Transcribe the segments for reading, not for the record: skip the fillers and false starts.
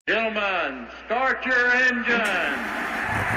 Gentlemen, start your engine.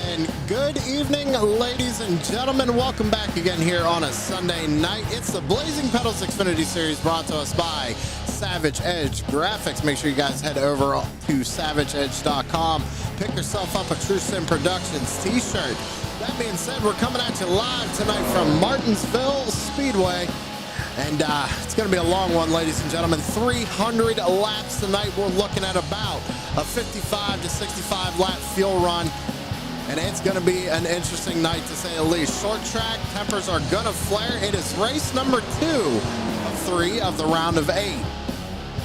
And good evening, ladies and gentlemen. Welcome back again here on a Sunday night. It's the Blazing Pedals Xfinity Series brought to us by Savage Edge Graphics. Make sure you guys head over to savageedge.com. Pick yourself up a truesimproductions t-shirt. That being said, we're coming at you live tonight from Martinsville Speedway. And it's going to be a long one, ladies and gentlemen. 300 laps tonight. We're looking at about a 55 to 65 lap fuel run. And it's going to be an interesting night, to say the least. Short track, tempers are going to flare. It is race number 2 of 3 of the round of 8.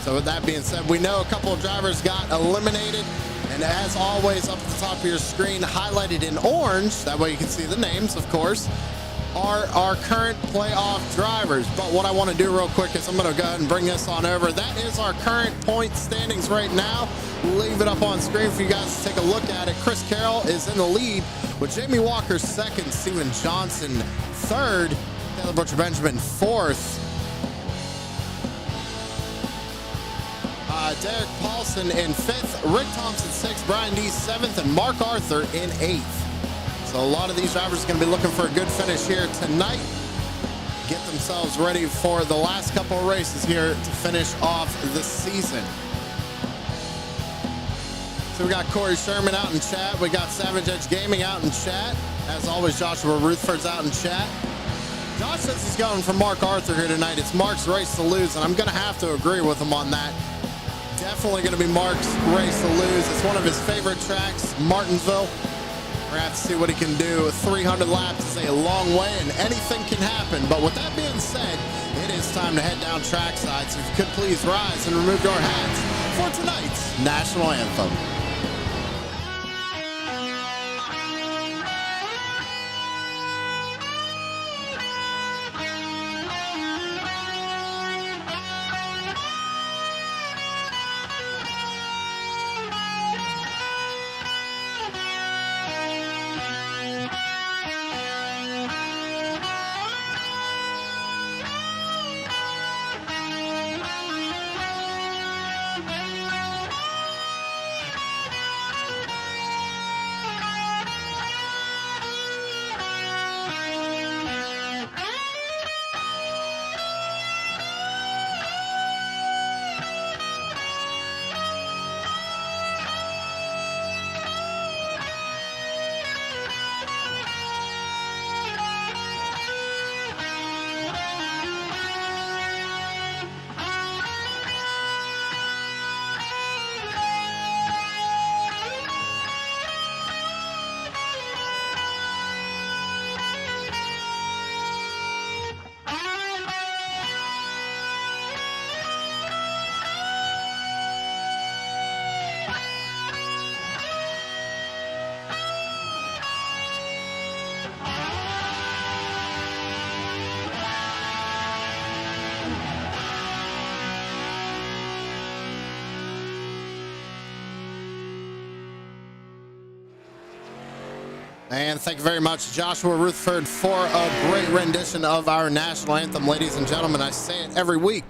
So with that being said, we know a couple of drivers got eliminated. And as always, up at the top of your screen, highlighted in orange, that way you can see the names, of course, are our current playoff drivers. But what I want to do real quick is I'm going to go ahead and bring this on over. That is our current point standings right now. Leave it up on screen for you guys to take a look at it. Chris Carroll is in the lead with Jamie Walker second, Steven Johnson third, Taylor Butcher Benjamin fourth, Derek Paulson in fifth, Rick Thompson sixth, Brian D seventh, and Mark Arthur in eighth. So a lot of these drivers are going to be looking for a good finish here tonight. Get themselves ready for the last couple of races here to finish off the season. So we got Corey Sherman out in chat. We got Savage Edge Gaming out in chat. As always, Joshua Rutherford's out in chat. Josh says he's going for Mark Arthur here tonight. It's Mark's race to lose, and I'm going to have to agree with him on that. Definitely going to be Mark's race to lose. It's one of his favorite tracks, Martinsville. We're going to have to see what he can do. 300 laps is a long way, and anything can happen. But with that being said, it is time to head down trackside. So if you could please rise and remove your hats for tonight's National Anthem. And thank you very much, Joshua Rutherford, for a great rendition of our national anthem. Ladies and gentlemen, I say it every week.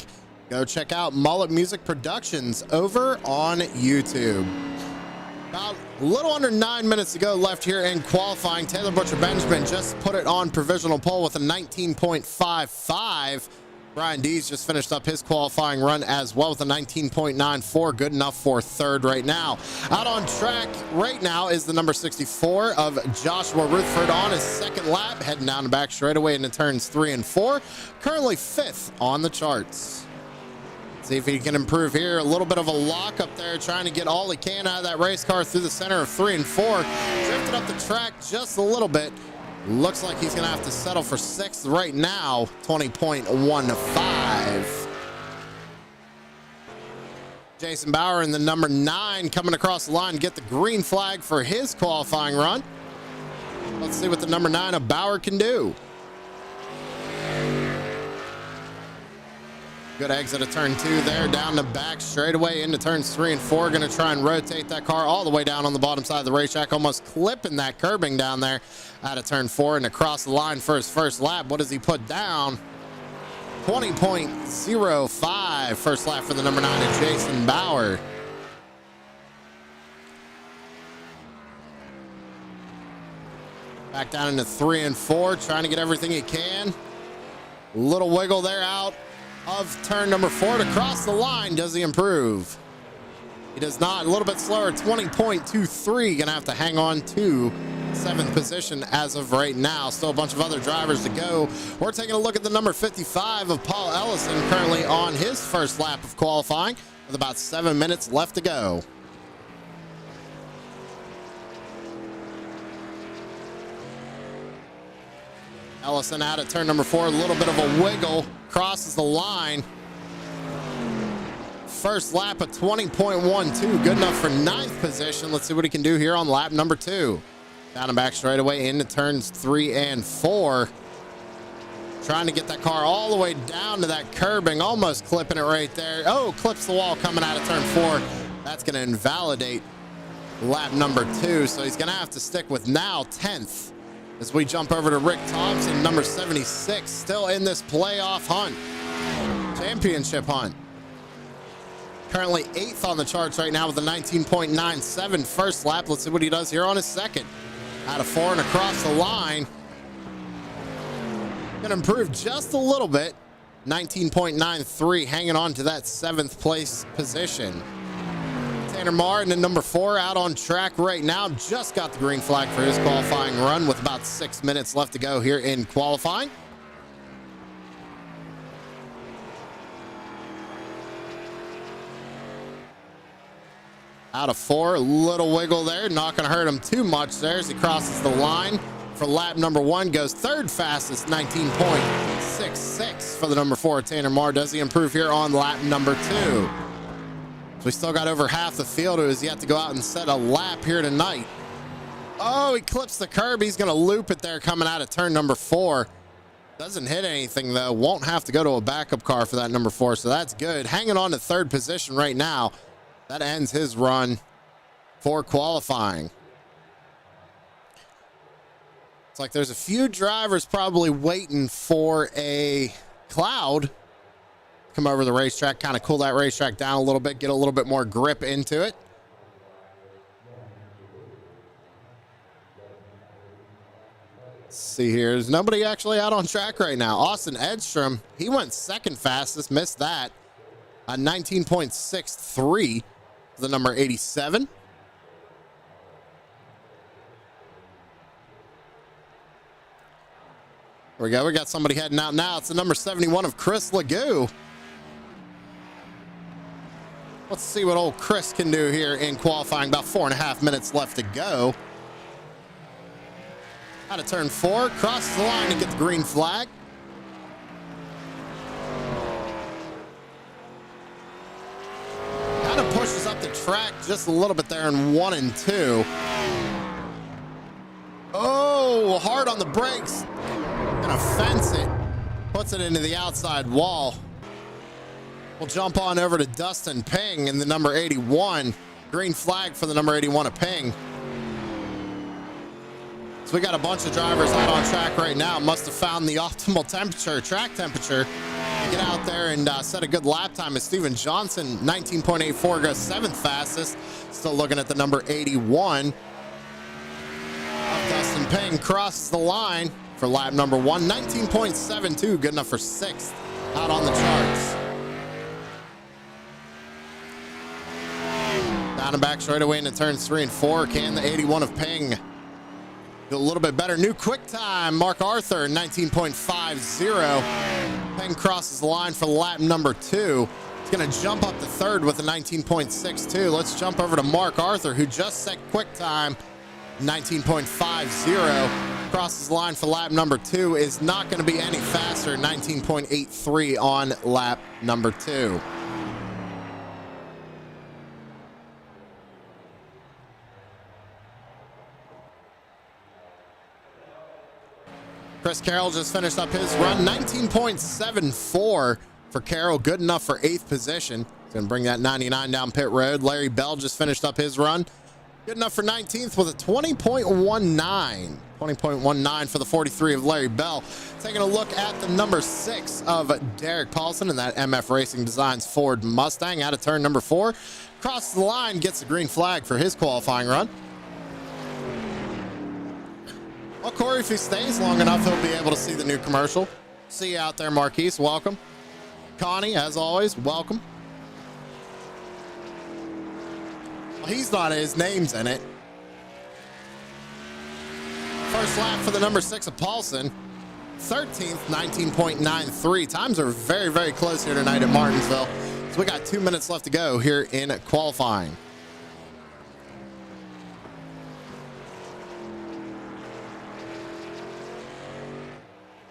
Go check out Mullet Music Productions over on YouTube. About a little under 9 minutes to go left here in qualifying. Taylor Butcher Benjamin just put it on provisional pole with a 19.55. Brian Dees just finished up his qualifying run as well with a 19.94. Good enough for third right now. Out on track right now is the number 64 of Joshua Rutherford on his second lap, heading down the back straightaway into turns 3 and 4. Currently fifth on the charts. See if he can improve here. A little bit of a lock up there, trying to get all he can out of that race car through the center of 3 and 4. Drifted up the track just a little bit. Looks like he's going to have to settle for sixth right now. 20.15. Jason Bauer in the number 9 coming across the line, get the green flag for his qualifying run. Let's see what the number 9 of Bauer can do. Good exit of turn 2 there, down the back straightaway into turns 3 and 4. Going to try and rotate that car all the way down on the bottom side of the racetrack, almost clipping that curbing down there out of turn 4 and across the line for his first lap. What does he put down? 20.05 first lap for the number 9 of Jason Bauer. Back down into 3 and 4, trying to get everything he can. Little wiggle there out of turn number 4 to cross the line. Does he improve? He does not. A little bit slower, 20.23. Gonna have to hang on to 7th position as of right now. Still a bunch of other drivers to go. We're taking a look at the number 55 of Paul Ellison, currently on his first lap of qualifying with about 7 minutes left to go. Ellison out at turn number 4, a little bit of a wiggle, crosses the line. First lap of 20.12, good enough for 9th position. Let's see what he can do here on lap number 2. Down and back straightaway into turns 3 and 4. Trying to get that car all the way down to that curbing, almost clipping it right there. Oh, clips the wall coming out of turn 4. That's going to invalidate lap number 2, so he's going to have to stick with now 10th. As we jump over to Rick Thompson, number 76, still in this playoff hunt, championship hunt. Currently 8th on the charts right now with a 19.97 first lap. Let's see what he does here on his second. Out of 4 and across the line. Gonna improve just a little bit. 19.93, hanging on to that 7th place position. Tanner Martin in number 4 out on track right now. Just got the green flag for his qualifying run with about 6 minutes left to go here in qualifying. Out of 4, a little wiggle there. Not going to hurt him too much there as he crosses the line for lap number 1. Goes third fastest, 19.66 for the number 4, Tanner Marr. Does he improve here on lap number 2? So we still got over half the field who has yet to go out and set a lap here tonight. Oh, he clips the curb. He's going to loop it there coming out of turn number 4. Doesn't hit anything, though. Won't have to go to a backup car for that number 4, so that's good. Hanging on to 3rd position right now. That ends his run for qualifying. It's like there's a few drivers probably waiting for a cloud come over the racetrack, kind of cool that racetrack down a little bit, get a little bit more grip into it. Let's see here. There's nobody actually out on track right now. Austin Edstrom, he went 2nd fastest, missed that. 19.63 for the number 87. There we go. We got somebody heading out now. It's the number 71 of Chris Legou. Let's see what old Chris can do here in qualifying. About 4.5 minutes left to go. Out of turn 4, crosses the line to get the green flag. Kind of pushes up the track just a little bit there in 1 and 2. Oh, hard on the brakes. Gonna fence it. Puts it into the outside wall. We'll jump on over to Dustin Ping in the number 81. Green flag for the number 81 of Ping. So we got a bunch of drivers out on track right now. Must have found the optimal temperature, track temperature, to get out there and set a good lap time. As Steven Johnson, 19.84, goes 7th fastest. Still looking at the number 81. Dustin Payne crosses the line for lap number 1. 19.72, good enough for 6th out on the charts. Down and back straight away into turns 3 and 4. Can the 81 of Ping do a little bit better? New quick time, Mark Arthur, 19.50. Ping crosses the line for lap number 2. He's going to jump up to 3rd with a 19.62. Let's jump over to Mark Arthur, who just set quick time, 19.50. Crosses the line for lap number 2. Is not going to be any faster, 19.83 on lap number 2. Chris Carroll just finished up his run, 19.74 for Carroll, good enough for 8th position. He's going to bring that 99 down pit road. Larry Bell just finished up his run, good enough for 19th with a 20.19. 20.19 for the 43 of Larry Bell. Taking a look at the number 6 of Derek Paulson in that MF Racing Designs Ford Mustang out of turn number 4. Crosses the line, gets the green flag for his qualifying run. Well, Corey, if he stays long enough, he'll be able to see the new commercial. See you out there, Marquise. Welcome. Connie, as always, welcome. Well, he's not, his name's in it. First lap for the number 6 of Paulson. 13th, 19.93. Times are very, very close here tonight at Martinsville. So we got 2 minutes left to go here in qualifying.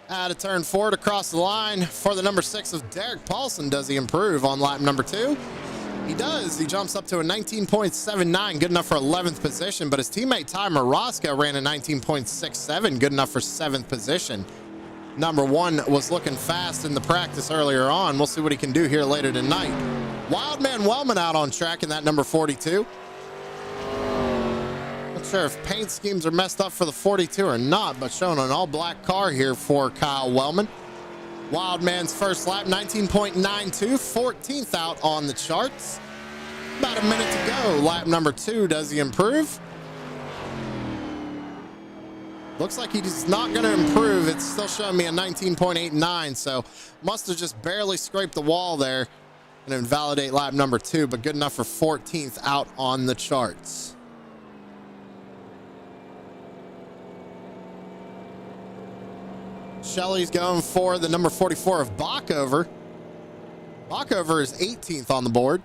Out of turn 4 to cross the line for the number 6 of Derek Paulson. Does he improve on lap number 2? He does. He jumps up to a 19.79, good enough for 11th position, but his teammate Ty Maraska ran a 19.67, good enough for 7th position. Number 1 was looking fast in the practice earlier on. We'll see what he can do here later tonight. Wildman Wellman out on track in that number 42. Not sure if paint schemes are messed up for the 42 or not, but showing an all-black car here for Kyle Wellman. Wildman's first lap, 19.92, 14th out on the charts. About a minute to go. Lap number 2, does he improve? Looks like he's not going to improve. It's still showing me a 19.89, so must have just barely scraped the wall there and invalidate lap number 2, but good enough for 14th out on the charts. Shelley's going for the number 44 of Backover. Backover is 18th on the board.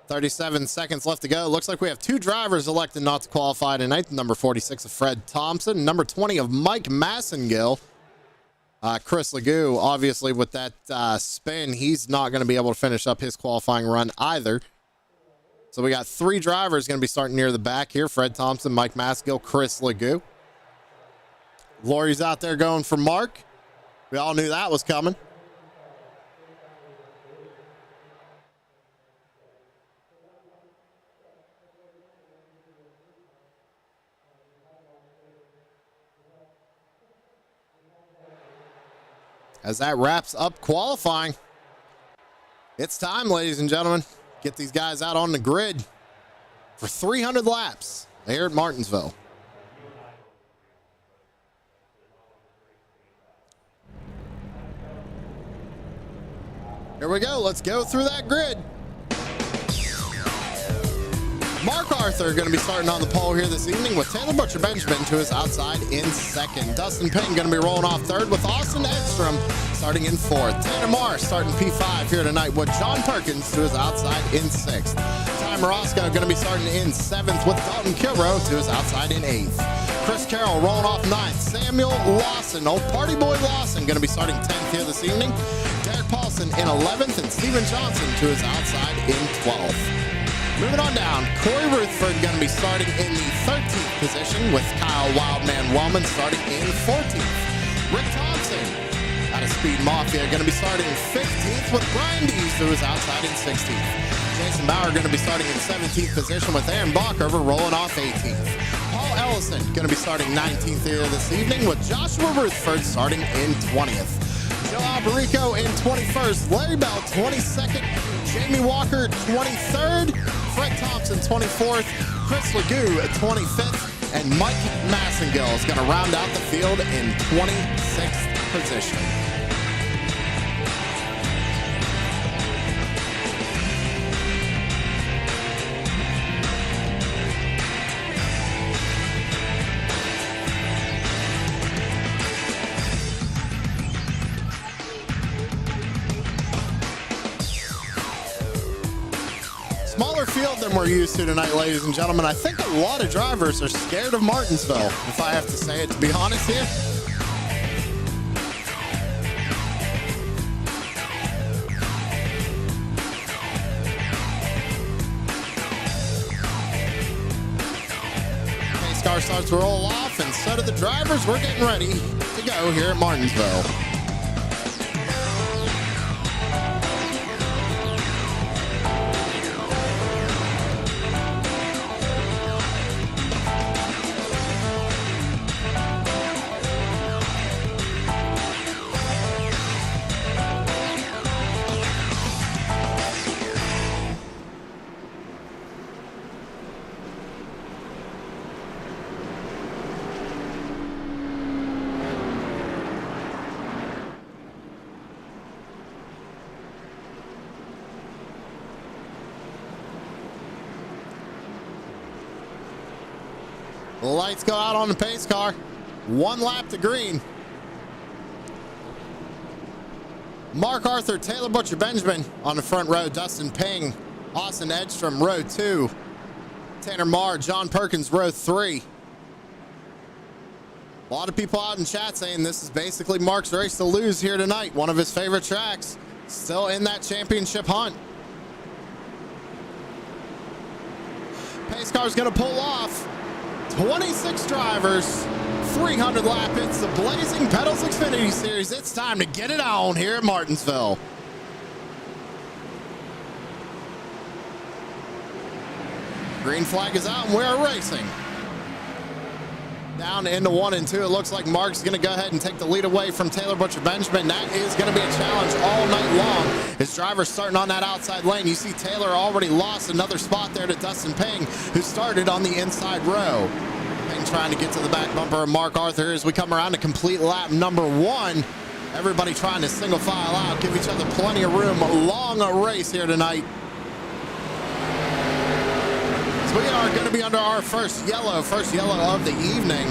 .37 seconds left to go. Looks like we have 2 drivers elected not to qualify tonight. Number 46 of Fred Thompson. Number 20 of Mike Massengill. Chris Legou, obviously, with that spin, he's not going to be able to finish up his qualifying run either. So we got 3 drivers going to be starting near the back here. Fred Thompson, Mike Massengill, Chris Legou. Lori's out there going for Mark. We all knew that was coming. As that wraps up qualifying, it's time, ladies and gentlemen. Get these guys out on the grid for 300 laps here at Martinsville. Here we go. Let's go through that grid. Mark Arthur going to be starting on the pole here this evening with Taylor Butcher Benjamin to his outside in 2nd. Dustin Payne going to be rolling off 3rd with Austin Edstrom starting in 4th. Tanner Marr starting P5 here tonight with John Perkins to his outside in 6th. Ty Morosco going to be starting in 7th with Dalton Kilrow to his outside in 8th. Chris Carroll rolling off 9th. Samuel Lawson, old party boy Lawson, going to be starting 10th here this evening. Derek Paulson in 11th and Steven Johnson to his outside in 12th. Moving on down, Corey Ruthford going to be starting in the 13th position with Kyle Wildman Wellman starting in 14th. Rick Thompson out out of Speed Mafia, going to be starting in 15th with Brian Dees, who is outside in 16th. Jason Bauer going to be starting in 17th position with Aaron Bockover rolling off 18th. Paul Ellison going to be starting 19th here this evening with Joshua Rutherford starting in 20th. Joe Alberico in 21st, Larry Bell 22nd, Jamie Walker 23rd, Fred Thompson 24th, Chris Legoo 25th, and Mike Massengill is going to round out the field in 26th position. Smaller field than we're used to tonight, ladies and gentlemen. I think a lot of drivers are scared of Martinsville, if I have to say it, to be honest here. Pace car starts to roll off, and so do the drivers. We're getting ready to go here at Martinsville. The lights go out on the pace car. 1 lap to green. Mark Arthur, Taylor Butcher Benjamin on the front row. Dustin Ping, Austin Edstrom, row 2. Tanner Marr, John Perkins, row 3. A lot of people out in chat saying this is basically Mark's race to lose here tonight. One of his favorite tracks. Still in that championship hunt. Pace car's going to pull off. 26 drivers, 300 lap. It's the Blazing Pedals Xfinity Series. It's time to get it on here at Martinsville. Green flag is out and we're racing. Down into 1 and 2. It looks like Mark's going to go ahead and take the lead away from Taylor Butcher Benjamin. That is going to be a challenge all night long. His driver's starting on that outside lane. You see Taylor already lost another spot there to Dustin Ping, who started on the inside row. Ping trying to get to the back bumper of Mark Arthur as we come around to complete lap number 1. Everybody trying to single file out, give each other plenty of room. A long race here tonight. We are going to be under our first yellow of the evening.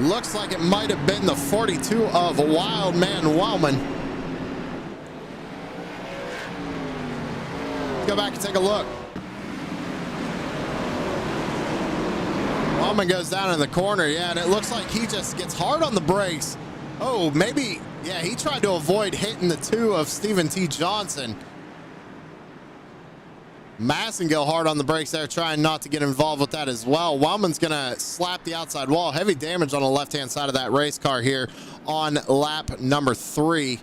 Looks like it might have been the 42 of Wild Man Wellman. Let's go back and take a look. Wellman goes down in the corner, yeah, and it looks like he just gets hard on the brakes. Oh, maybe, yeah, he tried to avoid hitting the 2 of Stephen T. Johnson. Massengill hard on the brakes there, trying not to get involved with that as well. Wellman's going to slap the outside wall. Heavy damage on the left-hand side of that race car here on lap number 3.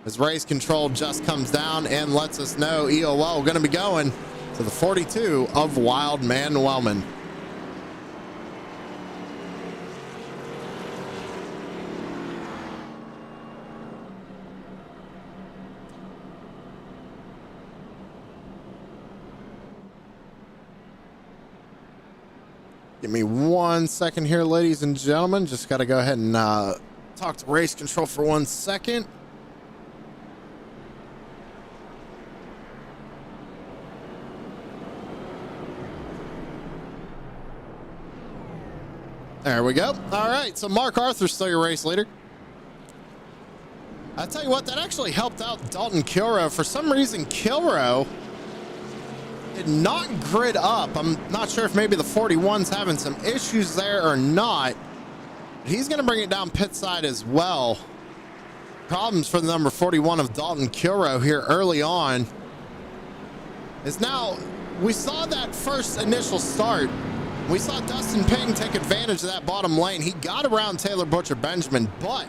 As race control just comes down and lets us know EOL going to be going to the 42 of Wild Man Wellman. Give me 1 second here, ladies and gentlemen. Just got to go ahead and talk to race control for 1 second. There we go. All right, so Mark Arthur's still your race leader. I tell you what, that actually helped out Dalton Kilrow. For some reason, Kilrow did not grid up. I'm not sure if maybe the 41's having some issues there or not. He's going to bring it down pit side as well. Problems for the number 41 of Dalton Kilrow here early on. Is now, we saw that first initial start We saw Dustin Ping take advantage of that bottom lane. He got around Taylor Butcher Benjamin, but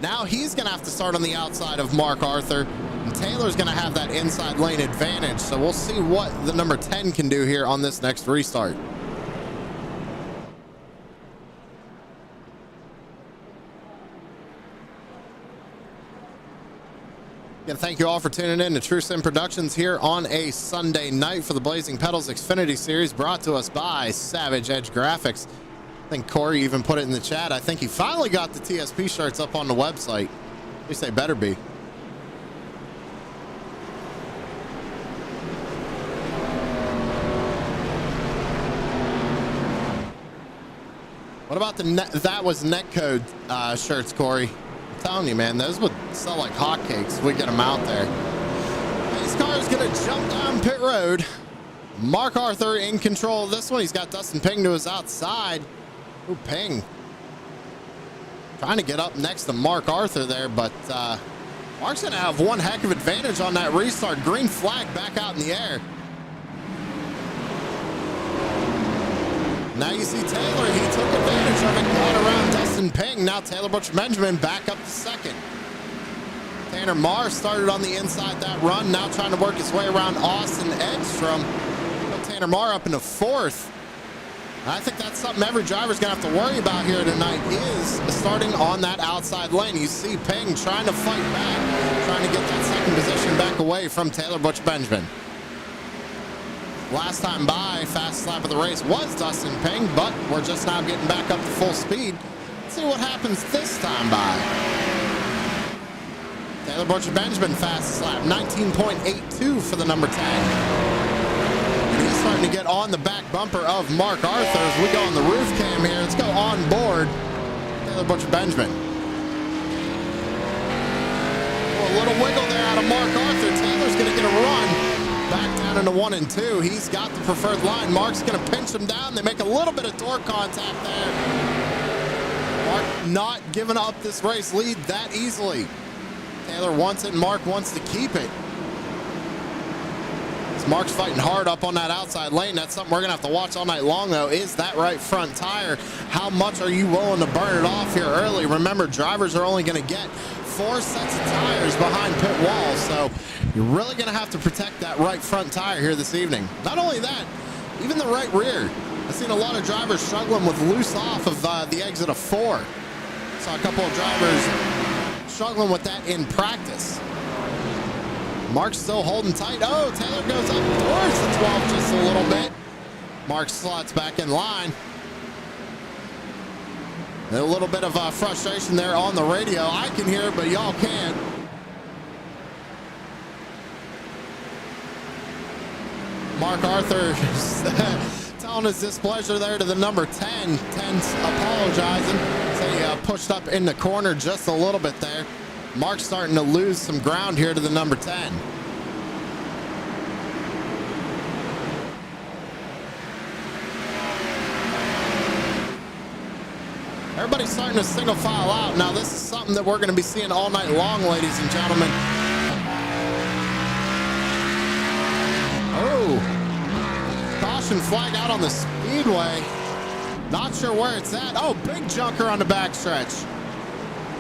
now he's going to have to start on the outside of Mark Arthur, and Taylor's going to have that inside lane advantage. So we'll see what the number 10 can do here on this next restart. Again, thank you all for tuning in to True Sim Productions here on a Sunday night for the Blazing Pedals Xfinity Series, brought to us by Savage Edge Graphics. I think Corey even put it in the chat. I think he finally got the TSP shirts up on the website. At least they better be. What about the that was netcode shirts, Corey? I'm telling you, man, those would sell like hotcakes if we get them out there. This car is going to jump down pit road. Mark Arthur in control of this one. He's got Dustin Ping to his outside. Ooh, Ping trying to get up next to Mark Arthur there, but Mark's going to have one heck of advantage on that restart. Green flag back out in the air. Now you see Taylor. He took advantage of it, got around Dustin Ping. Now Taylor Butcher Benjamin back up to second. Tanner Marr started on the inside that run, now trying to work his way around Austin Edstrom. Put Tanner Marr up into fourth. I think that's something every driver's going to have to worry about here tonight, is starting on that outside lane. You see Ping trying to fight back, trying to get that second position back away from Taylor Butcher Benjamin. Last time by, fastest lap of the race was Dustin Ping, but we're just now getting back up to full speed. Let's see what happens this time by. Taylor Butcher Benjamin, fastest lap, 19.82 for the number 10. And he's starting to get on the back bumper of Mark Arthur as we go on the roof cam here. Let's go on board Taylor Butcher Benjamin. Oh, a little wiggle there out of Mark Arthur. Taylor's going to get a run back down into 1 and 2. He's got the preferred line. Mark's going to pinch him down. They make a little bit of door contact there. Mark not giving up this race lead that easily. Taylor wants it, and Mark wants to keep it. As Mark's fighting hard up on that outside lane. That's something we're going to have to watch all night long, though, is that right front tire. How much are you willing to burn it off here early? Remember, drivers are only going to get 4 sets of tires behind pit wall, so you're really going to have to protect that right front tire here this evening. Not only that, even the right rear. I've seen a lot of drivers struggling with loose off of the exit of 4. Saw a couple of drivers struggling with that in practice. Mark's still holding tight. Oh, Taylor goes up towards the 12 just a little bit. Mark slots back in line. A little bit of frustration there on the radio. I can hear it, but y'all can't. Mark Arthur telling his displeasure there to the number 10. 10's apologizing. So he pushed up in the corner just a little bit there. Mark's starting to lose some ground here to the number 10. Everybody's starting to single file out. Now, this is something that we're going to be seeing all night long, ladies and gentlemen. Oh, caution flag out on the speedway. Not sure where it's at. Oh, big junker on the backstretch.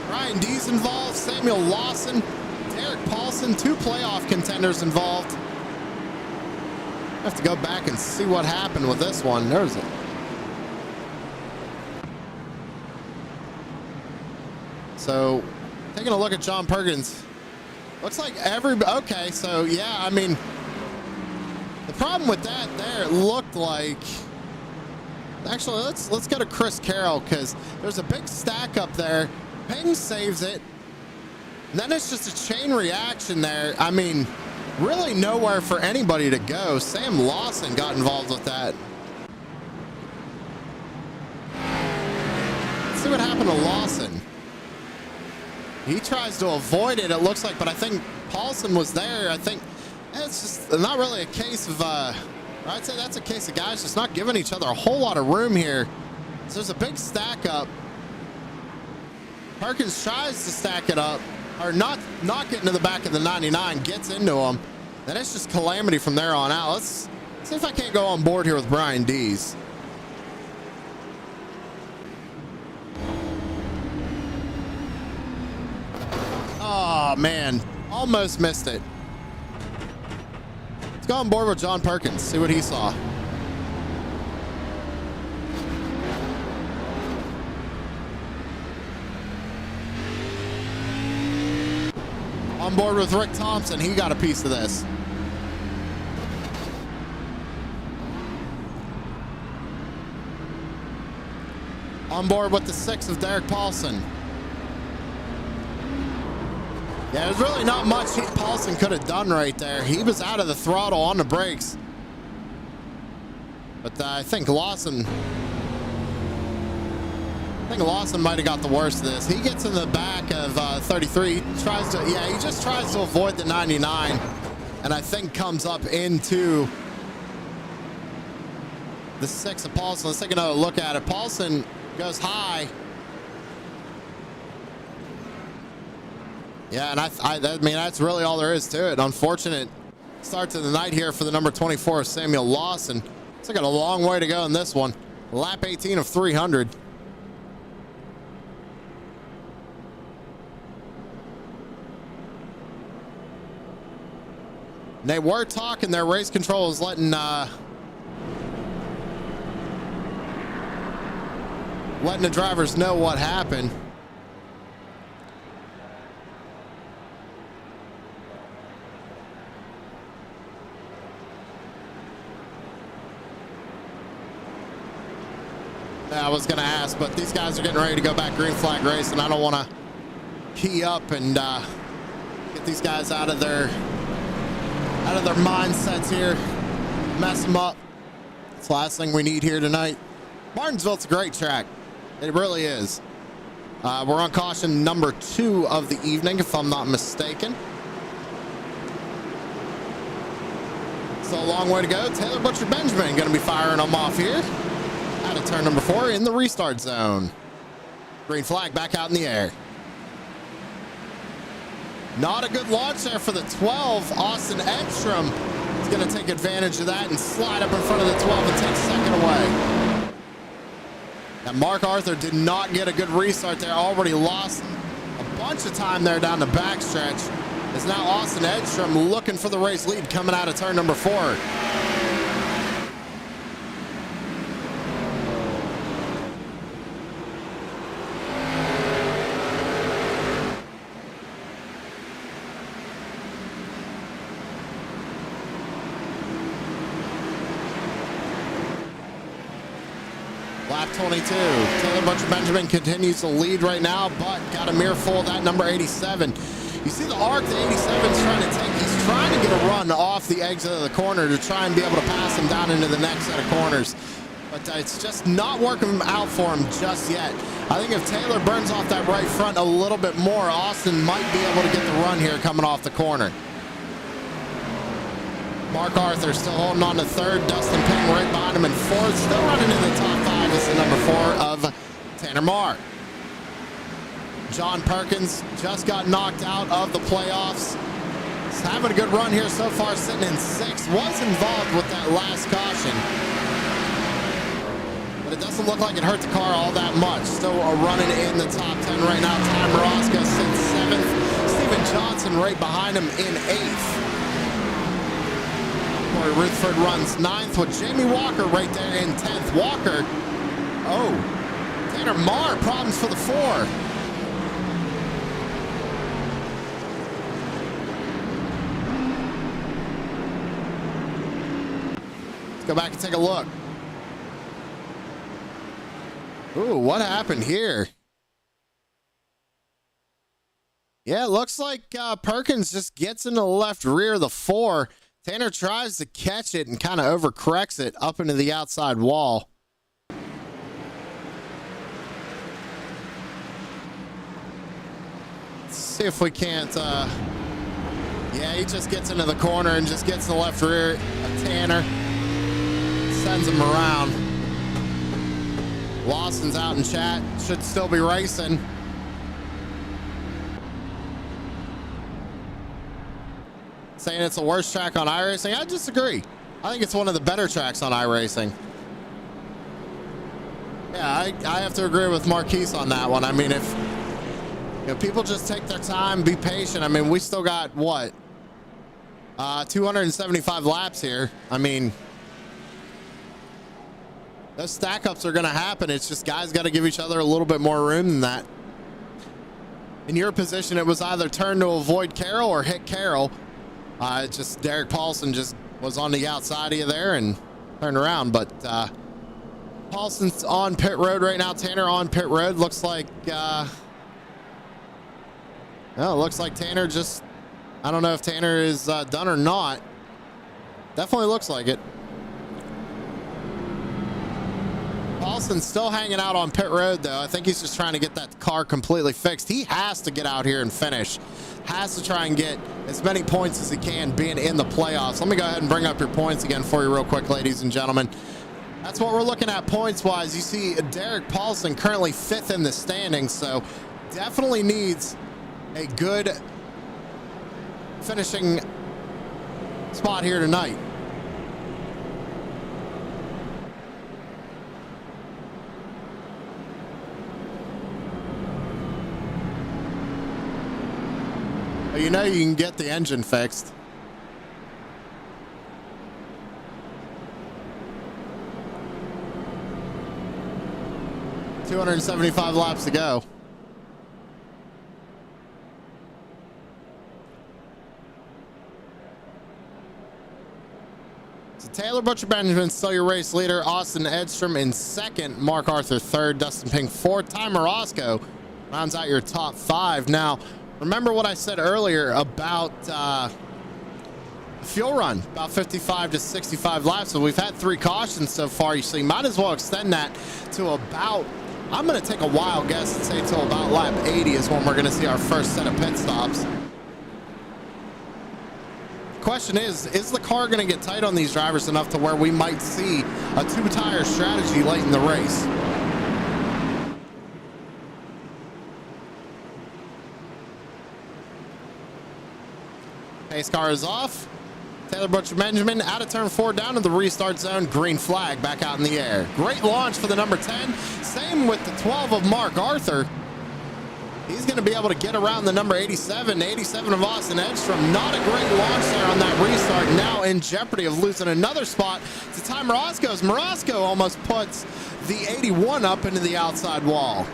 Ryan D's involved, Samuel Lawson, Derek Paulson, 2 playoff contenders involved. I have to go back and see what happened with this one. There's it. So, taking a look at John Perkins. Looks like okay, so yeah, I mean, the problem with that there, it looked like, actually, let's go to Chris Carroll, because there's a big stack up there. Ping saves it. And then it's just a chain reaction there. I mean, really nowhere for anybody to go. Sam Lawson got involved with that. Let's see what happened to Lawson. He tries to avoid it, it looks like, but I think Paulson was there. I think it's just not really a case of, I'd say that's a case of guys just not giving each other a whole lot of room here. So there's a big stack up. Perkins tries to stack it up, or not getting to the back of the 99, gets into him. Then it's just calamity from there on out. Let's see if I can't go on board here with Brian Dees. Oh, man. Almost missed it. Let's go on board with John Perkins, see what he saw. On board with Rick Thompson. He got a piece of this. On board with the 6 of Derek Paulson. Yeah, there's really not much Paulson could have done right there. He was out of the throttle on the brakes. But I think Lawson might have got the worst of this. He gets in the back of 33. He just tries to avoid the 99. And I think comes up into the 6 of Paulson. Let's take another look at it. Paulson goes high. Yeah, and I mean, that's really all there is to it. Unfortunate start to the night here for the number 24, Samuel Lawson. It's got a long way to go in this one. Lap 18 of 300. They were talking their race control is letting the drivers know what happened. I was going to ask, but these guys are getting ready to go back green flag race, and I don't want to key up and get these guys out of their mindsets here, mess them up. It's the last thing we need here tonight. Martinsville's a great track. It really is. We're on caution number 2 of the evening, if I'm not mistaken. So a long way to go. Taylor Butcher Benjamin going to be firing them off here. Out of turn number 4 in the restart zone. Green flag back out in the air. Not a good launch there for the 12. Austin Edstrom is going to take advantage of that and slide up in front of the 12 and take second away. And Mark Arthur did not get a good restart there. Already lost a bunch of time there down the backstretch. It's now Austin Edstrom looking for the race lead coming out of turn number 4. Lap 22. Taylor Butcher Benjamin continues to lead right now, but got a mirror full of that number 87. You see the arc the 87 is trying to take. He's trying to get a run off the exit of the corner to try and be able to pass him down into the next set of corners. But it's just not working out for him just yet. I think if Taylor burns off that right front a little bit more, Austin might be able to get the run here coming off the corner. Mark Arthur still holding on to 3rd. Dustin Payne right behind him in 4th. Still running in the top 5 is the number 4 of Tanner Marr. John Perkins just got knocked out of the playoffs. He's having a good run here so far, sitting in 6th. Was involved with that last caution, but it doesn't look like it hurt the car all that much. Still running in the top 10 right now. Ty Moroska sits 7th. Stephen Johnson right behind him in 8th. Corey Rutherford runs 9th with Jamie Walker right there in 10th. Walker, Tanner Marr, problems for the 4. Let's go back and take a look. Ooh, what happened here? Yeah, it looks like Perkins just gets into the left rear of the 4. Tanner tries to catch it and kind of overcorrects it up into the outside wall. Let's see if we can't. Yeah, he just gets into the corner and just gets the left rear of Tanner. Sends him around. Lawson's out in chat. Should still be racing. Saying it's the worst track on iRacing. I disagree. I think it's one of the better tracks on iRacing. Yeah, I have to agree with Marquise on that one. I mean, if You know, people just take their time, be patient. I mean, we still got what? 275 laps here. I mean, those stack ups are going to happen. It's just guys got to give each other a little bit more room than that. In your position, it was either turn to avoid Carroll or hit Carroll. It's just Derek Paulson just was on the outside of you there and turned around. But Paulson's on pit road right now. Tanner on pit road. Looks like, well, it looks like Tanner just, I don't know if Tanner is done or not. Definitely looks like it. Paulson's still hanging out on pit road, though. I think he's just trying to get that car completely fixed. He has to get out here and finish. Has to try and get as many points as he can being in the playoffs. Let me go ahead and bring up your points again for you real quick, ladies and gentlemen. That's what we're looking at points-wise. You see Derek Paulson currently 5th in the standings, so definitely needs a good finishing spot here tonight. You know you can get the engine fixed. $275 laps to go. So Taylor Butcher Benjamin still your race leader. Austin Edstrom in 2nd. Mark Arthur 3rd. Dustin Pink 4th. Ty Morosco rounds out your top 5. Now, remember what I said earlier about fuel run, about 55 to 65 laps. So we've had 3 cautions so far. So you might as well extend that to about, I'm going to take a wild guess and say till about lap 80 is when we're going to see our first set of pit stops. Question is the car going to get tight on these drivers enough to where we might see a 2-tire strategy late in the race? Pace car is off. Taylor Butcher Benjamin out of turn 4 down to the restart zone. Green flag back out in the air. Great launch for the number 10. Same with the 12 of Mark Arthur. He's going to be able to get around the number 87. 87 of Austin Edstrom. Not a great launch there on that restart. Now in jeopardy of losing another spot to Ty Morosco's. Morosco almost puts the 81 up into the outside wall.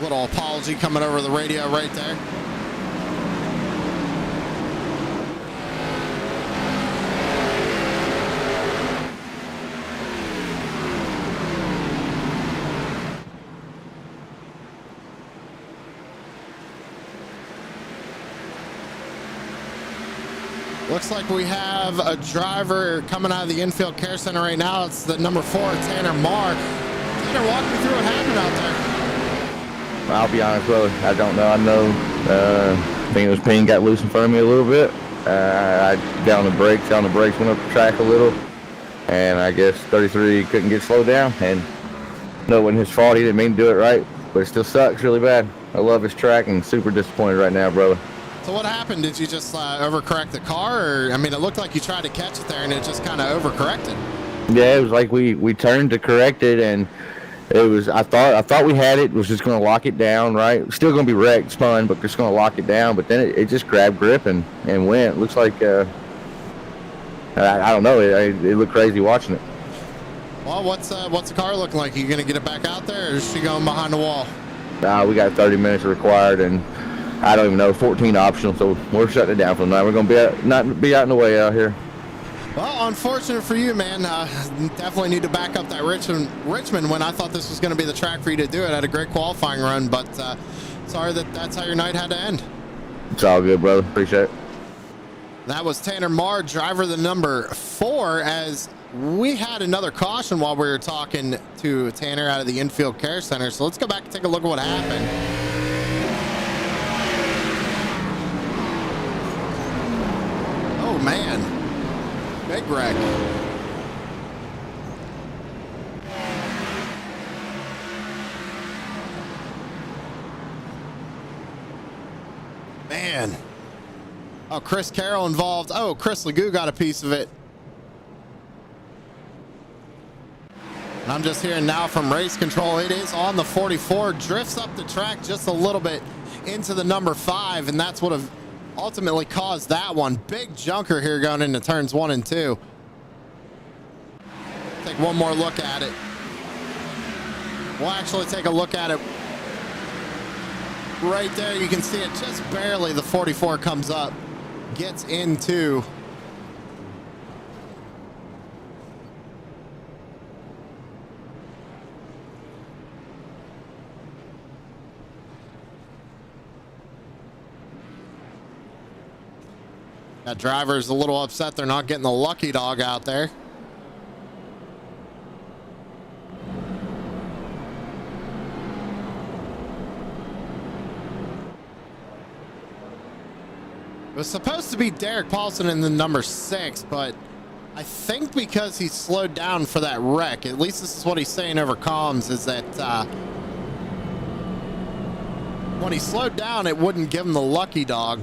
Little apology coming over the radio right there. Looks like we have a driver coming out of the infield care center right now. It's the number 4, Tanner Marr. Tanner, walk me through what happened out there. I'll be honest, brother. I don't know. I know. I think it was Payne got loose in front of me a little bit. I got on the brakes, went up the track a little, and I guess 33 couldn't get slowed down. And no, it wasn't his fault. He didn't mean to do it right, but it still sucks really bad. I love his track and super disappointed right now, brother. So what happened? Did you just overcorrect the car? Or, I mean, it looked like you tried to catch it there and it just kind of overcorrected. Yeah, it was like we turned to correct it, and it was, I thought we had it, was just going to lock it down, right? Still going to be wrecked, spun, but just going to lock it down. But then it just grabbed grip and went. It looks like, I don't know, it looked crazy watching it. Well, what's the car looking like? Are you going to get it back out there, or is she going behind the wall? We got 30 minutes required, and I don't even know, 14 optional, so we're shutting it down for the night. We're going to not be out in the way out here. Well, unfortunate for you, man. Definitely need to back up that Richmond when I thought this was going to be the track for you to do it. Had a great qualifying run, but sorry that's how your night had to end. It's all good, brother. Appreciate it. That was Tanner Marr, driver the number 4, as we had another caution while we were talking to Tanner out of the infield care center. So let's go back and take a look at what happened. Oh, man. Big wreck. Man. Oh, Chris Carroll involved. Oh, Chris Legoo got a piece of it. I'm just hearing now from race control, it is on the 44, drifts up the track just a little bit into the number 5, and that's what have ultimately caused that one. Big junker here going into turns 1 and 2. Take one more look at it. We'll actually take a look at it right there. You can see it just barely. The 44 comes up, gets into that driver's a little upset they're not getting the lucky dog out there. It was supposed to be Derek Paulson in the number 6, but I think because he slowed down for that wreck, at least this is what he's saying over comms, is that when he slowed down, it wouldn't give him the lucky dog.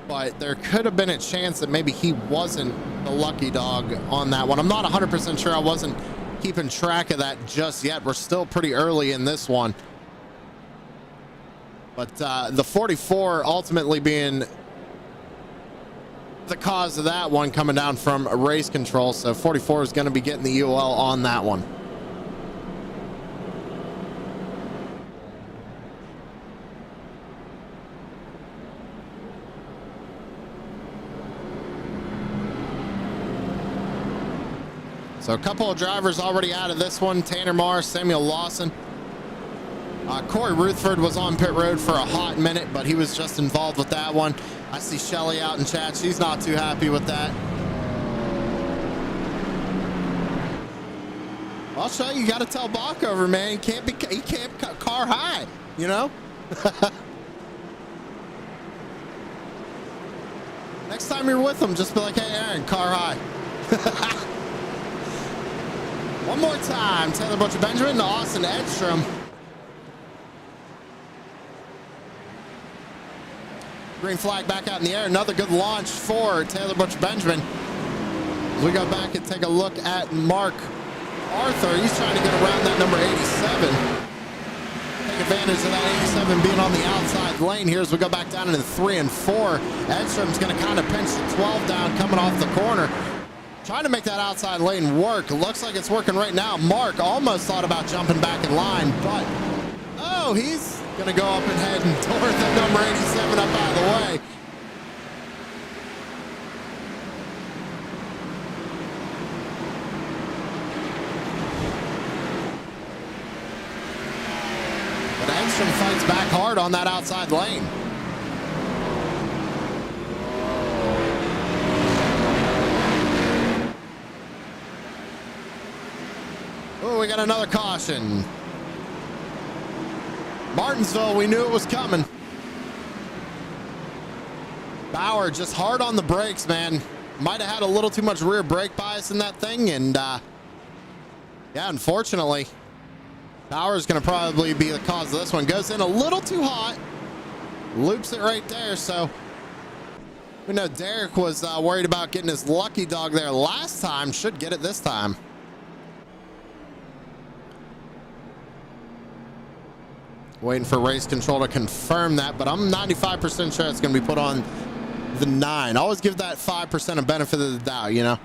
But there could have been a chance that maybe he wasn't the lucky dog on that one. I'm not 100% sure. I wasn't keeping track of that just yet. We're still pretty early in this one. But the 44 ultimately being the cause of that one, coming down from race control. So 44 is going to be getting the UL on that one. So a couple of drivers already out of this one. Tanner Marr, Samuel Lawson. Corey Ruthford was on pit road for a hot minute, but he was just involved with that one. I see Shelly out in chat. She's not too happy with that. I'll show you. You got to tell Bockover, man. He can't car high, you know? Next time you're with him, just be like, hey, Aaron, car high. One more time. Taylor Butcher Benjamin to Austin Edstrom. Green flag back out in the air. Another good launch for Taylor Butcher Benjamin. As we go back and take a look at Mark Arthur. He's trying to get around that number 87. Take advantage of that 87 being on the outside lane here as we go back down into 3 and 4. Edstrom's going to kind of pinch the 12 down coming off the corner. Trying to make that outside lane work. Looks like it's working right now. Mark almost thought about jumping back in line, but oh, he's gonna go up and head toward the number 87 up out of the way. But Edstrom fights back hard on that outside lane. Oh, we got another caution. Martinsville, we knew it was coming. Bauer just hard on the brakes, man. Might have had a little too much rear brake bias in that thing, and yeah, unfortunately, Bauer's going to probably be the cause of this one. Goes in a little too hot, loops it right there. So we know Derek was worried about getting his lucky dog there last time. Should get it this time. Waiting for race control to confirm that, but I'm 95% sure it's going to be put on the 9. Always give that 5% a benefit of the doubt, you know?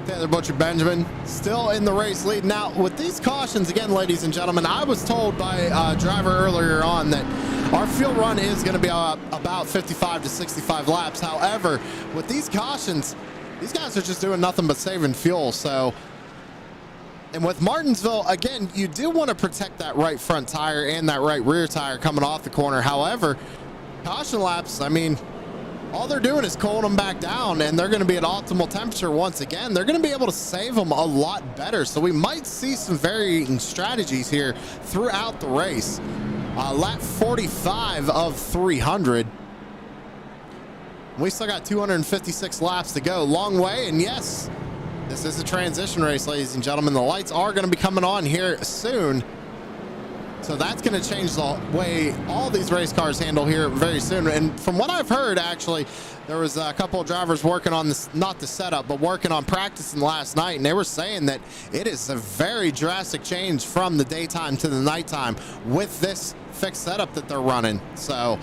Taylor Butcher Benjamin still in the race lead. Now, with these cautions, again, ladies and gentlemen, I was told by a driver earlier on that our fuel run is going to be about 55 to 65 laps. However, with these cautions, these guys are just doing nothing but saving fuel. So, and with Martinsville, again, you do want to protect that right front tire and that right rear tire coming off the corner. However, caution laps, I mean, all they're doing is cooling them back down, and they're going to be at optimal temperature once again. They're going to be able to save them a lot better. So we might see some varying strategies here throughout the race. Lap 45 of 300. We still got 256 laps to go. Long way, and yes, this is a transition race, ladies and gentlemen. The lights are going to be coming on here soon. So that's going to change the way all these race cars handle here very soon. And from what I've heard, actually, there was a couple of drivers working on this, not the setup, but working on practicing last night. And they were saying that it is a very drastic change from the daytime to the nighttime with this fixed setup that they're running. So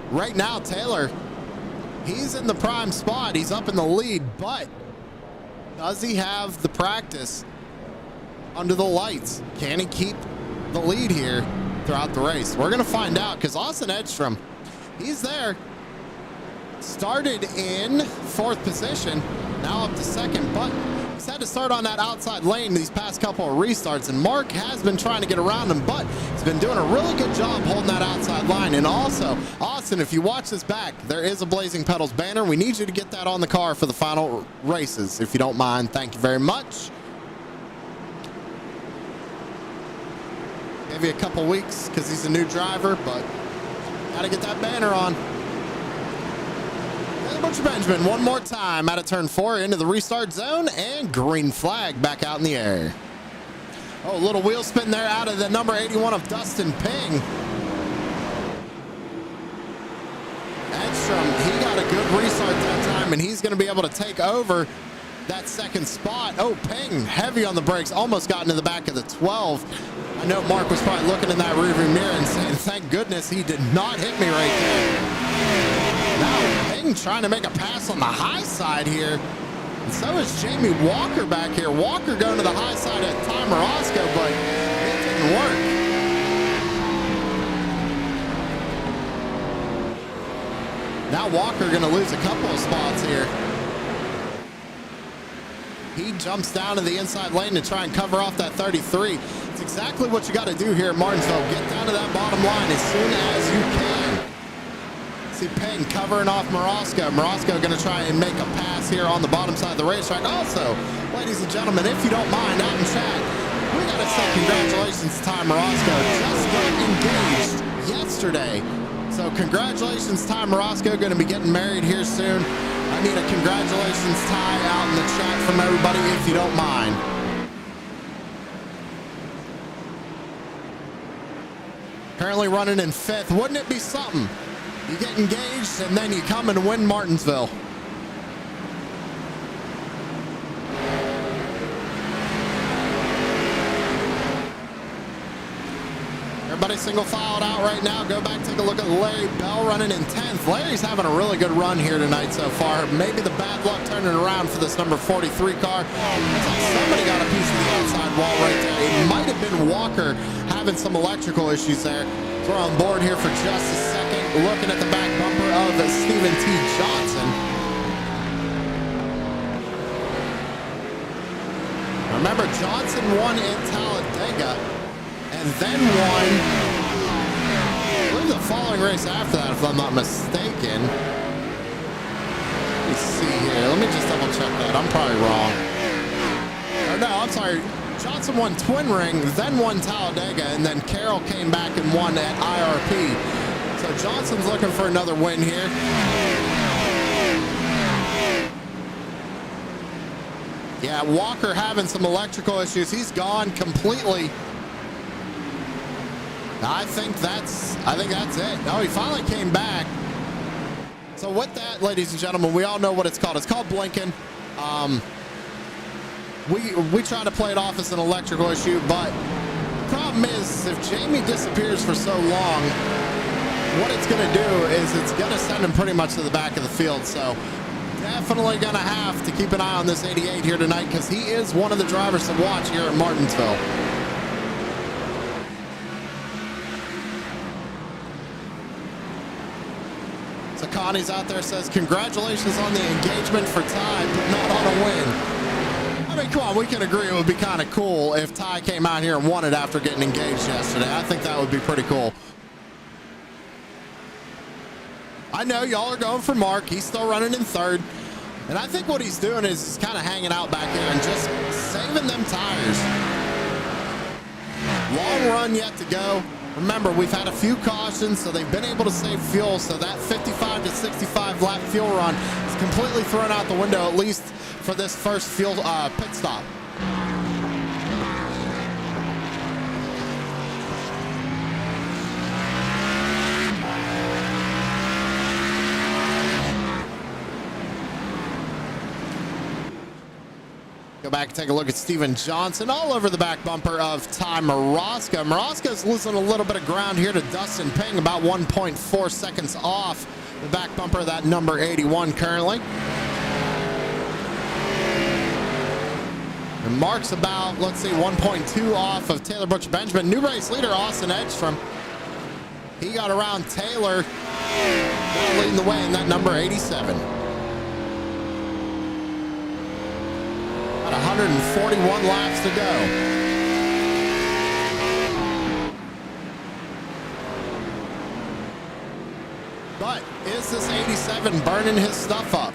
right now, Taylor, he's in the prime spot. He's up in the lead, but does he have the practice under the lights? Can he keep the lead here throughout the race? We're gonna find out, because Austin Edstrom, he's there, started in 4th position, now up to 2nd, but he's had to start on that outside lane these past couple of restarts, and Mark has been trying to get around him, but he's been doing a really good job holding that outside line. And also, Austin, if you watch this back, there is a Blazing Pedals banner. We need you to get that on the car for the final races, if you don't mind. Thank you very much. Maybe a couple weeks because he's a new driver, but gotta get that banner on. And Butcher Benjamin one more time out of turn 4 into the restart zone, and green flag back out in the air. Oh, a little wheel spin there out of the number 81 of Dustin Ping. Edstrom, he got a good restart that time, and he's going to be able to take over that 2nd spot. Oh, Ping heavy on the brakes, almost got into the back of the 12. I know Mark was probably looking in that rearview mirror and saying, thank goodness he did not hit me right there. Now Ping trying to make a pass on the high side here. And so is Jamie Walker back here. Walker going to the high side at Ty Morosco, but it didn't work. Now Walker going to lose a couple of spots here. He jumps down to the inside lane to try and cover off that 33. It's exactly what you got to do here at Martinsville. Get down to that bottom line as soon as you can. See Payne covering off Morosco. Morosco going to try and make a pass here on the bottom side of the racetrack. Also, ladies and gentlemen, if you don't mind, out in chat, we got to say congratulations to Ty Morosco. Just got engaged yesterday. So congratulations, Ty Morosco. Going to be getting married here soon. I need a congratulations, Ty, out in the chat from everybody, if you don't mind. Currently running in 5th. Wouldn't it be something? You get engaged and then you come and win Martinsville. Everybody single filed out right now. Go back, take a look at Larry Bell running in 10th. Larry's having a really good run here tonight so far. Maybe the bad luck turning around for this number 43 car. Somebody got a piece of the outside wall right there. It might have been Walker having some electrical issues there. So we're on board here for just a second. Looking at the back bumper of Stephen T. Johnson. Remember, Johnson won in Talladega. And then won, I believe, the following race after that, if I'm not mistaken. Let me see here. Let me just double check that. I'm probably wrong. Or no, I'm sorry. Johnson won Twin Ring, then won Talladega, and then Carroll came back and won at IRP. So Johnson's looking for another win here. Yeah, Walker having some electrical issues. He's gone completely. I think that's it. Oh, he finally came back. So with that, ladies and gentlemen, we all know what it's called. It's called blinking. We try to play it off as an electrical issue, but the problem is if Jamie disappears for so long, what it's going to do is it's going to send him pretty much to the back of the field. So definitely going to have to keep an eye on this 88 here tonight, because he is one of the drivers to watch here at Martinsville. Connie's out there, says, congratulations on the engagement for Ty, but not on a win. I mean, come on, we can agree it would be kind of cool if Ty came out here and won it after getting engaged yesterday. I think that would be pretty cool. I know y'all are going for Mark. He's still running in third. And I think what he's doing is he's kind of hanging out back here and just saving them tires. Long run yet to go. Remember, we've had a few cautions, so they've been able to save fuel. So that 55 to 65 lap fuel run is completely thrown out the window, at least for this first fuel pit stop. Go back and take a look at Steven Johnson all over the back bumper of Ty Marosca. Marosca's losing a little bit of ground here to Dustin Ping, about 1.4 seconds off the back bumper of that number 81 currently. And Mark's about, let's see, 1.2 off of Taylor Butcher Benjamin. New race leader Austin Edgstrom. He got around Taylor, leading the way in that number 87. 141 laps to go. But is this 87 burning his stuff up?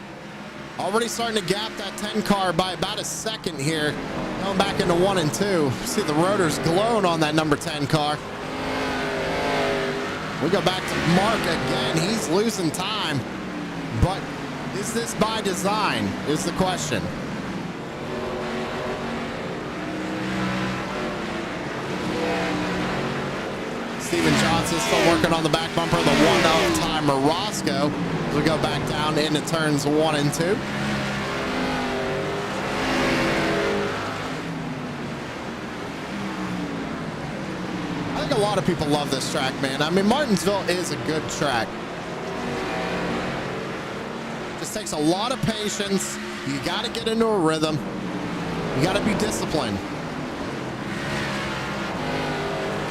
Already starting to gap that 10 car by about a second here. Going back into 1 and 2. See the rotors glowing on that number 10 car. We go back to Mark again. He's losing time. But is this by design is the question. Steven Johnson still working on the back bumper, the one of Ty Marosca. As we go back down into turns 1 and 2. I think a lot of people love this track, man. I mean, Martinsville is a good track. Just takes a lot of patience. You got to get into a rhythm. You got to be disciplined.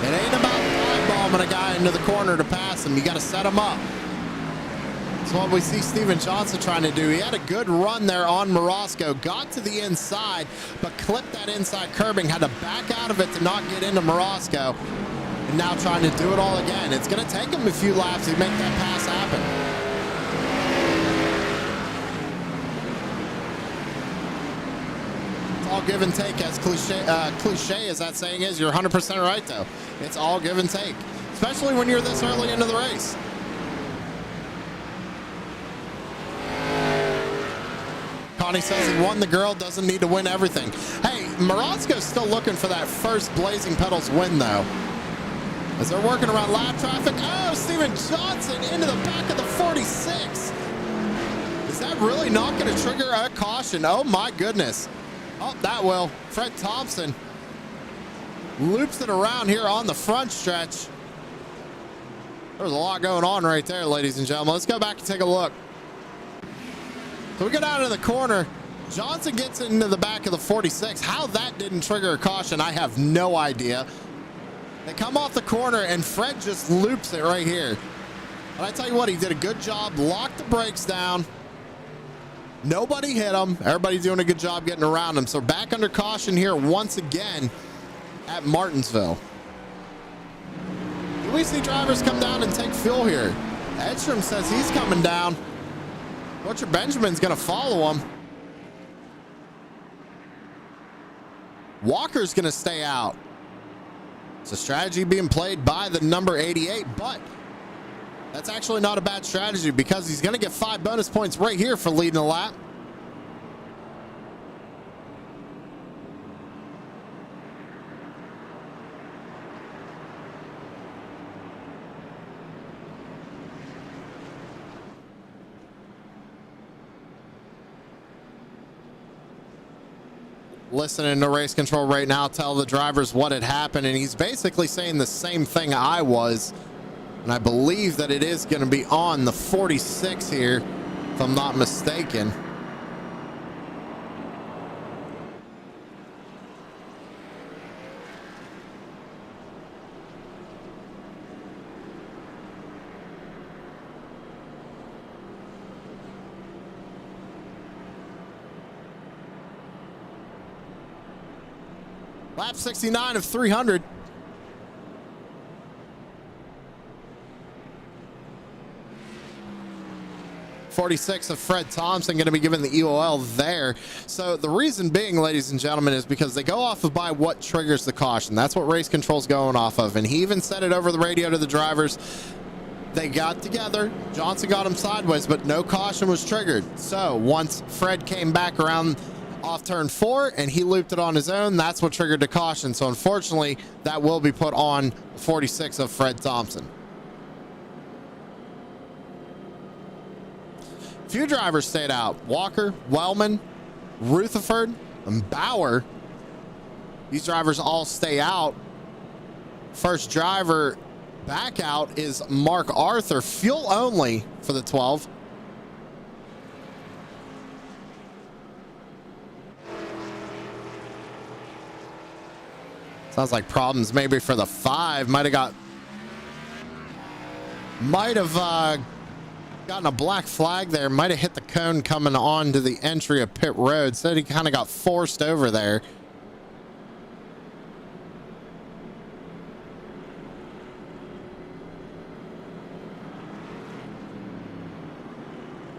It ain't about bombing a guy into the corner to pass him. You got to set him up. That's what we see Steven Johnson trying to do. He had a good run there on Marosco, got to the inside, but clipped that inside curbing, had to back out of it to not get into Marosco, and now trying to do it all again. It's going to take him a few laps to make that pass happen. It's all give and take, as cliche as that saying is. You're 100% right, though. It's all give and take, especially when you're this early into the race. Connie says he won the girl, doesn't need to win everything. Hey, Marosco's still looking for that first Blazing Pedals win, though. As they're working around lap traffic. Oh, Steven Johnson into the back of the 46. Is that really not going to trigger a caution? Oh, my goodness. Oh, that will. Fred Thompson loops it around here on the front stretch. There's a lot going on right there, ladies and gentlemen. Let's go back and take a look. So we get out of the corner. Johnson gets into the back of the 46. How that didn't trigger a caution, I have no idea. They come off the corner, and Fred just loops it right here. But I tell you what, he did a good job. Locked the brakes down. Nobody hit him. Everybody's doing a good job getting around him. So back under caution here once again at Martinsville. Do we see drivers come down and take fuel here? Edstrom says he's coming down. Butcher Benjamin's going to follow him. Walker's going to stay out. It's a strategy being played by the number 88, but that's actually not a bad strategy because he's going to get 5 bonus points right here for leading a lap. Listening to race control right now, tell the drivers what had happened, and he's basically saying the same thing I was, and I believe that it is going to be on the 46 here, if I'm not mistaken. Lap 69 of 300. .46 of Fred Thompson going to be given the EOL there. So the reason being, ladies and gentlemen, is because they go off of by what triggers the caution. That's what race control's going off of. And he even said it over the radio to the drivers. They got together. Johnson got him sideways, but no caution was triggered. So once Fred came back around off turn 4 and he looped it on his own, that's what triggered the caution. So unfortunately, that will be put on 46 of Fred Thompson. Few drivers stayed out. Walker, Wellman, Rutherford, and Bauer. These drivers all stay out. First driver back out is Mark Arthur, fuel only for the 12. Sounds like problems maybe for the 5. Might have gotten a black flag there. Might have hit the cone coming on to the entry of pit road. Said he kind of got forced over there.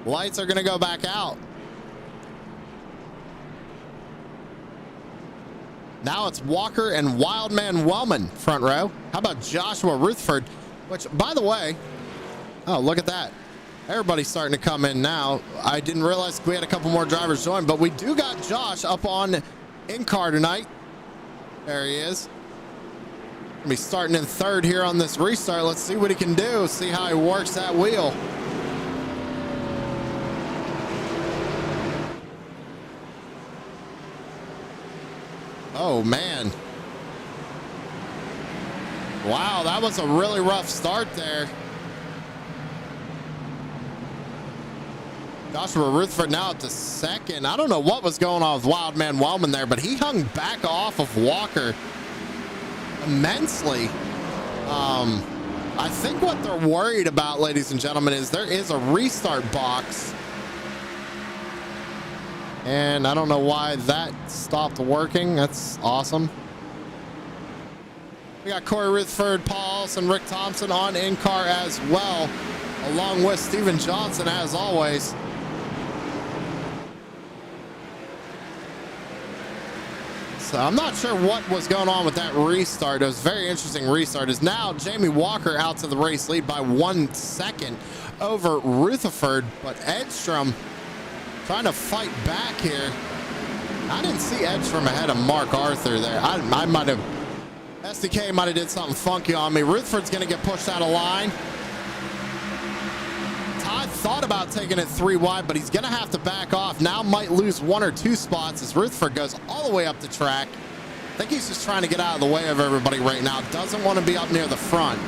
Lights are going to go back out. Now it's Walker and Wildman Wellman front row. How about Joshua Rutherford? Which, by the way, oh, look at that. Everybody's starting to come in now. I didn't realize we had a couple more drivers join, but we do got Josh up on in-car tonight. There he is. Gonna be starting in 3rd here on this restart. Let's see what he can do. See how he works that wheel. Oh, man. Wow, that was a really rough start there. Joshua Rutherford now up to 2nd. I don't know what was going on with Wildman Wellman there, but he hung back off of Walker immensely. I think what they're worried about, ladies and gentlemen, is there is a restart box. And I don't know why that stopped working. That's awesome. We got Corey Rutherford, Paul Olson, Rick Thompson on in-car as well, along with Steven Johnson as always. So I'm not sure what was going on with that restart. It was a very interesting restart. Is now Jamie Walker out to the race lead by 1 second over Rutherford, but Edstrom trying to fight back here. I didn't see Edstrom ahead of Mark Arthur there. I might have, SDK might have did something funky on me. Rutherford's going to get pushed out of line. Todd thought about taking it 3 wide, but he's going to have to back off. Now might lose 1 or 2 spots as Rutherford goes all the way up the track. I think he's just trying to get out of the way of everybody right now. Doesn't want to be up near the front.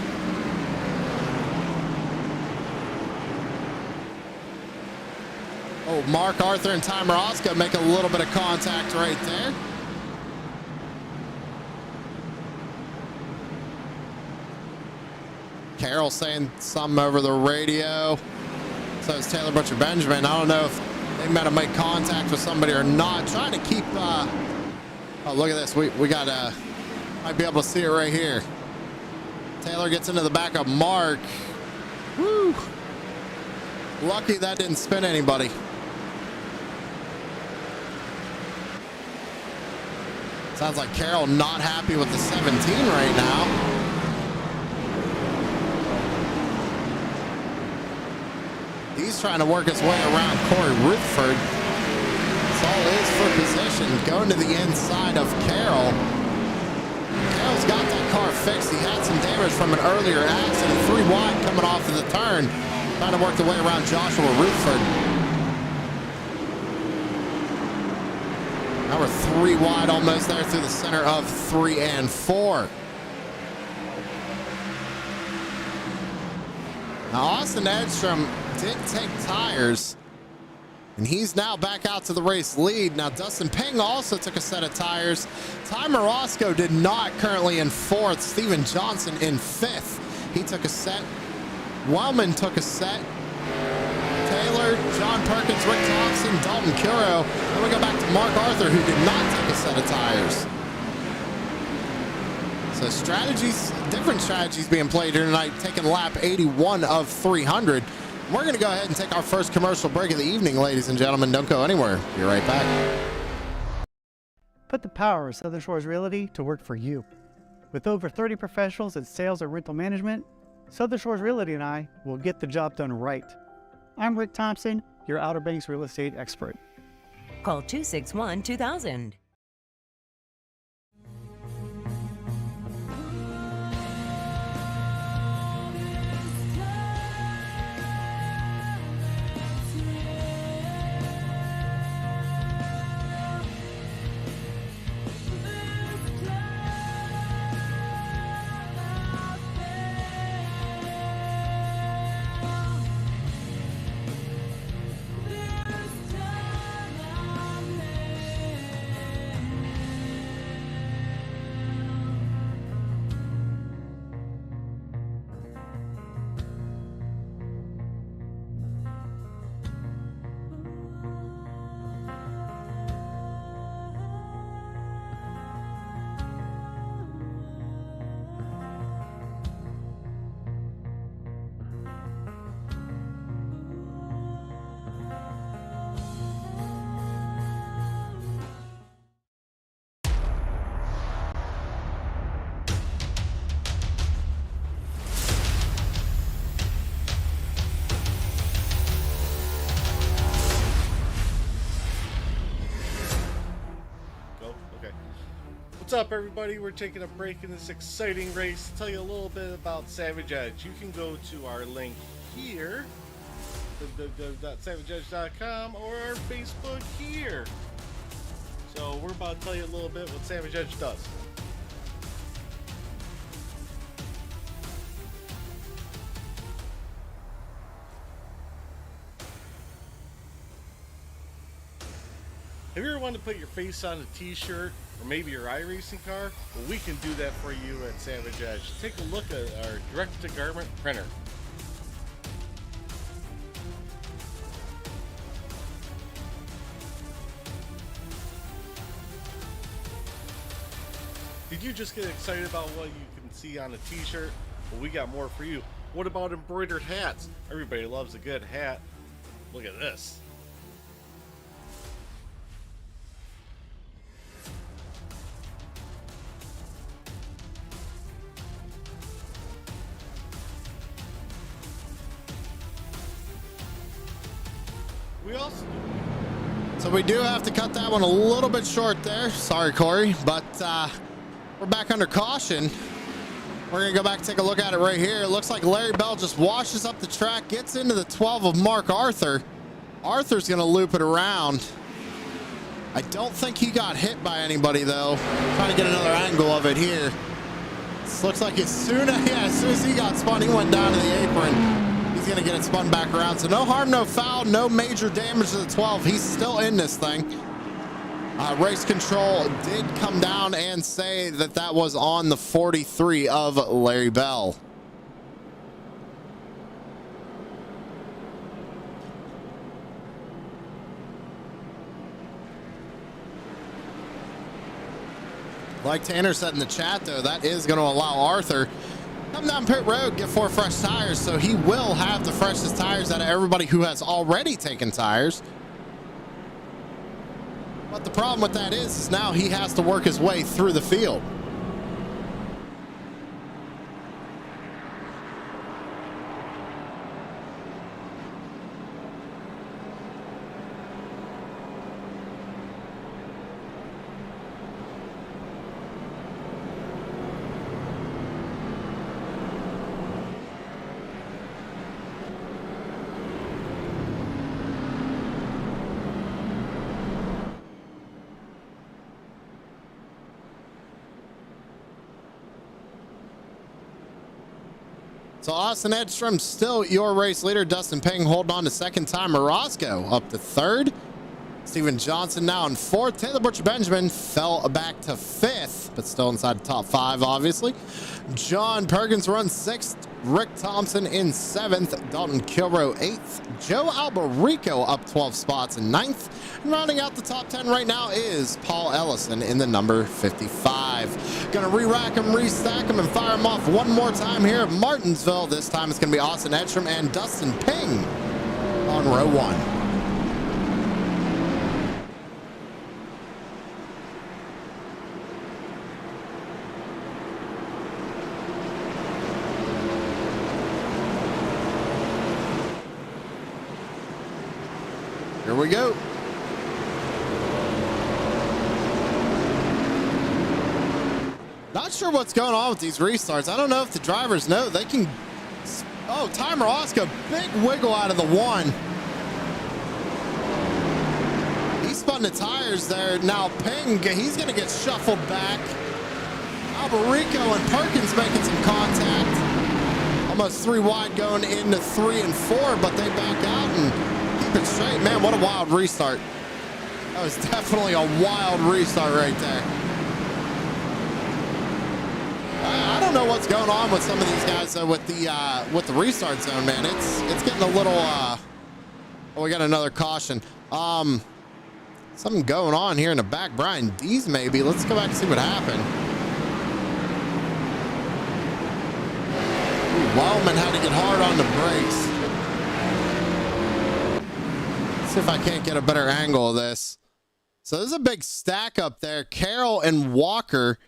Oh, Mark Arthur and Ty Morosco make a little bit of contact right there. Carroll saying something over the radio. So is Taylor Butcher Benjamin. I don't know if they might have made contact with somebody or not. Trying to keep, oh, look at this. We got, might be able to see it right here. Taylor gets into the back of Mark. Woo. Lucky that didn't spin anybody. Sounds like Carroll not happy with the 17 right now. He's trying to work his way around Corey Rutherford. It's all is for position. Going to the inside of Carroll. Carroll's got that car fixed. He had some damage from an earlier accident. 3 wide coming off of the turn. Trying to work the way around Joshua Rutherford. Now we're 3 wide almost there through the center of 3 and 4. Now Austin Edstrom did take tires, and he's now back out to the race lead. Now Dustin Ping also took a set of tires. Ty Morosco did not, currently in 4th. Steven Johnson in 5th. He took a set. Wellman took a set. Taylor, John Perkins, Rick Thompson, Dalton Curo. Then we go back to Mark Arthur, who did not take a set of tires. So strategies, different strategies being played here tonight, taking lap 81 of 300. We're going to go ahead and take our first commercial break of the evening, ladies and gentlemen. Don't go anywhere. Be right back. Put the power of Southern Shores Realty to work for you. With over 30 professionals in sales and rental management, Southern Shores Realty and I will get the job done right. I'm Rick Thompson, your Outer Banks real estate expert. Call 261-2000. What's up, everybody? We're taking a break in this exciting race to tell you a little bit about Savage Edge. You can go to our link here, www.savageedge.com, or our Facebook here. So we're about to tell you a little bit what Savage Edge does. Have you ever wanted to put your face on a t-shirt or maybe your iRacing car? Well, we can do that for you at Savage Edge. Take a look at our direct-to-garment printer. Did you just get excited about what you can see on a t-shirt? Well, we got more for you. What about embroidered hats? Everybody loves a good hat. Look at this. So we do have to cut that one a little bit short there. Sorry, Corey, but we're back under caution. We're going to go back and take a look at it right here. It looks like Larry Bell just washes up the track, gets into the 12 of Mark Arthur. Arthur's going to loop it around. I don't think he got hit by anybody, though. Trying to get another angle of it here. This looks like as soon as he got spun, he went down to the apron. He's going to get it spun back around. So no harm, no foul, no major damage to the 12. He's still in this thing. Race control did come down and say that that was on the 43 of Larry Bell. Like Tanner said in the chat, though, that is going to allow Arthur come down pit road, get 4 fresh tires, so he will have the freshest tires out of everybody who has already taken tires. But the problem with that is now he has to work his way through the field. So Austin Edstrom still your race leader. Dustin Ping holding on to second. Time Orozco up to third. Steven Johnson now in fourth. Taylor Butcher Benjamin fell back to fifth, but still inside the top 5, obviously. John Perkins runs sixth. Rick Thompson in 7th. Dalton Kilrow 8th. Joe Albarico up 12 spots in 9th. And rounding out the top 10 right now is Paul Ellison in the number 55. Gonna re-rack them, restack them, and fire them off one more time here at Martinsville. This time it's gonna be Austin Edstrom and Dustin Ping on row 1. Here we go. Not sure what's going on with these restarts. I don't know if the drivers know. They can... Oh, Timer Oscar, big wiggle out of the 1. He spun the tires there. Now Ping, he's going to get shuffled back. Albarico and Perkins making some contact. Almost 3 wide going into 3 and 4, but they back out and... Keep it straight. Man, what a wild restart. That was definitely a wild restart right there. I don't know what's going on with some of these guys with the restart zone, man. It's getting a little oh, we got another caution. Something going on here in the back. Brian Dees maybe. Let's go back and see what happened. Ooh, Wildman had to get hard on the brakes. See if I can't get a better angle of this. So there's a big stack up there. Carroll and Walker.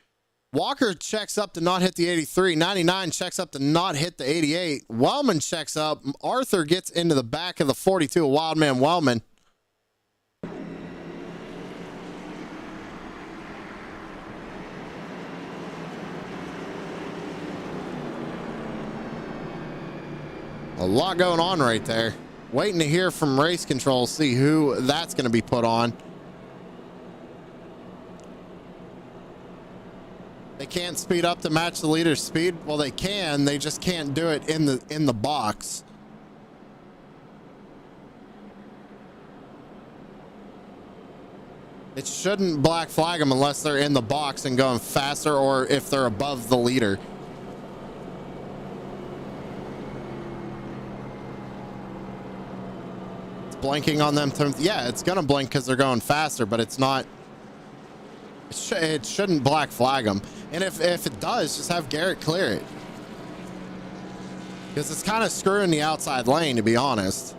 Walker checks up to not hit the 83. 99 checks up to not hit the 88. Wellman checks up. Arthur gets into the back of the 42. Wildman Wellman. A lot going on right there. Waiting to hear from race control, see who that's going to be put on. They can't speed up to match the leader's speed. Well, they can. They just can't do it in the box. It shouldn't black flag them unless they're in the box and going faster, or if they're above the leader. Blinking on them. Yeah, it's gonna blink because they're going faster, but it's not. It shouldn't black flag them. And if it does, just have Garrett clear it, because it's kind of screwing the outside lane, to be honest.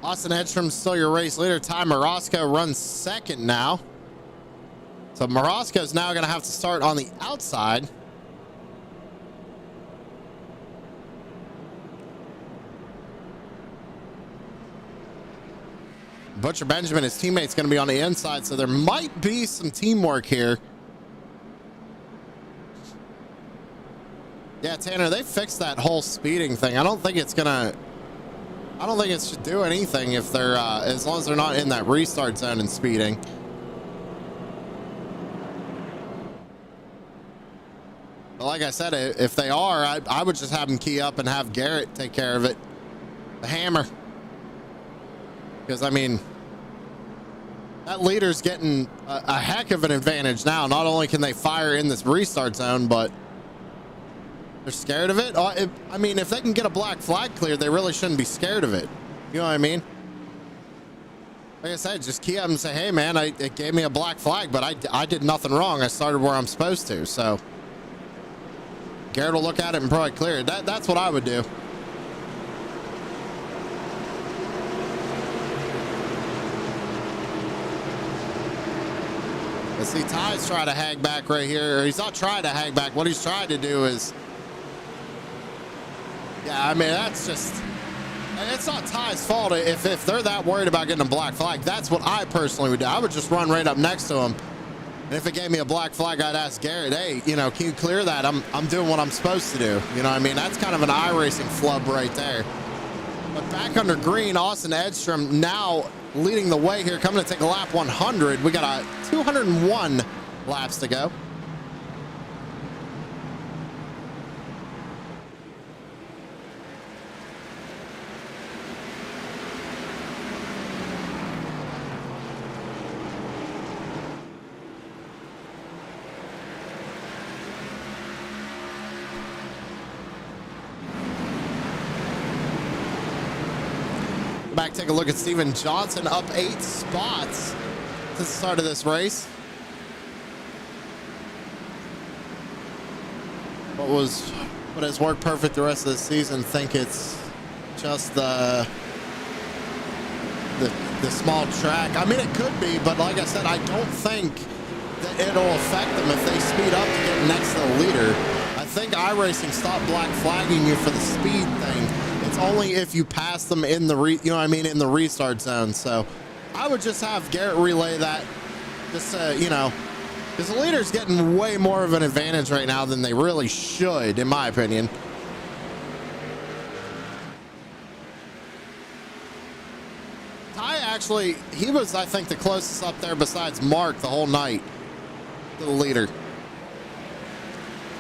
Austin Edstrom's still your race leader. Ty Morosco runs 2nd now. So Morosco's now going to have to start on the outside. Butcher Benjamin, his teammate's going to be on the inside, so there might be some teamwork here. Yeah, Tanner, they fixed that whole speeding thing. I don't think it should do anything if they're as long as they're not in that restart zone and speeding. But like I said, if they are, I would just have them key up and have Garrett take care of it. The hammer. Because, I mean, that leader's getting a heck of an advantage now. Not only can they fire in this restart zone, but they're scared of it. I mean, if they can get a black flag cleared, they really shouldn't be scared of it. You know what I mean? Like I said, just key up and say, hey, man, it gave me a black flag, but I did nothing wrong. I started where I'm supposed to. So Garrett will look at it and probably clear it. That's what I would do. Let's see, Ty's trying to hang back right here. Or he's not trying to hang back. What he's trying to do is... Yeah, I mean, that's And it's not Ty's fault if they're that worried about getting a black flag. That's what I personally would do. I would just run right up next to him. And if it gave me a black flag, I'd ask Garrett, hey, you know, can you clear that? I'm doing what I'm supposed to do. You know what I mean? That's kind of an iRacing flub right there. But back under green, Austin Edstrom now leading the way here, coming to take a lap 100. We got 201 laps to go. Back, take a look at Steven Johnson, up 8 spots to the start of this race. What has worked perfect the rest of the season? Think it's just the small track. I mean, it could be, but like I said, I don't think that it'll affect them if they speed up to get next to the leader. I think iRacing stopped black flagging you for the speed thing. It's only if you pass them in the in the restart zone. So I would just have Garrett relay that, just because the leader's getting way more of an advantage right now than they really should, in my opinion. Ty actually, he was, I think, the closest up there besides Mark the whole night to the leader.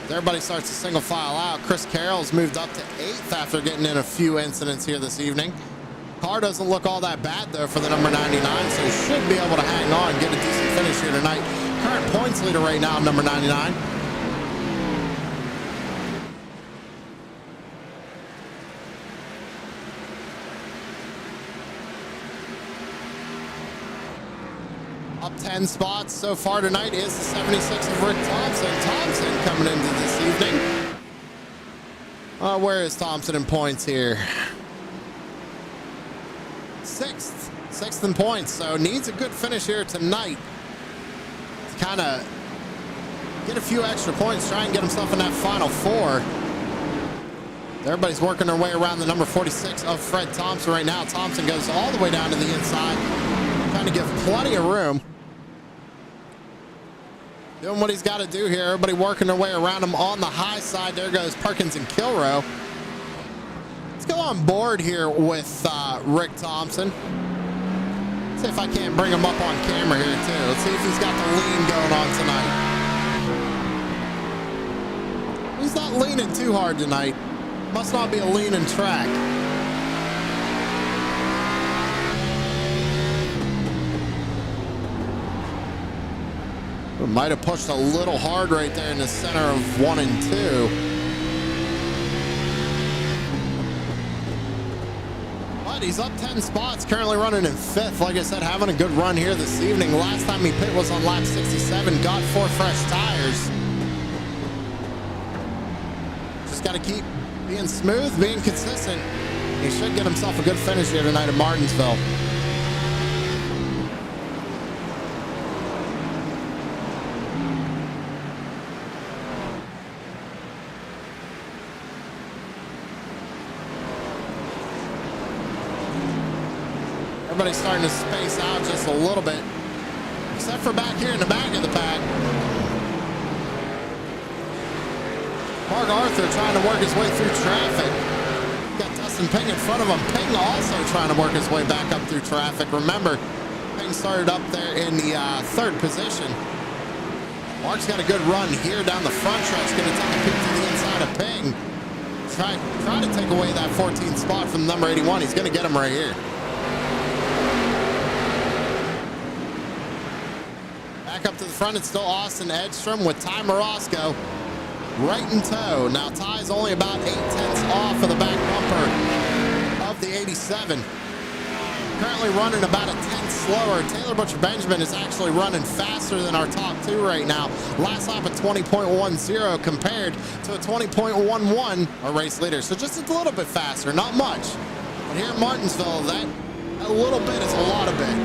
Everybody starts to single file out. Chris Carroll's moved up to 8th after getting in a few incidents here this evening. Car doesn't look all that bad, though, for the number 99, so he should be able to hang on and get a decent finish here tonight. Current points leader right now, number 99. Up 10 spots so far tonight is the 76 of Rick Thompson. Thompson coming into this evening. Where is Thompson in points here? 6th in points, so needs a good finish here tonight to kind of get a few extra points, try and get himself in that final 4. Everybody's working their way around the number 46 of Fred Thompson right now. Thompson goes all the way down to the inside, trying to give plenty of room. Doing what he's got to do here. Everybody working their way around him on the high side. There goes Perkins and Kilrow. Let's go on board here with Rick Thompson. See if I can't bring him up on camera here too. Let's see if he's got the lean going on tonight. He's not leaning too hard tonight. Must not be a leaning track. Might have pushed a little hard right there in the center of 1 and 2. But he's up 10 spots, currently running in 5th. Like I said, having a good run here this evening. Last time he pit was on lap 67, got 4 fresh tires. Just got to keep being smooth, being consistent. He should get himself a good finish here tonight at Martinsville. Everybody's starting to space out just a little bit, except for back here in the back of the pack. Mark Arthur trying to work his way through traffic. Got Dustin Ping in front of him. Ping also trying to work his way back up through traffic. Remember, Ping started up there in the 3rd position. Mark's got a good run here down the front stretch. Going to take a peek to the inside of Ping. Try to take away that 14th spot from number 81. He's going to get him right here. Back up to the front, it's still Austin Edstrom with Ty Morosco right in tow. Now Ty's only about 8/10 off of the back bumper of the 87. Currently running about a 10th slower. Taylor Butcher Benjamin is actually running faster than our top 2 right now. Last lap at 20.10 compared to a 20.11, our race leader. So just a little bit faster, not much. But here in Martinsville, that a little bit is a lot of bit.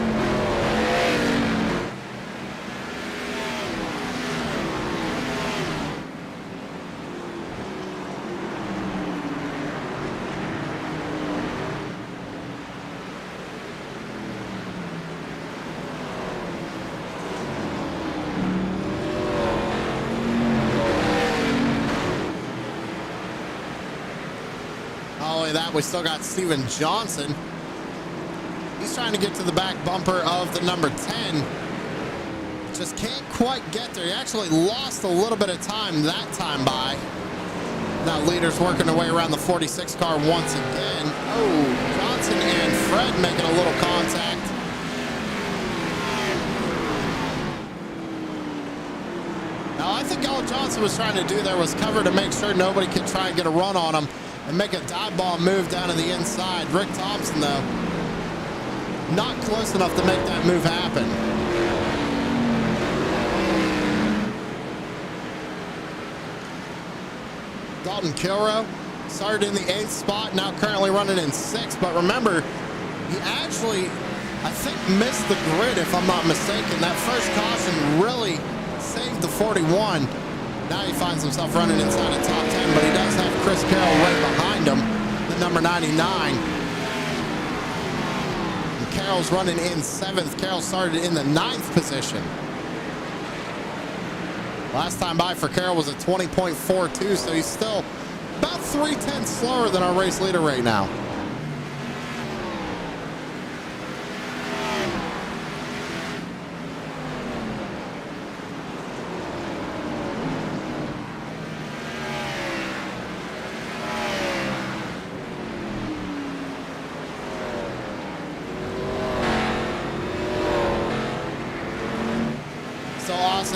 that, we still got Steven Johnson. He's trying to get to the back bumper of the number 10. Just can't quite get there. He actually lost a little bit of time that time by. Now leaders working their way around the 46 car once again. Oh, Johnson and Fred making a little contact. Now I think all Johnson was trying to do there was cover to make sure nobody could try and get a run on him and make a dive ball move down to the inside. Rick Thompson, though, not close enough to make that move happen. Dalton Kilrow started in the 8th spot, now currently running in 6th. But remember, he actually, I think, missed the grid, if I'm not mistaken. That first caution really saved the 41. Now he finds himself running inside the top 10, but he does have Chris Carroll right behind him, the number 99. And Carroll's running in 7th. Carroll started in the 9th position. Last time by for Carroll was a 20.42, so he's still about 3/10 slower than our race leader right now.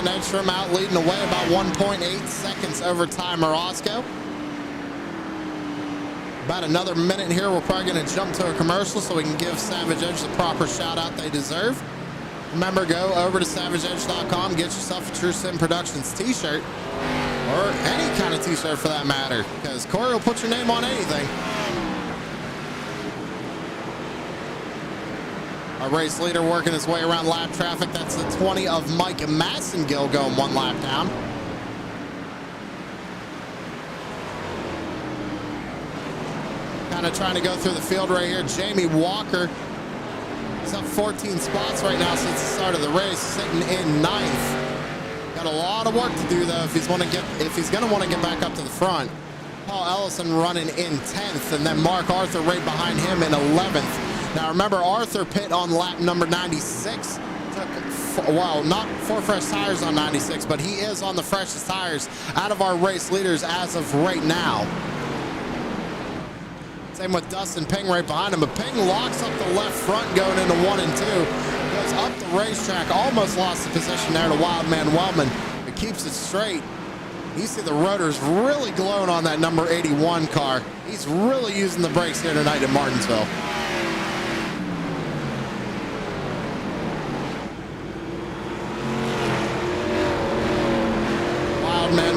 Edstrom out leading the way about 1.8 seconds over Ty Morosco. About another minute here. We're probably going to jump to a commercial so we can give Savage Edge the proper shout out they deserve. Remember, go over to savageedge.com, get yourself a True Sim Productions t-shirt, or any kind of t-shirt for that matter, because Corey will put your name on anything. Our race leader working his way around lap traffic. That's the 20 of Mike Massengill going 1 lap down. Kind of trying to go through the field right here. Jamie Walker is up 14 spots right now since the start of the race, sitting in 9th. Got a lot of work to do though if he's going to want to get back up to the front. Paul Ellison running in 10th, and then Mark Arthur right behind him in 11th. Now remember, Arthur pit on lap number 96. Well, not 4 fresh tires on 96, but he is on the freshest tires out of our race leaders as of right now. Same with Dustin Ping right behind him, but Ping locks up the left front going into 1 and 2. Goes up the racetrack, almost lost the position there to Wildman Wellman, but keeps it straight. You see the rotors really glowing on that number 81 car. He's really using the brakes here tonight at Martinsville.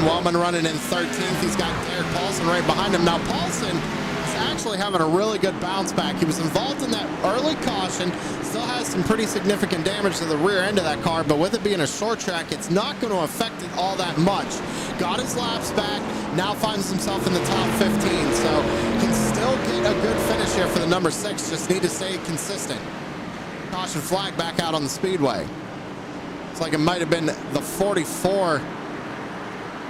Wellman running in 13th. He's got Derek Paulson right behind him. Now Paulson is actually having a really good bounce back. He was involved in that early caution, still has some pretty significant damage to the rear end of that car, but with it being a short track, it's not going to affect it all that much. Got his laps back, now finds himself in the top 15, so can still get a good finish here for the number 6, just need to stay consistent. Caution flag back out on the speedway. It's like it might have been the 44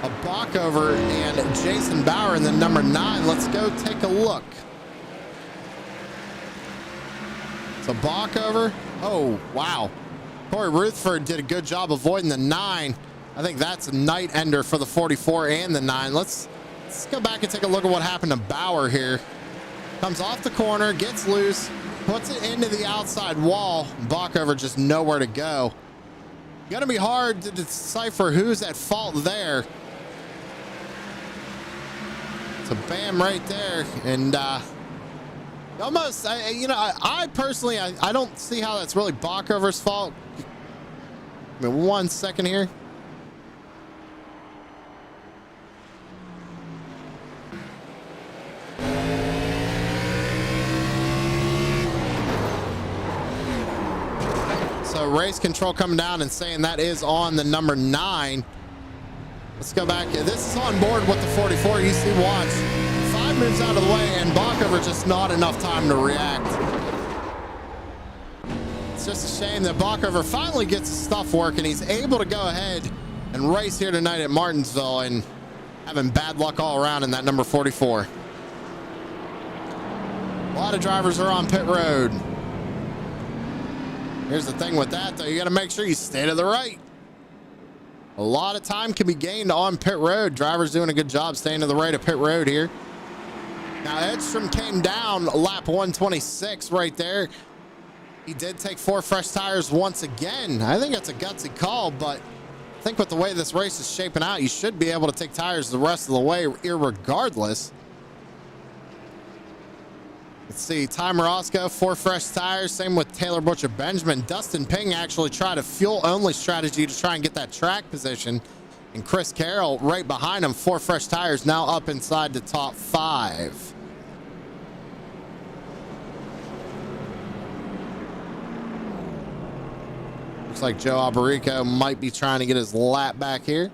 of Bockover and Jason Bauer in the number 9. Let's go take a look. So Bockover, oh wow, Corey Ruthford did a good job avoiding the 9. I think that's a night ender for the 44 and the 9. Let's go back and take a look at what happened to Bauer here. Comes off the corner, gets loose, puts it into the outside wall. Bockover just nowhere to go. Gonna be hard to decipher who's at fault there. So bam right there, and almost, I personally, I don't see how that's really Bockover's fault. Give me 1 second here. So race control coming down and saying that is on the number 9. Let's go back. This is on board with the 44. You see, watch. 5 moves out of the way, and Bockover just not enough time to react. It's just a shame that Bockover finally gets his stuff working. He's able to go ahead and race here tonight at Martinsville, and having bad luck all around in that number 44. A lot of drivers are on pit road. Here's the thing with that, though. You got to make sure you stay to the right. A lot of time can be gained on pit road. Drivers doing a good job staying to the right of pit road here. Now, Edstrom came down lap 126 right there. He did take 4 fresh tires once again. I think that's a gutsy call, but I think with the way this race is shaping out, you should be able to take tires the rest of the way irregardless. Let's see, Ty Morosco, 4 fresh tires. Same with Taylor Butcher Benjamin. Dustin Ping actually tried a fuel-only strategy to try and get that track position. And Chris Carroll right behind him, 4 fresh tires, now up inside the top 5. Looks like Joe Alberico might be trying to get his lap back here.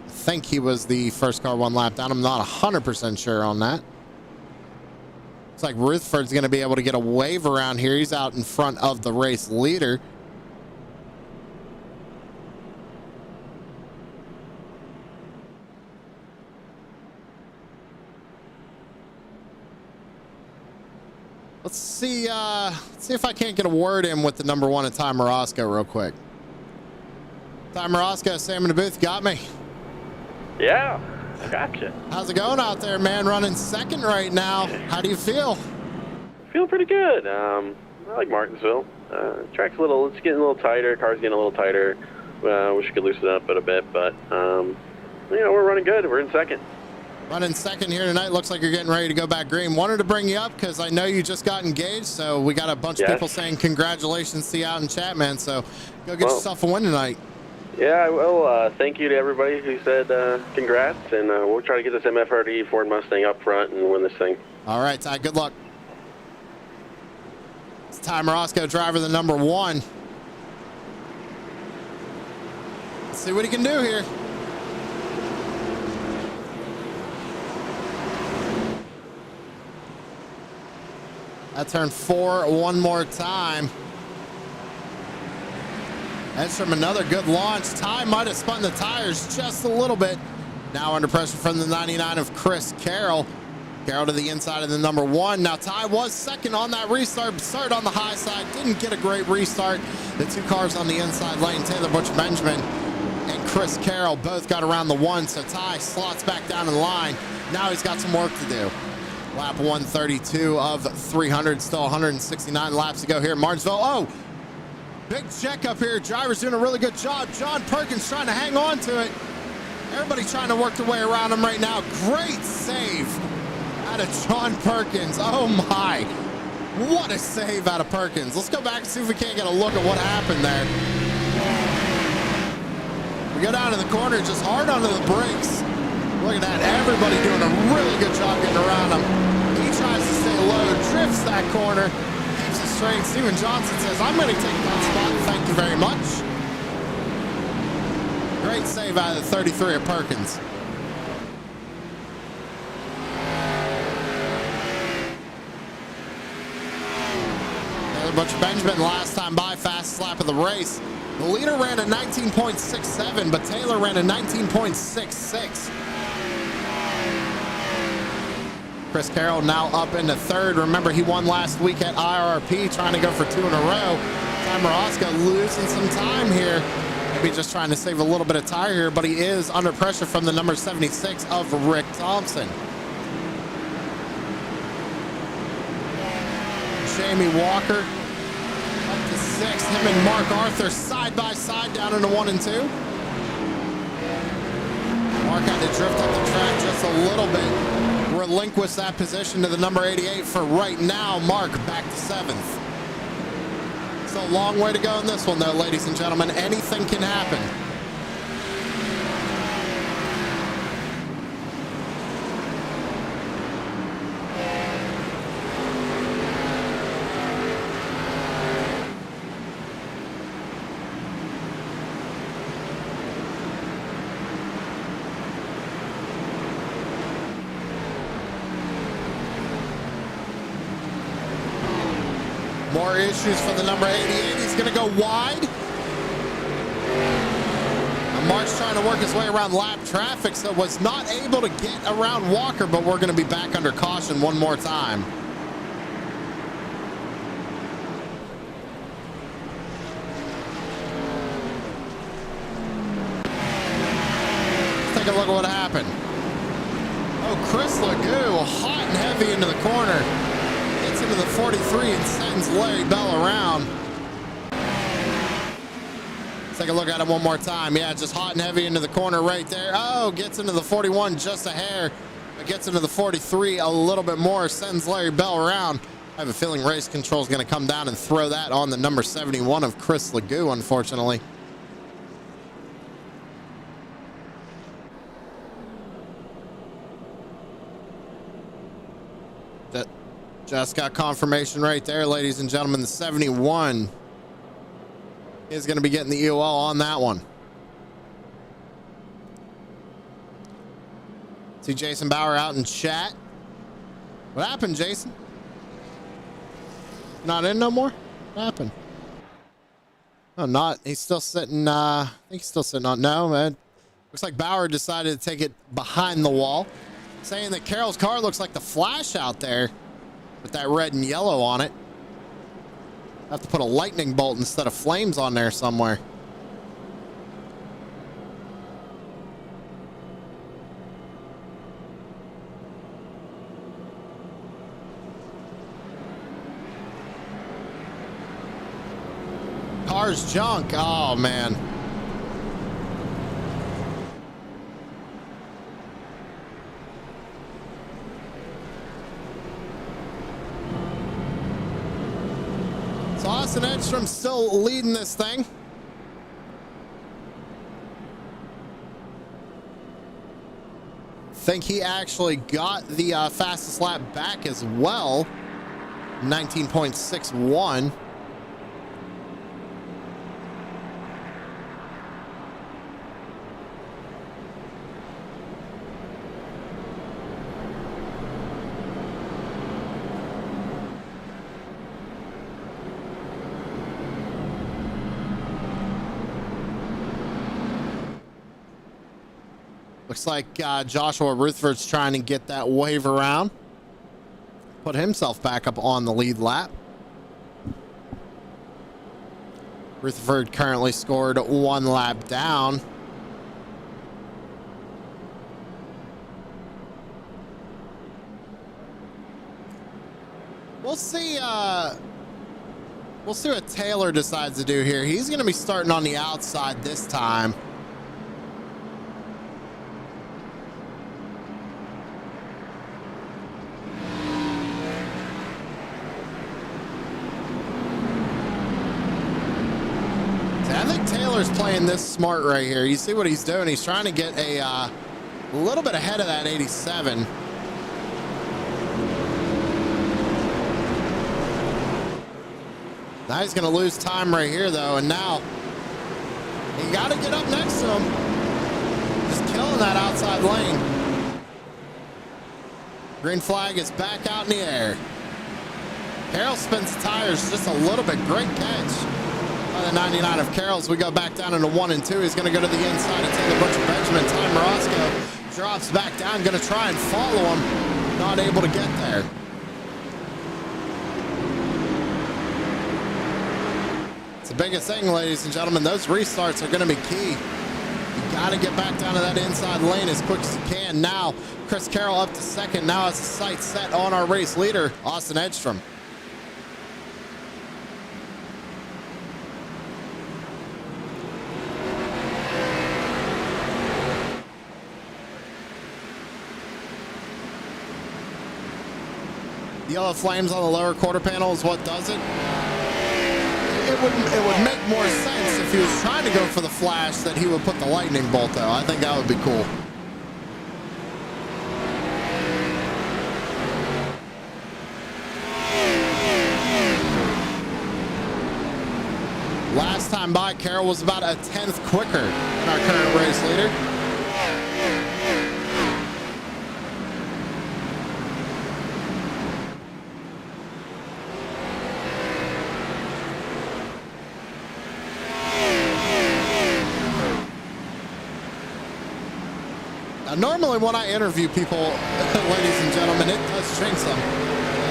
I think he was the first car 1 lap down. I'm not 100% sure on that. Looks like Rutherford's going to be able to get a wave around here. He's out in front of the race leader. Let's see if I can't get a word in with the number 1 at Ty Morosco real quick. Ty Morosco, Sam in the booth, got me. Yeah, I gotcha. How's it going out there, man? Running second right now. How do you feel? Feel pretty good. I like Martinsville. Track's it's getting a little tighter. Car's getting a little tighter. Wish we could loosen it up a bit, but we're running good. We're in second. Running second here tonight. Looks like you're getting ready to go back green. Wanted to bring you up because I know you just got engaged, so we got a bunch of people saying congratulations to you out in chat, man. So go get yourself a win tonight. Yeah, I will. Thank you to everybody who said congrats, and we'll try to get this MFRD Ford Mustang up front and win this thing. All right, Ty, good luck. It's Ty Morosco, driver the number 1. Let's see what he can do here. That turn 4 one more time. That's from another good launch. Ty might have spun the tires just a little bit. Now under pressure from the 99 of Chris Carroll. Carroll to the inside of the number 1. Now Ty was second on that restart. Started on the high side. Didn't get a great restart. The 2 cars on the inside lane, Taylor Butcher Benjamin and Chris Carroll, both got around the 1. So Ty slots back down in line. Now he's got some work to do. Lap 132 of 300. Still 169 laps to go here in Martinsville. Oh! Big check up here. Driver's doing a really good job. John Perkins trying to hang on to it. Everybody trying to work their way around him right now. Great save out of John Perkins. Oh my. What a save out of Perkins. Let's go back and see if we can't get a look at what happened there. We go down to the corner, just hard under the brakes. Look at that. Everybody doing a really good job getting around him. He tries to stay low, drifts that corner. Straight. Steven Johnson says, I'm going to take that spot. Thank you very much. Great save out of the 33 of Perkins. Taylor Butcher Benjamin last time by, fastest lap of the race. The leader ran a 19.67, but Taylor ran a 19.66. Chris Carroll now up into 3rd. Remember, he won last week at IRP, trying to go for 2 in a row. Ty Morosco losing some time here. Maybe just trying to save a little bit of tire here, but he is under pressure from the number 76 of Rick Thompson. Jamie Walker up to 6th. Him and Mark Arthur side by side down into 1 and 2. Mark had to drift up the track just a little bit. Relinquish that position to the number 88 for right now. Mark back to 7th. So a long way to go in this one, though, ladies and gentlemen. Anything can happen. More issues for the number 88. He's going to go wide. Mark's trying to work his way around lap traffic, so was not able to get around Walker, but we're going to be back under caution one more time. Take a look at what happened. Oh, Chris Legoo, hot and heavy into the corner. Gets into the 43 and sends Larry Bell around. Let's take a look at it one more time. Yeah, just hot and heavy into the corner right there. Oh, gets into the 41 just a hair. But gets into the 43 a little bit more. Sends Larry Bell around. I have a feeling race control is going to come down and throw that on the number 71 of Chris Legoo, unfortunately. Just got confirmation right there, ladies and gentlemen. The 71 is going to be getting the EOL on that one. See Jason Bauer out in chat. What happened, Jason? Not in no more? What happened? Oh, not. He's still sitting. I think he's still sitting on. No, man. Looks like Bauer decided to take it behind the wall, saying that Carroll's car looks like the Flash out there with that red and yellow on it. Have to put a lightning bolt instead of flames on there somewhere. Car's junk. Oh, man. So Austin Edstrom still leading this thing. Think he actually got the fastest lap back as well. 19.61. Looks like Joshua Rutherford's trying to get that wave around. Put himself back up on the lead lap. Rutherford currently scored 1 lap down. We'll see what Taylor decides to do here. He's going to be starting on the outside this time. Taylor's playing this smart right here. You see what he's doing? He's trying to get a little bit ahead of that 87. Now he's going to lose time right here, though, and now you got to get up next to him. Just killing that outside lane. Green flag is back out in the air. Carroll spins the tires just a little bit. Great catch. The 99 of Carroll's. We go back down into 1 and 2. He's going to go to the inside and take the Butcher Benjamin. Time Roscoe drops back down. Going to try and follow him. Not able to get there. It's the biggest thing, ladies and gentlemen. Those restarts are going to be key. You got to get back down to that inside lane as quick as you can. Now, Chris Carroll up to second. Now has the sights set on our race leader, Austin Edstrom. Yellow flames on the lower quarter panel is what does it. It would make more sense if he was trying to go for the flash that he would put the lightning bolt, though. I think that would be cool. Last time by, Carroll was about a 10th quicker than our current race leader. Normally when I interview people, ladies and gentlemen, it does jinx them.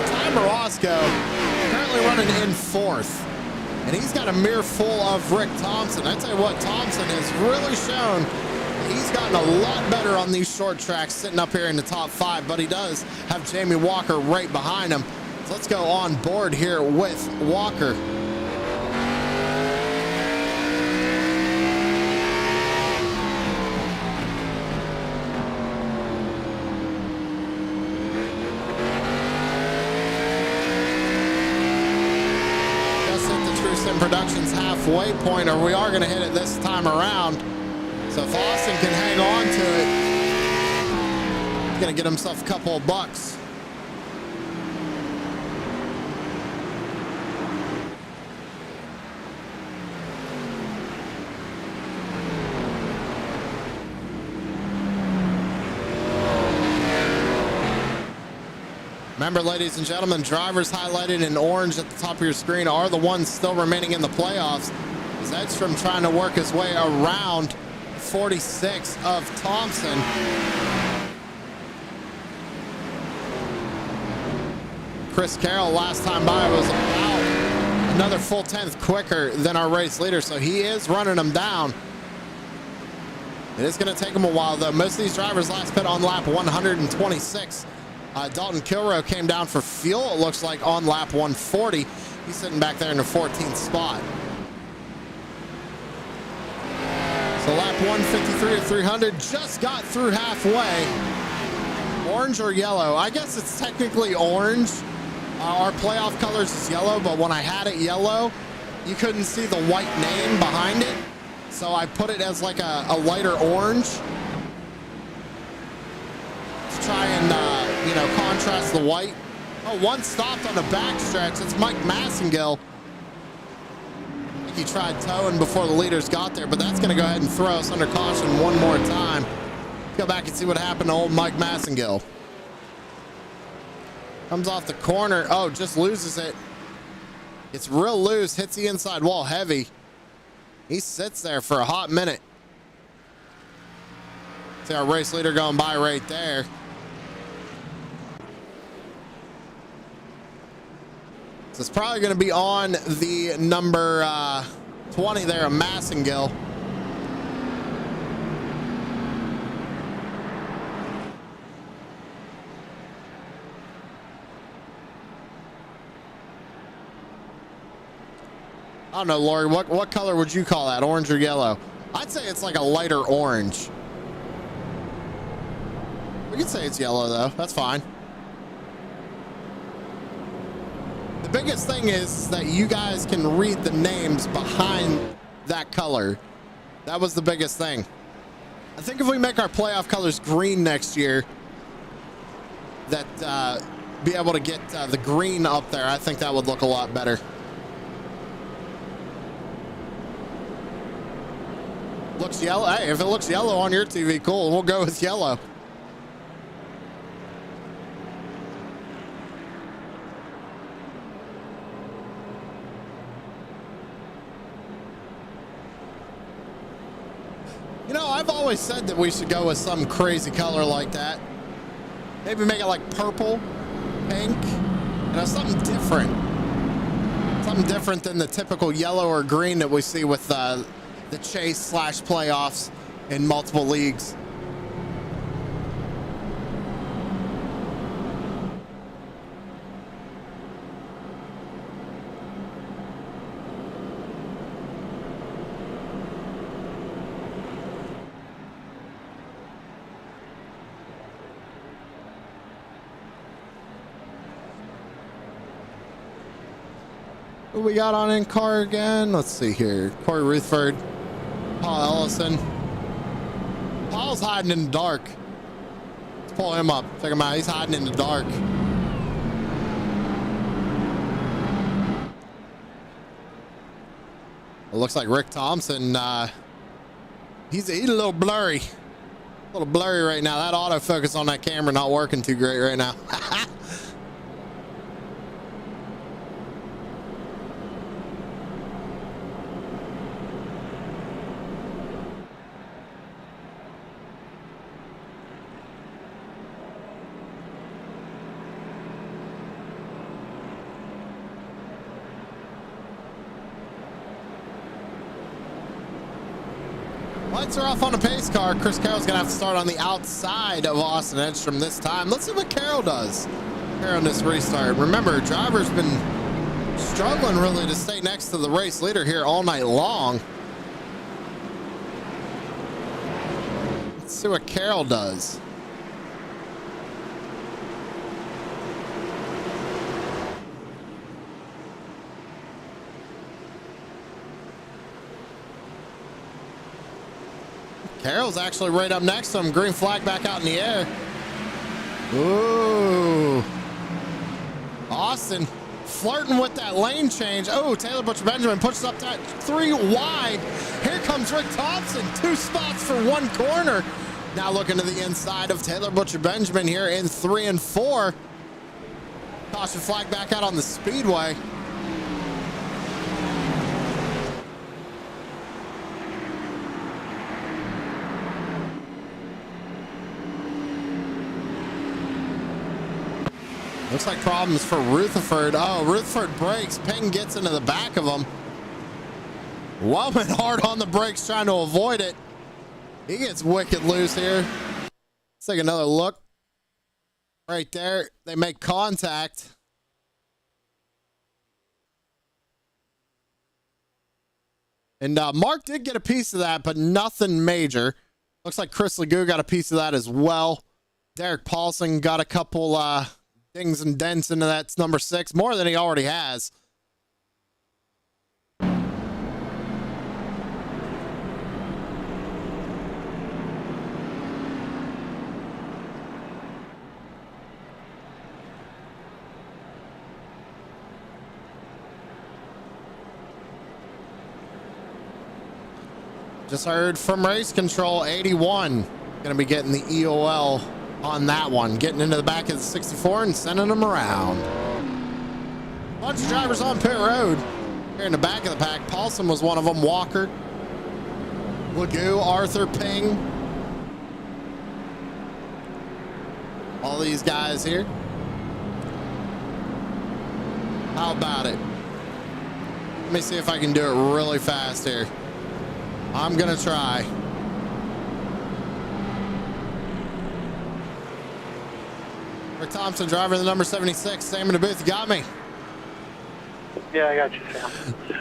Ty Roscoe currently running in 4th. And he's got a mirror full of Rick Thompson. I tell you what, Thompson has really shown he's gotten a lot better on these short tracks, sitting up here in the top 5, but he does have Jamie Walker right behind him. So let's go on board here with Walker. Productions halfway point, or we are going to hit it this time around. So if Austin can hang on to it, he's going to get himself a couple of bucks. Remember, ladies and gentlemen, drivers highlighted in orange at the top of your screen are the ones still remaining in the playoffs. Edstrom trying to work his way around 46 of Thompson. Chris Carroll last time by was about another full 10th quicker than our race leader, so he is running him down. It is going to take him a while, though. Most of these drivers last pit on lap 126. Dalton Kilroe came down for fuel, it looks like, on lap 140. He's sitting back there in the 14th spot. So lap 153 of 300 just got through halfway. Orange or yellow? I guess it's technically orange. Our playoff colors is yellow, but when I had it yellow, you couldn't see the white name behind it. So I put it as like a lighter orange to try and contrast the white. Oh, one stopped on the backstretch. It's Mike Massengill. I think he tried towing before the leaders got there, but that's going to go ahead and throw us under caution one more time. Let's go back and see what happened to old Mike Massengill. Comes off the corner. Oh, just loses it. It's real loose. Hits the inside wall heavy. He sits there for a hot minute. See our race leader going by right there. So it's probably going to be on the number 20 there, a Massengill. I don't know, Lori, what color would you call that, orange or yellow? I'd say it's like a lighter orange. We could say it's yellow, though. That's fine. The biggest thing is that you guys can read the names behind that color. That was the biggest thing. I think if we make our playoff colors green next year, that be able to get the green up there, I think that would look a lot better. Looks yellow. Hey, if it looks yellow on your TV, cool. We'll go with yellow. You know, I've always said that we should go with some crazy color like that. Maybe make it like purple, pink, something different. Something different than the typical yellow or green that we see with the chase / playoffs in multiple leagues. Who we got on in car again? Let's see here. Corey Ruthford, Paul Ellison. Paul's hiding in the dark. Let's pull him up. Check him out. He's hiding in the dark. It looks like Rick Thompson. He's a little blurry. A little blurry right now. That autofocus on that camera not working too great right now. Lights are off on the pace car. Chris Carroll's going to have to start on the outside of Austin Edstrom this time. Let's see what Carroll does here on this restart. Remember, driver's been struggling really to stay next to the race leader here all night long. Let's see what Carroll does. Carroll's actually right up next to him. Green flag back out in the air. Ooh. Austin flirting with that lane change. Oh, Taylor Butcher Benjamin pushes up that 3 wide. Here comes Rick Thompson. 2 spots for 1 corner. Now looking to the inside of Taylor Butcher Benjamin here in 3 and 4. Caution flag back out on the speedway. Looks like problems for Rutherford. Oh, Rutherford brakes. Ping gets into the back of him. Wellman hard on the brakes trying to avoid it. He gets wicked loose here. Let's take another look. Right there. They make contact. And Mark did get a piece of that, but nothing major. Looks like Chris Legoo got a piece of that as well. Derek Paulson got a couple dings and dents into that number 6, more than he already has. Just heard from race control, 81 going to be getting the EOL on that one, getting into the back of the 64 and sending them around. Bunch of drivers on pit road here in the back of the pack. Paulson was one of them. Walker, Legoo, Arthur, Ping, all these guys here. How about it? Let me see if I can do it really fast here. I'm gonna try. Rick Thompson, driver of the number 76. Sam in the booth, you got me? Yeah, I got you, Sam.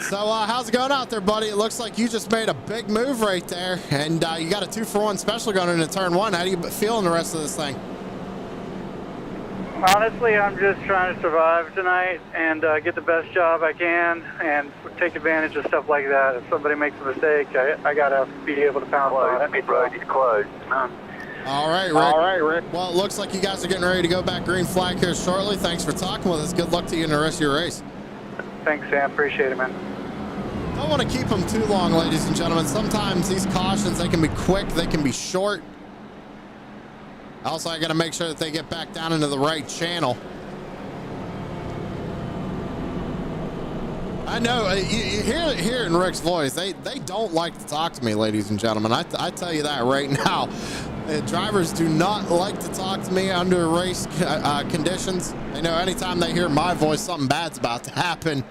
So how's it going out there, buddy? It looks like you just made a big move right there, and you got a 2-for-1 special going into turn 1. How do you feel in the rest of this thing? Honestly, I'm just trying to survive tonight and get the best job I can and take advantage of stuff like that. If somebody makes a mistake, I got to be able to pounce on it. Road is closed. All right, Rick. All right, Rick. Well, it looks like you guys are getting ready to go back green flag here shortly. Thanks for talking with us. Good luck to you in the rest of your race. Thanks, Sam. Appreciate it, man. Don't want to keep them too long, ladies and gentlemen. Sometimes these cautions, they can be quick, they can be short. Also, I got to make sure that they get back down into the right channel. I know, you hear in Rick's voice, they don't like to talk to me, ladies and gentlemen. I tell you that right now. Drivers do not like to talk to me under race conditions. They know anytime they hear my voice, something bad's about to happen.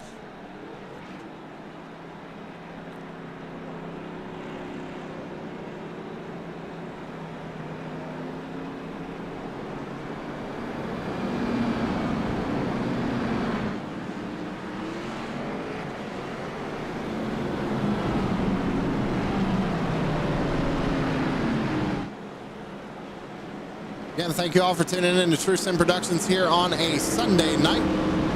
Again, thank you all for tuning in to True Sim Productions here on a Sunday night.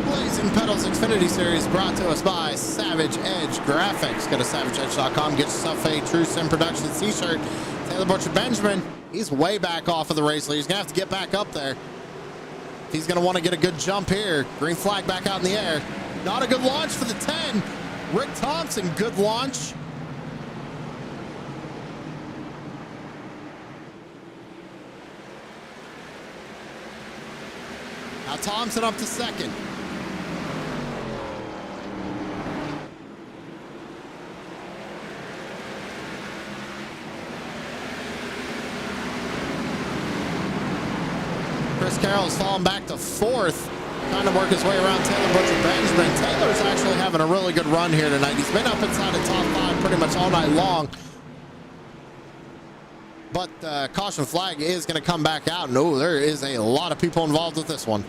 Blazing Pedals Xfinity Series brought to us by Savage Edge Graphics. Go to savageedge.com, get yourself a True Sim Productions t-shirt. Taylor Butcher Benjamin, he's way back off of the race lead. He's going to have to get back up there. He's going to want to get a good jump here. Green flag back out in the air. Not a good launch for the 10. Rick Thompson, good launch. Now Thompson up to second. Chris Carroll's falling back to fourth, trying to work his way around Taylor Butcher Benjamin. Taylor's actually having a really good run here tonight. He's been up inside the top 5 pretty much all night long. but the caution flag is going to come back out. No, there is a lot of people involved with this one.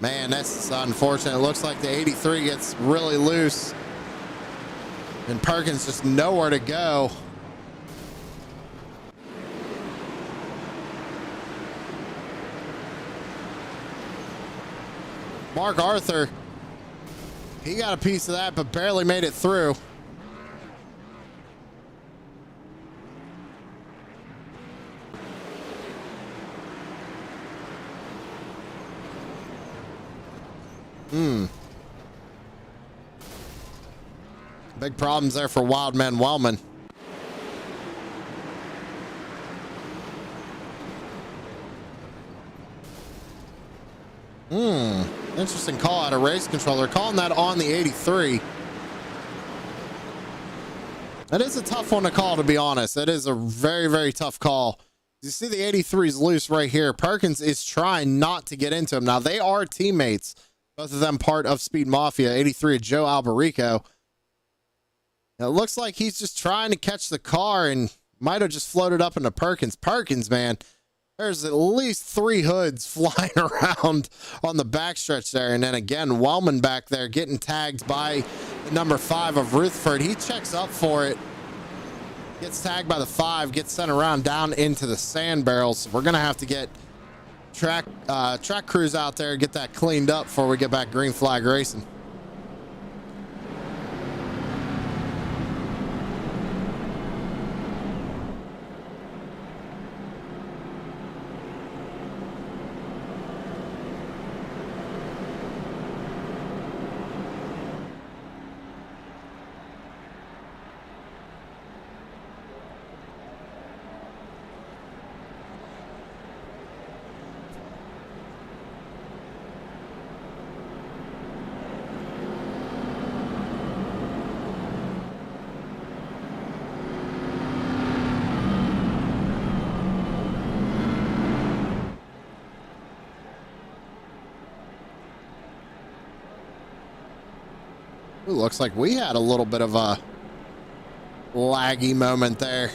Man, that's unfortunate. It looks like the 83 gets really loose, and Perkins just nowhere to go. Mark Arthur, he got a piece of that, but barely made it through. Big problems there for Wildman Wellman. Interesting call out of race controller, calling that on the 83. That is a tough one to call, to be honest. That is a very, very tough call. You see the 83's loose right here. Perkins is trying not to get into him. Now, they are teammates, both of them part of Speed Mafia. 83 Joe Alberico. It looks like he's just trying to catch the car and might have just floated up into Perkins. Perkins, man, there's at least 3 hoods flying around on the backstretch there. And then again, Wellman back there getting tagged by the number 5 of Rutherford. He checks up for it, gets tagged by the 5, gets sent around down into the sand barrels. We're going to have to get track crews out there, get that cleaned up before we get back green flag racing. Ooh, looks like we had a little bit of a laggy moment there.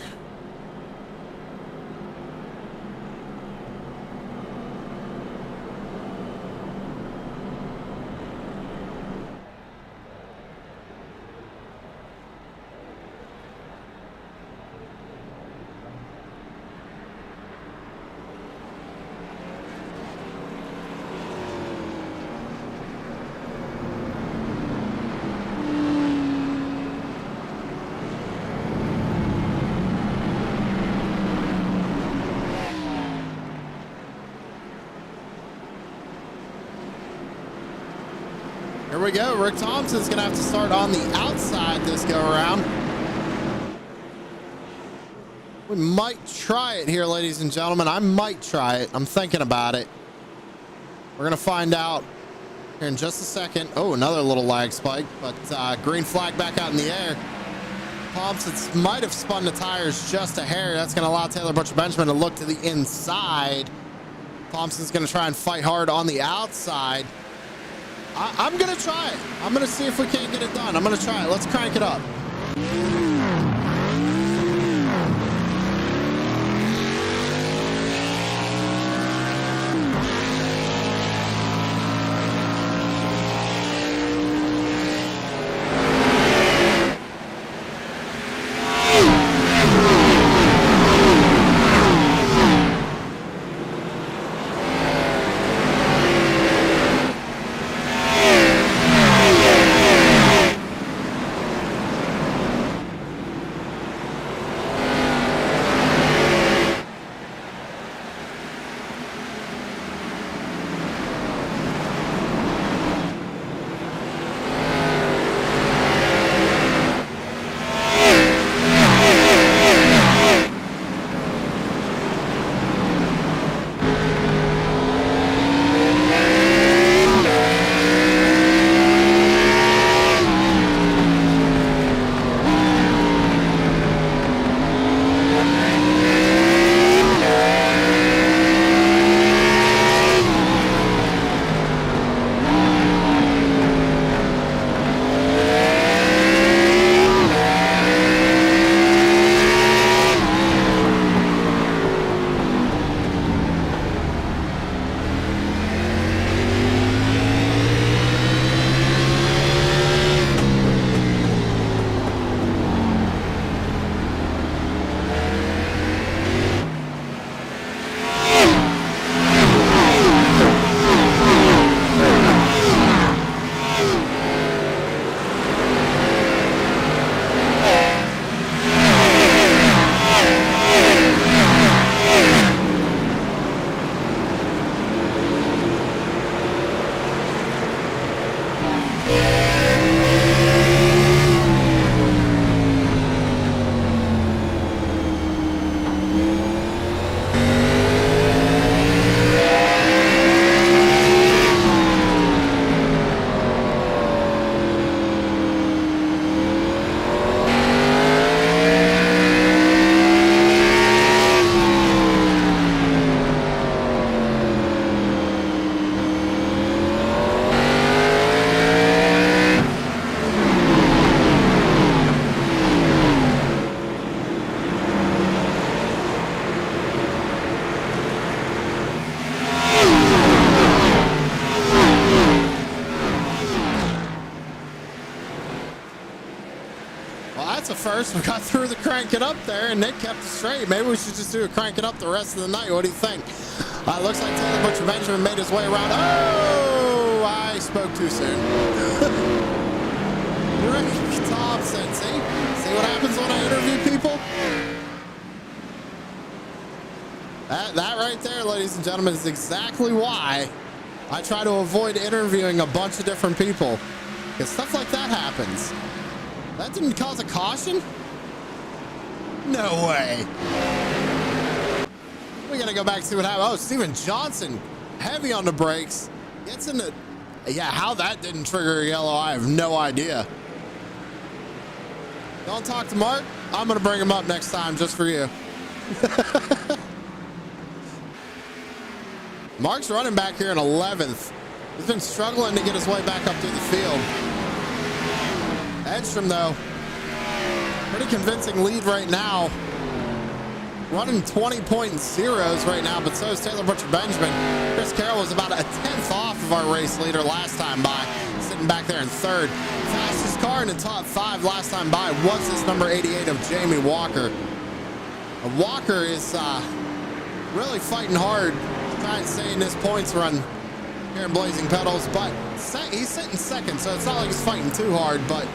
Here we go. Rick Thompson's going to have to start on the outside this go around. We might try it here, ladies and gentlemen. I might try it. I'm thinking about it. We're going to find out here in just a second. Oh, another little lag spike, but green flag back out in the air. Thompson might have spun the tires just a hair. That's going to allow Taylor Butcher Benjamin to look to the inside. Thompson's going to try and fight hard on the outside. I'm going to try it. I'm going to see if we can't get it done. I'm going to try it. Let's crank it up. first. We got through the crank it up there, and Nick kept it straight. Maybe we should just do a crank it up the rest of the night. What do you think? Looks like Taylor Butcher Benjamin made his way around. Oh, I spoke too soon. Rick Thompson. See what happens when I interview people? That right there, ladies and gentlemen, is exactly why I try to avoid interviewing a bunch of different people. Because stuff like that happens. That didn't cause a caution? No way. We gotta go back and see what happened. Oh, Steven Johnson, heavy on the brakes. Gets into, yeah, how that didn't trigger a yellow, I have no idea. Don't talk to Mark. I'm gonna bring him up next time just for you. Mark's running back here in 11th. He's been struggling to get his way back up through the field. Edstrom, though, pretty convincing lead right now. Running 20.0s right now, but so is Taylor Butcher Benjamin. Chris Carroll was about a 10th off of our race leader last time by, sitting back there in third. Fastest car in the top 5 last time by was this number 88 of Jamie Walker. Walker is really fighting hard, trying to stay in this points run here in Blazing Pedals, but he's sitting second, so it's not like he's fighting too hard, but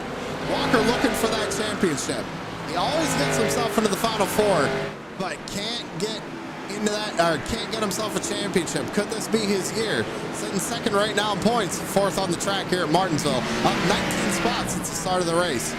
Walker looking for that championship. He always gets himself into the Final Four, but can't get into that, or can't get himself a championship. Could this be his year? Sitting second right now in points, 4th on the track here at Martinsville, up 19 spots since the start of the race.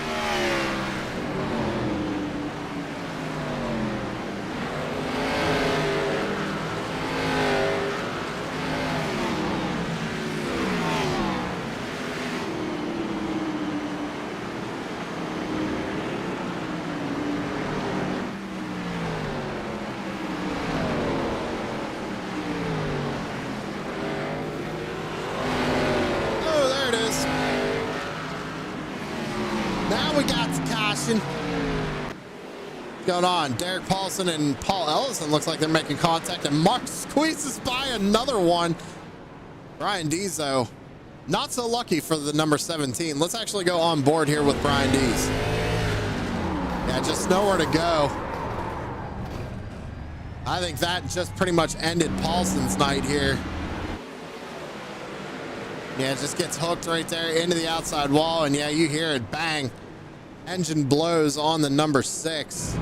Going on, Derek Paulson and Paul Ellison looks like they're making contact, and Mark squeezes by another one. Brian Dees, though, not so lucky for the number 17. Let's actually go on board here with Brian Dees. Yeah, just nowhere to go. I think that just pretty much ended Paulson's night here. Yeah, it just gets hooked right there into the outside wall, and yeah, you hear it, bang. Engine blows on the number 6.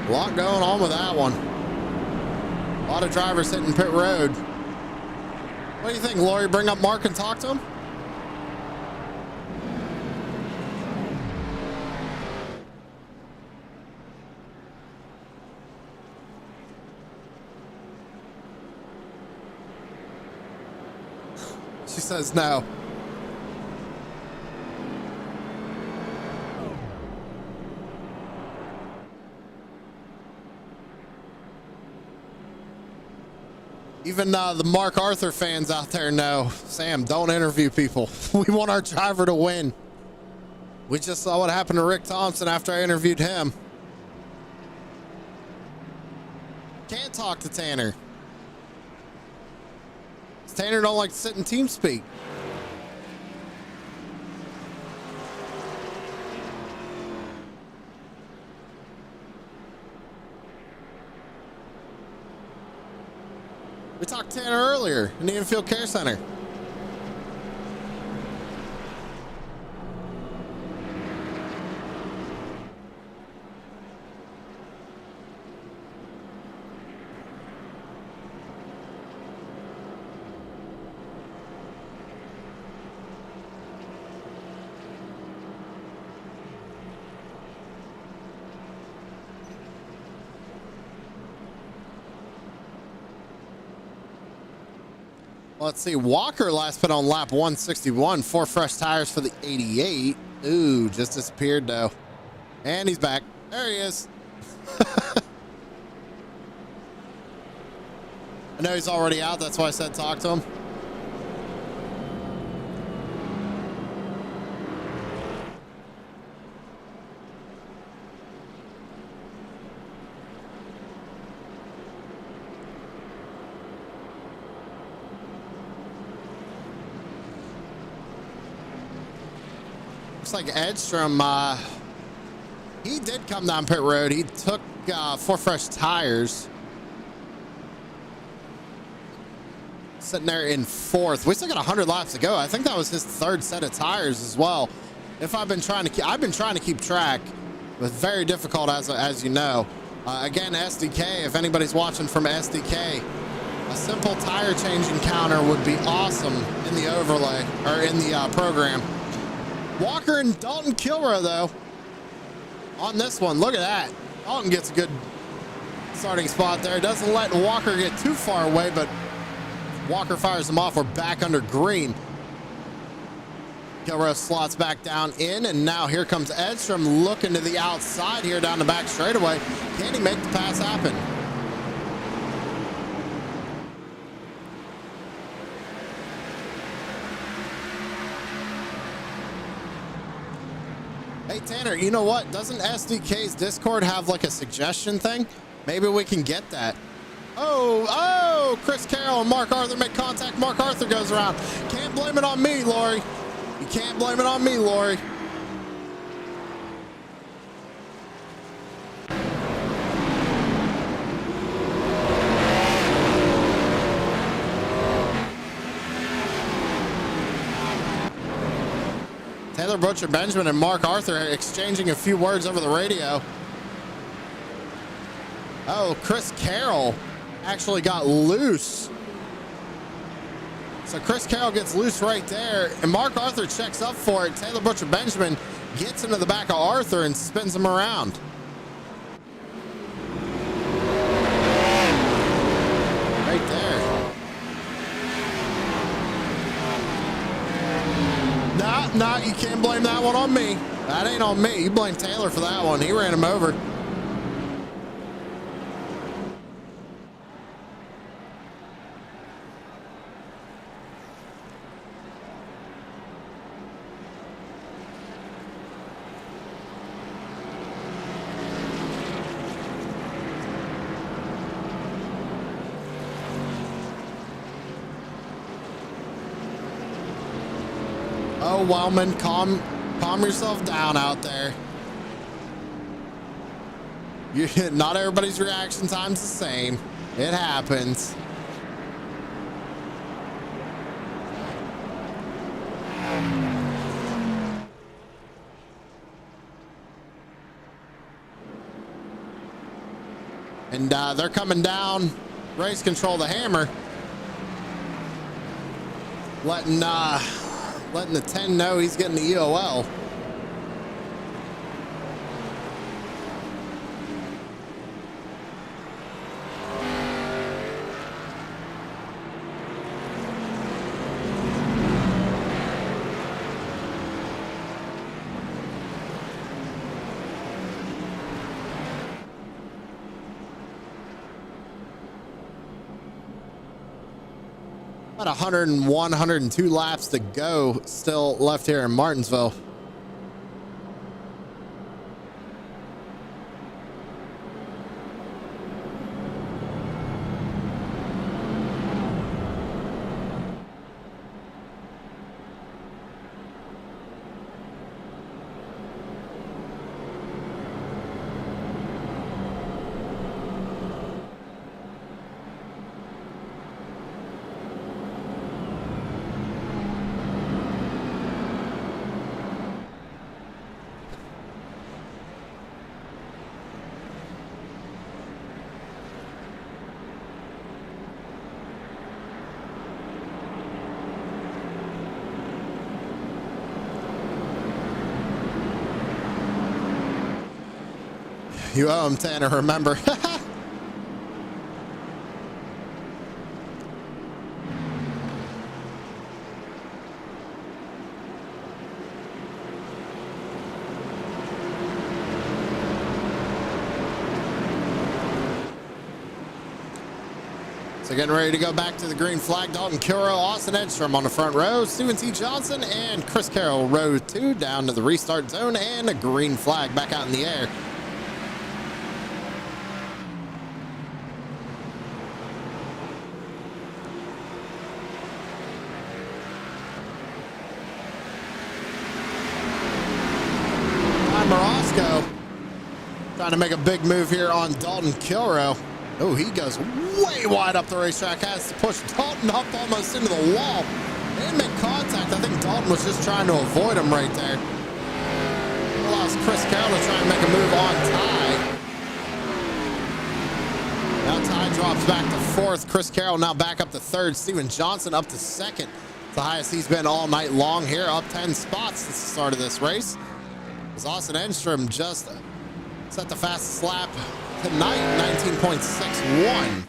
A lot going on with that one. A lot of drivers hitting pit road. What do you think, Lori? Bring up Mark and talk to him? She says no. Even the Mark Arthur fans out there know, Sam, don't interview people. We want our driver to win. We just saw what happened to Rick Thompson after I interviewed him. Can't talk to Tanner. Tanner don't like to sit in team speak. We talked to Tanner earlier in the Infield Care Center. Let's see, Walker last put on lap 161, 4 fresh tires for the 88. Ooh, just disappeared though. And he's back. There he is. I know he's already out, that's why I said talk to him. looks like Edstrom, he did come down pit road. He took 4 fresh tires. Sitting there in 4th. We still got 100 laps to go. I think that was his 3rd set of tires as well. If I've been trying to keep track, but very difficult as you know. Again, SDK, if anybody's watching from SDK, a simple tire change encounter would be awesome in the overlay or in the program. Walker and Dalton Kilrow though on this one. Look at that. Dalton gets a good starting spot there. Doesn't let Walker get too far away, but Walker fires him off. We're back under green. Kilrow slots back down in, and now here comes Edstrom looking to the outside here down the back straightaway. Can he make the pass happen? Hey Tanner, you know what? Doesn't SDK's Discord have like a suggestion thing? Maybe we can get that. Oh, Chris Carroll and Mark Arthur make contact. Mark Arthur goes around. Can't blame it on me, Lori. You can't blame it on me, Lori. Taylor Butcher Benjamin and Mark Arthur are exchanging a few words over the radio. Oh, Chris Carroll actually got loose. So Chris Carroll gets loose right there, and Mark Arthur checks up for it. Taylor Butcher Benjamin gets into the back of Arthur and spins him around. Right there. Nah, you can't blame that one on me. That ain't on me. You blame Taylor for that one. He ran him over. Oh, Wellman, calm yourself down out there. Not everybody's reaction time's the same. It happens. And they're coming down. Race control the hammer. Letting the 10 know he's getting the EOL. About 101, 102 laps to go still left here in Martinsville. You owe him, Tanner, remember. So getting ready to go back to the green flag. Dalton Kilrow, Austin Edstrom on the front row. Steven T. Johnson and Chris Carroll row 2 down to the restart zone, and a green flag back out in the air. Morosco trying to make a big move here on Dalton Kilrow. Oh, he goes way wide up the racetrack, has to push Dalton up almost into the wall. They didn't make contact. I think Dalton was just trying to avoid him right there. Allows Chris Carroll to try and make a move on Ty. Now Ty drops back to fourth. Chris Carroll now back up to third. Steven Johnson up to second. It's the highest he's been all night long here, up 10 spots since the start of this race. As Austin Enstrom just set the fastest lap tonight, 19.61.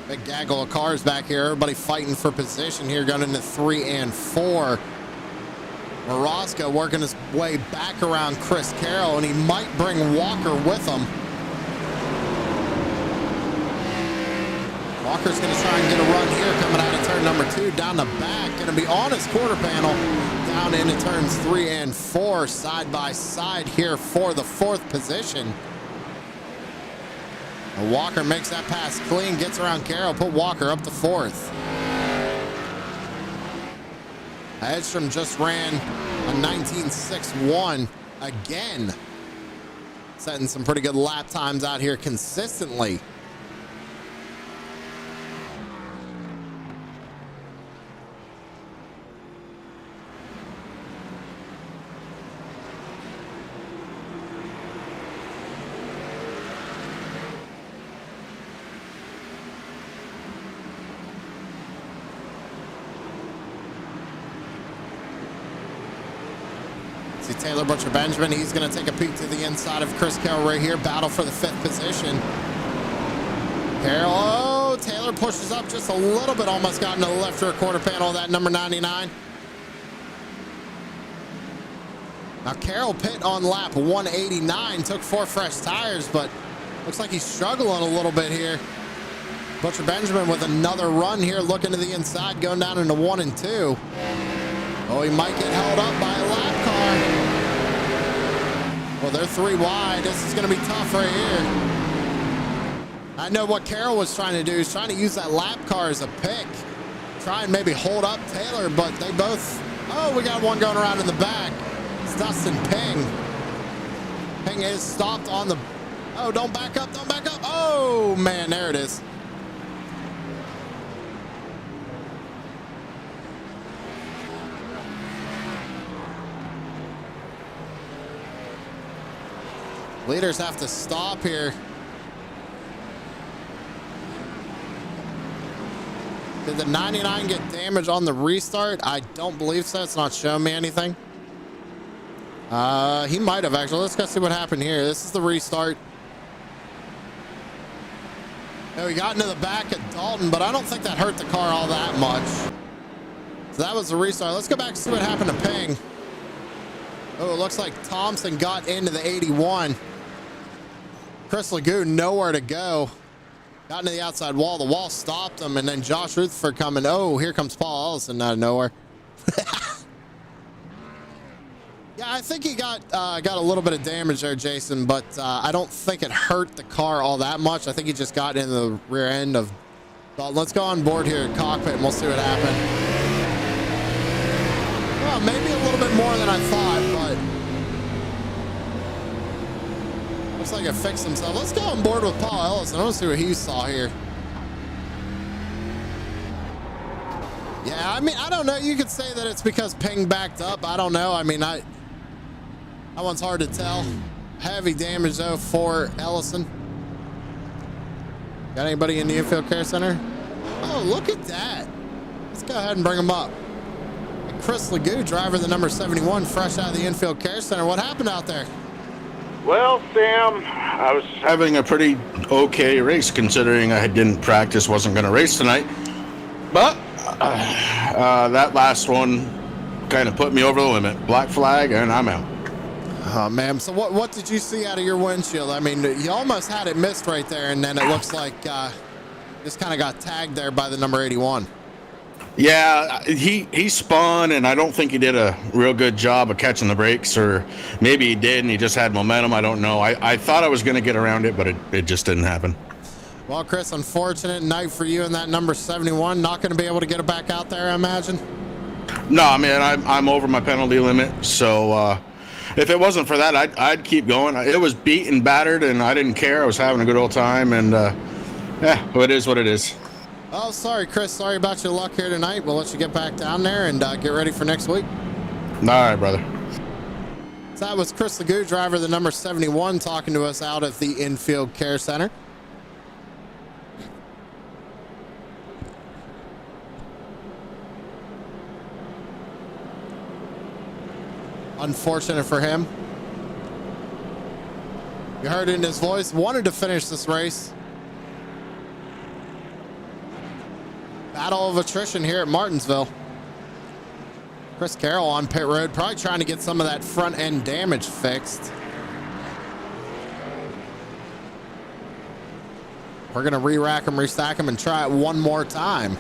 Big gaggle of cars back here. Everybody fighting for position here, going into 3 and 4. Morosco working his way back around Chris Carroll, and he might bring Walker with him. Walker's going to try and get a run here coming out of turn number 2 down the back. Going to be on his quarter panel down into turns 3 and 4 side by side here for the 4th position. And Walker makes that pass clean, gets around Carroll, put Walker up to 4th. Edstrom just ran a 19.61 again, setting some pretty good lap times out here consistently. Taylor Butcher Benjamin, he's going to take a peek to the inside of Chris Carroll right here. Battle for the 5th position. Carroll, oh, Taylor pushes up just a little bit, almost got into the left rear quarter panel of that number 99. Now Carroll pit on lap 189, took 4 fresh tires, but looks like he's struggling a little bit here. Butcher Benjamin with another run here, looking to the inside, going down into 1 and 2. Oh, he might get held up by a lap car. Well, they're 3 wide. This is going to be tough right here. I know what Carroll was trying to do. He's trying to use that lap car as a pick. Try and maybe hold up Taylor, but they both... Oh, we got one going around in the back. It's Dustin Ping. Ping is stopped on the... Oh, don't back up, don't back up. Oh, man, there it is. Leaders have to stop here. Did the 99 get damaged on the restart? I don't believe so. It's not showing me anything. He might have actually. Let's go see what happened here. This is the restart. Oh, he got into the back of Dalton, but I don't think that hurt the car all that much. So that was the restart. Let's go back and see what happened to Ping. Oh, it looks like Thompson got into the 81. Chris Lagoon nowhere to go. Got into the outside wall. The wall stopped him, and then Josh Rutherford coming. Oh, here comes Paul Ellison out of nowhere. Yeah, I think he got a little bit of damage there, Jason, but I don't think it hurt the car all that much. I think he just got in the rear end of Dalton. Let's go on board here at cockpit, and we'll see what happened. Well, maybe a little bit more than I thought, but looks like it fixed himself. Let's go on board with Paul Ellison. I want to see what he saw here. Yeah, I mean, I don't know. You could say that it's because Ping backed up. I don't know. I mean, that one's hard to tell. Heavy damage, though, for Ellison. Got anybody in the infield care center? Oh, look at that. Let's go ahead and bring him up. Chris Lagoon, driver of the number 71, fresh out of the infield care center. What happened out there? Well, Sam, I was having a pretty okay race considering I didn't practice, wasn't going to race tonight. But that last one kind of put me over the limit. Black flag, and I'm out. Oh, man. So what did you see out of your windshield? I mean, you almost had it missed right there, and then it looks like just kind of got tagged there by the number 81. Yeah, he spun, and I don't think he did a real good job of catching the brakes, or maybe he did, and he just had momentum. I don't know. I thought I was going to get around it, but it just didn't happen. Well, Chris, unfortunate night for you and that number 71. Not going to be able to get it back out there, I imagine. No, I mean, I'm over my penalty limit, so if it wasn't for that, I'd keep going. It was beat and battered, and I didn't care. I was having a good old time, and yeah, it is what it is. Oh, sorry, Chris. Sorry about your luck here tonight. We'll let you get back down there and get ready for next week. All right, brother. So that was Chris Legoo, driver of the number 71, talking to us out at the Infield Care Center. Unfortunate for him. You heard it in his voice. Wanted to finish this race. Battle of attrition here at Martinsville. Chris Carroll on pit road, probably trying to get some of that front end damage fixed. We're going to re-rack him, restack him, and try it one more time.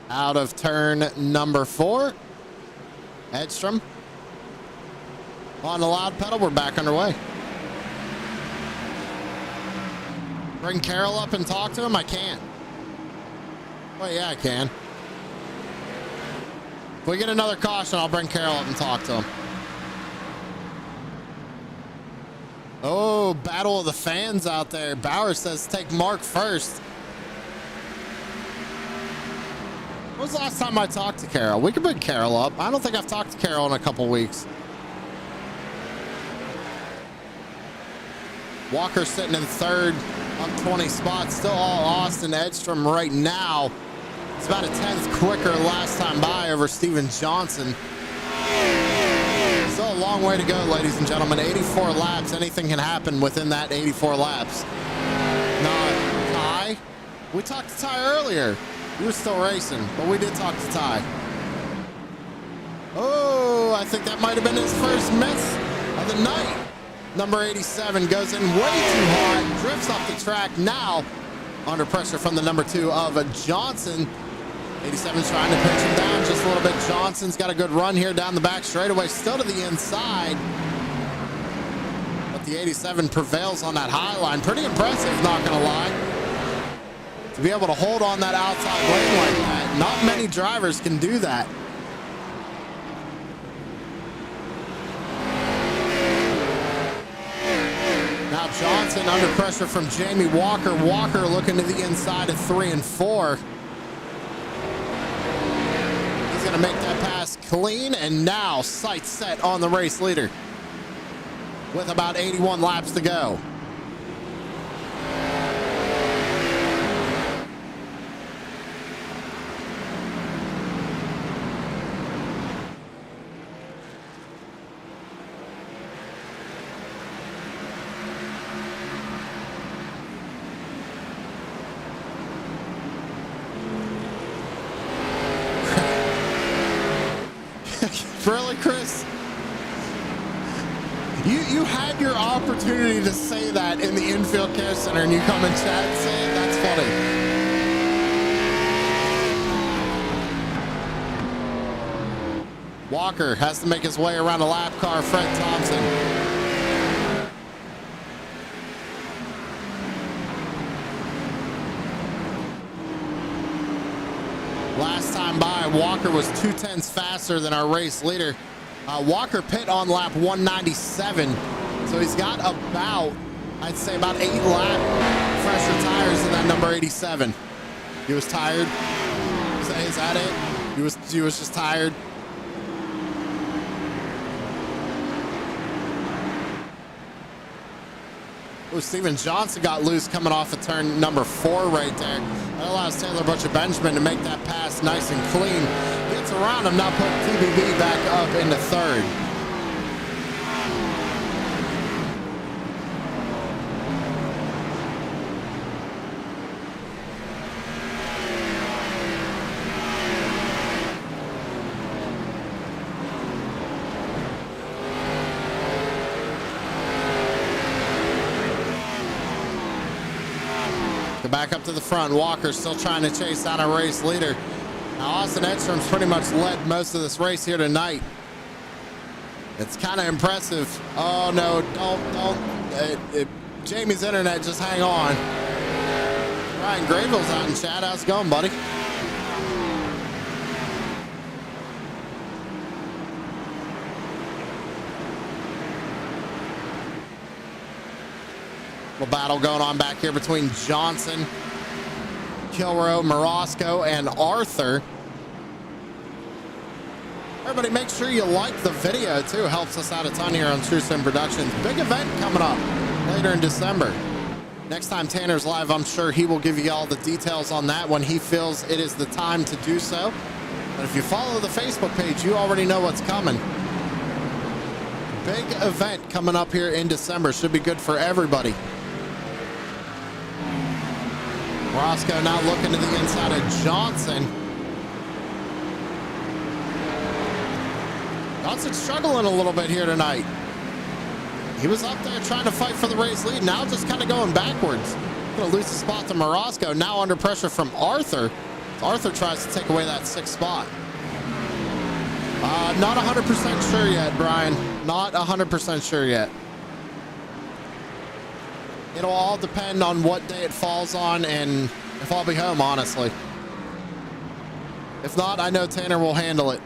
Out of turn number 4. Edstrom on the loud pedal. We're back underway. Bring Carroll up and talk to him. I can't. Well, yeah, I can. If we get another caution, I'll bring Carroll up and talk to him. Oh, battle of the fans out there. Bauer says take Mark first. When was the last time I talked to Carroll? We could bring Carroll up. I don't think I've talked to Carroll in a couple weeks. Walker sitting in third, up 20 spots. Still all Austin Edstrom right now. It's about a 10th quicker last time by over Steven Johnson. Still a long way to go, ladies and gentlemen. 84 laps. Anything can happen within that 84 laps. No, Ty? We talked to Ty earlier. You were still racing, but we did talk to Ty. Oh, I think that might have been his first miss of the night. Number 87 goes in way too hard, drifts off the track now under pressure from the number 2 of Johnson. 87's trying to pinch him down just a little bit. Johnson's got a good run here down the back straightaway, still to the inside. But the 87 prevails on that high line. Pretty impressive, not gonna lie. To be able to hold on that outside lane like that. Not many drivers can do that. Now Johnson under pressure from Jamie Walker. Walker looking to the inside of 3 and 4. He's going to make that pass clean, and now sights set on the race leader with about 81 laps to go. Really, Chris? You had your opportunity to say that in the Infield Care Center, and you come in chat and say it? That's funny. Walker has to make his way around a lap car. Fred Thompson. Last time by, Walker was 2/10 faster than our race leader. Walker pit on lap 197, so he's got about, I'd say about 8 lap fresher tires in that number 87. He was tired. Is that it? He was just tired. Oh, Steven Johnson got loose coming off of turn number 4 right there. That allows Taylor Butcher-Benjamin to make that pass nice and clean. Gets around him, now put TBB back up into 3rd. Go back up to the front. Walker still trying to chase down a race leader. Now Austin Edstrom's pretty much led most of this race here tonight. It's kind of impressive. Oh no, don't. Jamie's internet, just hang on. Ryan Grayville's out in chat. How's it going, buddy? Little battle going on back here between Johnson, Kilrow, Morosco, and Arthur. Everybody, make sure you like the video too. Helps us out a ton here on True Sim Productions. Big event coming up later in December. Next time Tanner's live, I'm sure he will give you all the details on that when he feels it is the time to do so. But if you follow the Facebook page, you already know what's coming. Big event coming up here in December. Should be good for everybody. Roscoe now looking to the inside of Johnson. Johnson's struggling a little bit here tonight. He was up there trying to fight for the race lead. Now just kind of going backwards. Going to lose the spot to Morosco. Now under pressure from Arthur. Arthur tries to take away that 6th spot. Not 100% sure yet, Brian. Not 100% sure yet. It'll all depend on what day it falls on and if I'll be home, honestly. If not, I know Tanner will handle it.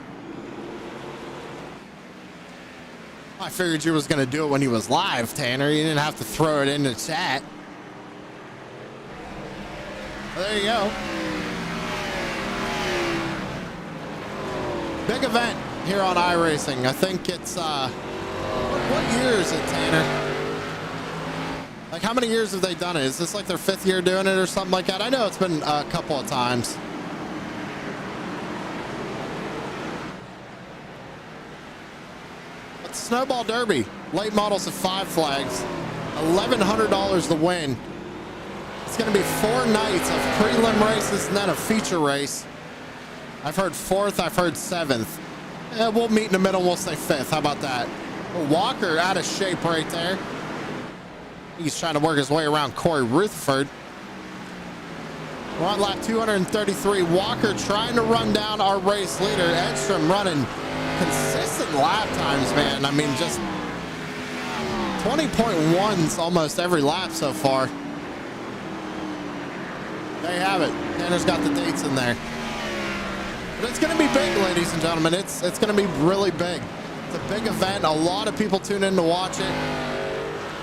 I figured you was going to do it when he was live, Tanner. You didn't have to throw it in the chat. Well, there you go. Big event here on iRacing. I think it's, what year is it, Tanner? Like, how many years have they done it? Is this like their 5th year doing it or something like that? I know it's been a couple of times. But Snowball Derby, late models of 5 flags, $1,100 to win. It's going to be 4 nights of prelim races and then a feature race. I've heard 4th, I've heard 7th. We'll meet in the middle, we'll say 5th. How about that? Walker out of shape right there. He's trying to work his way around Corey Rutherford. We're on lap 233. Walker trying to run down our race leader. Edstrom running consistent lap times, man. I mean, just 20.1s almost every lap so far. There you have it. Tanner's got the dates in there. But it's going to be big, ladies and gentlemen. It's going to be really big. It's a big event. A lot of people tune in to watch it.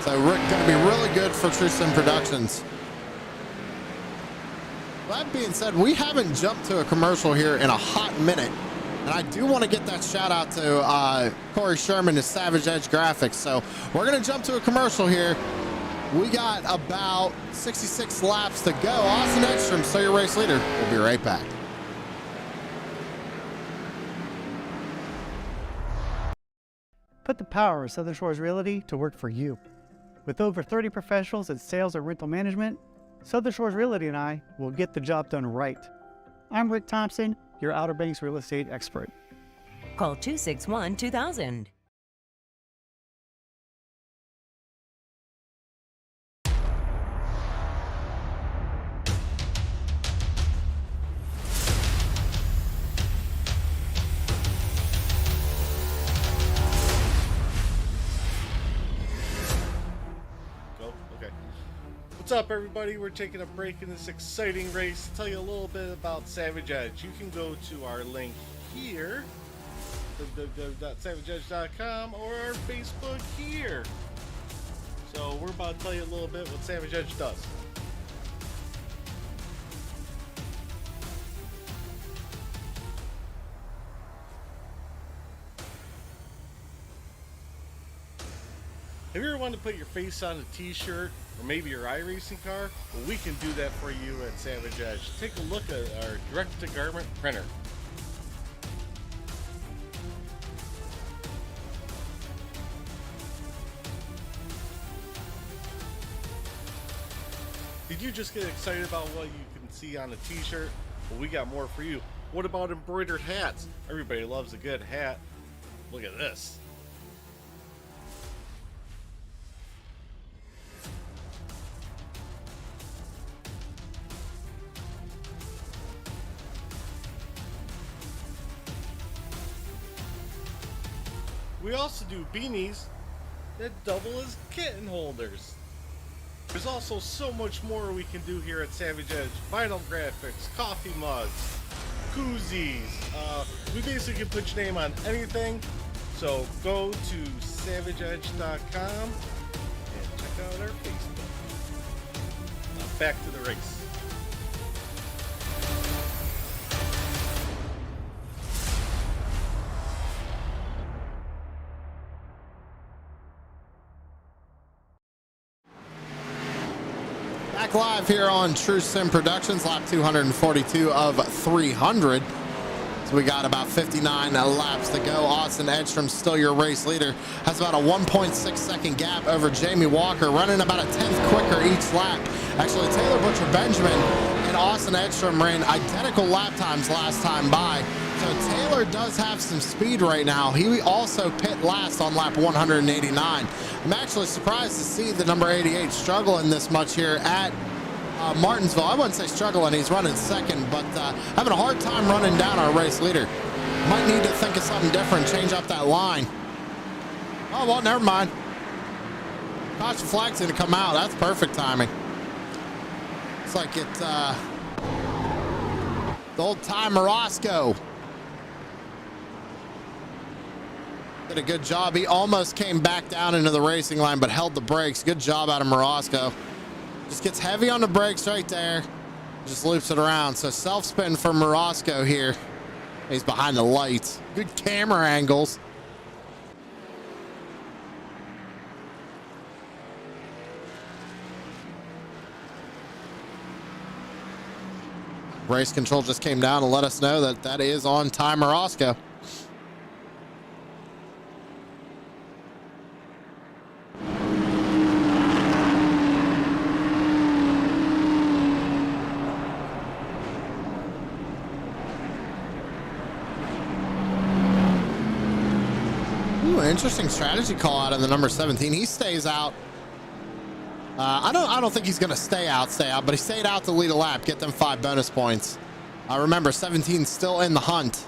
So going to be really good for True Sim Productions. That being said, we haven't jumped to a commercial here in a hot minute. And I do want to get that shout out to Corey Sherman to Savage Edge Graphics. So we're going to jump to a commercial here. We got about 66 laps to go. Austin Edstrom, so your race leader. We'll be right back. Put the power of Southern Shores Realty to work for you. With over 30 professionals in sales and rental management, Southern Shores Realty and I will get the job done right. I'm Rick Thompson, your Outer Banks real estate expert. Call 261-2000. What's up, everybody? We're taking a break in this exciting race to tell you a little bit about Savage Edge. You can go to our link here, www.savageedge.com, or our Facebook here. So we're about to tell you a little bit what Savage Edge does. Have you ever wanted to put your face on a t-shirt or maybe your iRacing car? Well, we can do that for you at Savage Edge. Take a look at our direct-to-garment printer. Did you just get excited about what you can see on a t-shirt? Well, we got more for you. What about embroidered hats? Everybody loves a good hat. Look at this. We also do beanies that double as kitten holders. There's also so much more we can do here at Savage Edge. Vinyl graphics, coffee mugs, koozies. We basically can put your name on anything. So go to savageedge.com and check out our Facebook. Now back to the race. Back live here on True Sim Productions, lap 242 of 300. So we got about 59 laps to go. Austin Edstrom, still your race leader, has about a 1.6 second gap over Jamie Walker, running about a 10th quicker each lap. Actually, Taylor Butcher Benjamin and Austin Edstrom ran identical lap times last time by. So Taylor does have some speed right now. He also pit last on lap 189. I'm actually surprised to see the number 88 struggling this much here at Martinsville. I wouldn't say struggling, he's running second, but having a hard time running down our race leader. Might need to think of something different, change up that line. Oh, well, never mind. Caution flag's gonna come out. That's perfect timing. It's like it's the old time Roscoe. Did a good job. He almost came back down into the racing line, but held the brakes. Good job out of Morosco. Just gets heavy on the brakes right there. Just loops it around. So self-spin for Morosco here. He's behind the lights. Good camera angles. Race control just came down and let us know that that is on time Morosco. Interesting strategy call out of the number 17. He stays out. I don't think he's going to stay out, but he stayed out to lead a lap, get them 5 bonus points. Remember, 17 still in the hunt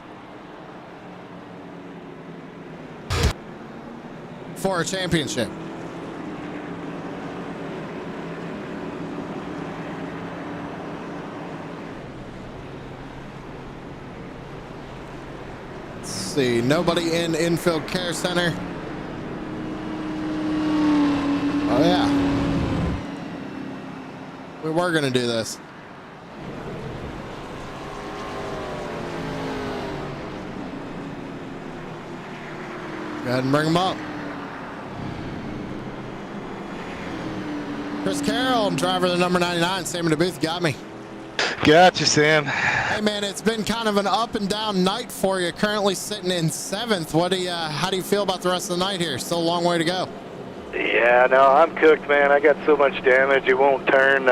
for a championship. See, nobody in infield care center. Oh yeah, we were gonna do this. Go ahead and bring them up. Chris Carroll, driver of the number 99, Sam DeBooth, got me. Gotcha, Sam. Hey man, it's been kind of an up and down night for you. Currently sitting in 7th. How do you feel about the rest of the night here? Still a long way to go. Yeah, no, I'm cooked, man. I got so much damage, it won't turn.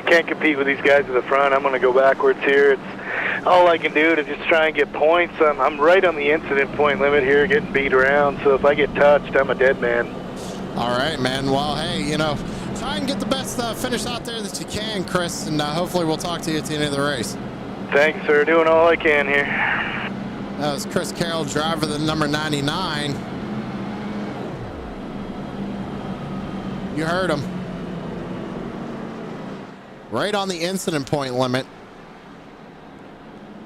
Can't compete with these guys at the front. I'm going to go backwards here. It's all I can do to just try and get points. I'm right on the incident point limit here, getting beat around. So if I get touched, I'm a dead man. All right, man. Well, hey, try and get the best finish out there that you can, Chris, and hopefully we'll talk to you at the end of the race. Thanks, sir. Doing all I can here. That was Chris Carroll, driver of the number 99. You heard him. Right on the incident point limit.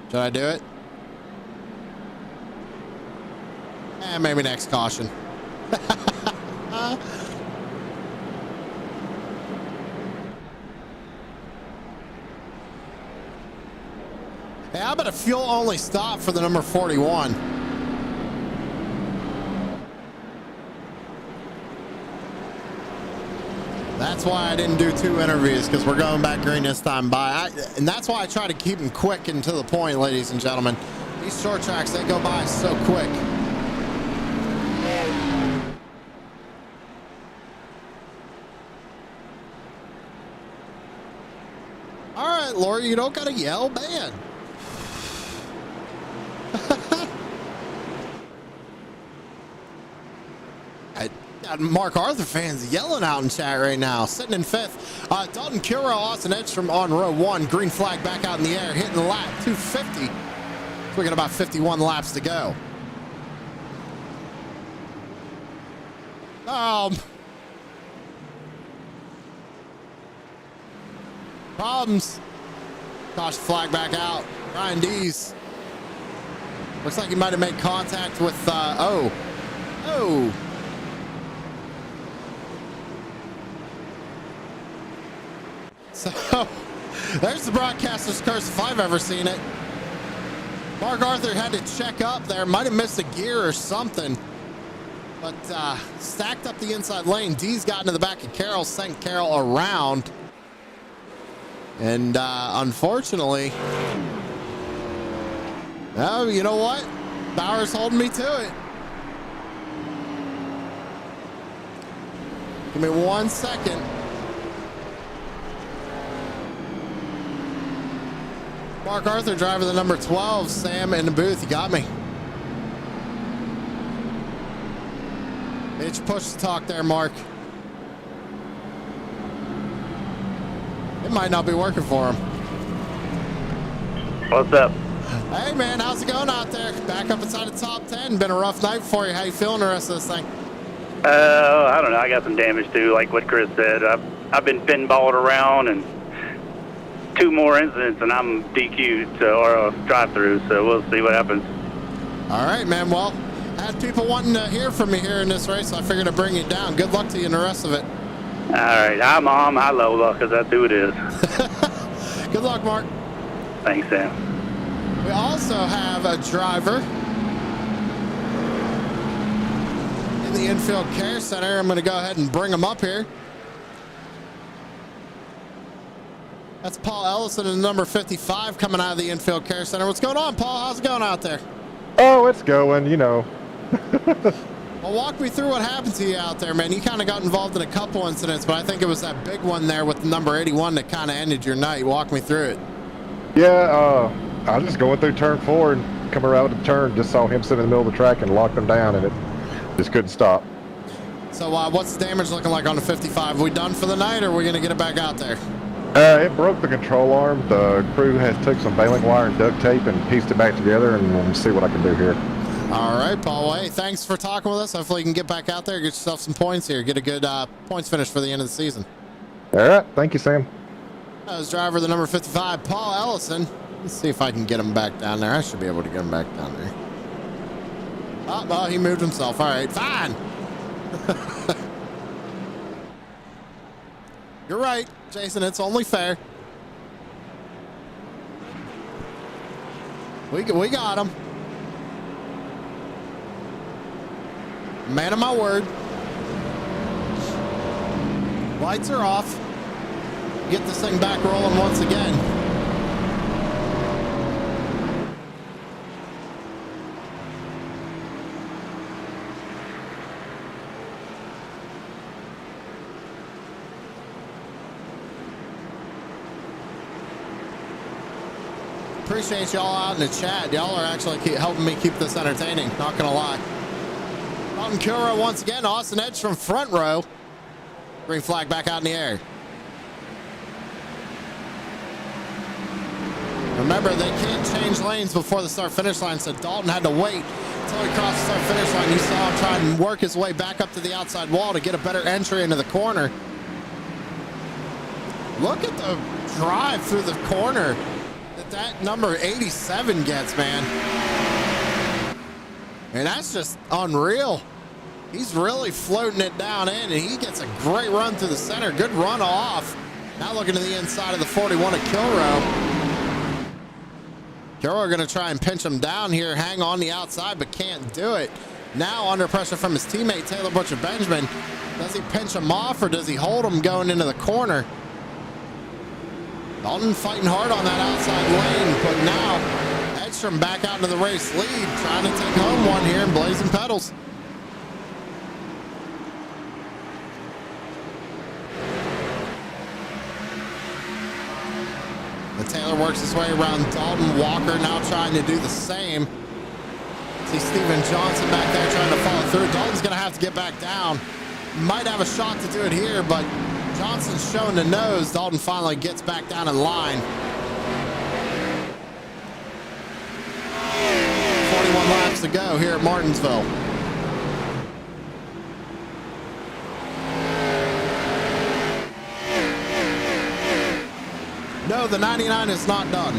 Should I do it? Maybe next caution. Hey, how about a fuel only stop for the number 41? That's why I didn't do 2 interviews, because we're going back green this time by. And that's why I try to keep them quick and to the point, ladies and gentlemen. These short tracks, they go by so quick. All right, Lori, you don't got to yell, man. Got Mark Arthur fans yelling out in chat right now. Sitting in 5th, Dalton Curo, Austin Edstrom on row 1. Green flag back out in the air, hitting the lap 250. We got about 51 laps to go. Problems. Caution flag back out. Ryan Dees. Looks like he might have made contact with, oh. So, there's the broadcaster's curse if I've ever seen it. Mark Arthur had to check up there. Might have missed a gear or something. But stacked up the inside lane. Dees got into the back of Carroll, sent Carroll around. And unfortunately, oh, you know what? Bauer's holding me to it. Give me 1 second. Mark Arthur, driver the number 12. Sam in the booth, you got me. It's push to talk there, Mark. It might not be working for him. What's up? Hey, man, how's it going out there? Back up inside the top 10. Been a rough night for you. How you feeling the rest of this thing? I don't know. I got some damage too, like what Chris said. I've been pinballed around, and 2 more incidents, and I'm DQ'd, or drive-through. So we'll see what happens. All right, man. Well, I had people wanting to hear from me here in this race, so I figured I'd bring it down. Good luck to you in the rest of it. All right. Hi, Mom. Hi, Lola, because that's who it is. Good luck, Mark. Thanks, Sam. We also have a driver in the infield care center. I'm going to go ahead and bring him up here. That's Paul Ellison in number 55 coming out of the infield care center. What's going on, Paul? How's it going out there? Oh, it's going, you know. Well, walk me through what happened to you out there, man. You kind of got involved in a couple incidents, but I think it was that big one there with the number 81 that kind of ended your night. Walk me through it. Yeah, I was just going through turn 4 and coming around the turn, just saw him sitting in the middle of the track and locked him down, and it just couldn't stop. So what's the damage looking like on the 55? Are we done for the night, or are we going to get it back out there? It broke the control arm. The crew has took some baling wire and duct tape and pieced it back together, and we'll see what I can do here. All right, Paul. Well, hey, thanks for talking with us. Hopefully you can get back out there, get yourself some points here, get a good points finish for the end of the season. All right. Thank you, Sam. That was driver the number 55, Paul Ellison. Let's see if I can get him back down there. I should be able to get him back down there. Oh, well, he moved himself. All right, fine. You're right, Jason. It's only fair. We got him. Man of my word. Lights are off. Get this thing back rolling once again. Appreciate y'all out in the chat. Y'all are actually helping me keep this entertaining. Not gonna lie. Dalton Kilroy once again. Austin Edge from front row. Green flag back out in the air. Remember, they can't change lanes before the start-finish line, so Dalton had to wait until he crossed the start-finish line. You saw him try and work his way back up to the outside wall to get a better entry into the corner. Look at the drive through the corner that number 87 gets, man. And that's just unreal. He's really floating it down in, and he gets a great run through the center. Good run off. Now looking to the inside of the 41 of Kilroy. Kilroy going to try and pinch him down here, hang on the outside, but can't do it. Now under pressure from his teammate, Taylor Butcher Benjamin. Does he pinch him off, or does he hold him going into the corner? Dalton fighting hard on that outside lane, but now Edstrom back out into the race lead, trying to take home one here in Blazing Pedals. The Taylor works his way around Dalton. Walker now trying to do the same. See Steven Johnson back there trying to follow through. Dalton's going to have to get back down. Might have a shot to do it here, but Johnson's showing the nose. Dalton finally gets back down in line. 41 laps to go here at Martinsville. go. The 99 is not done.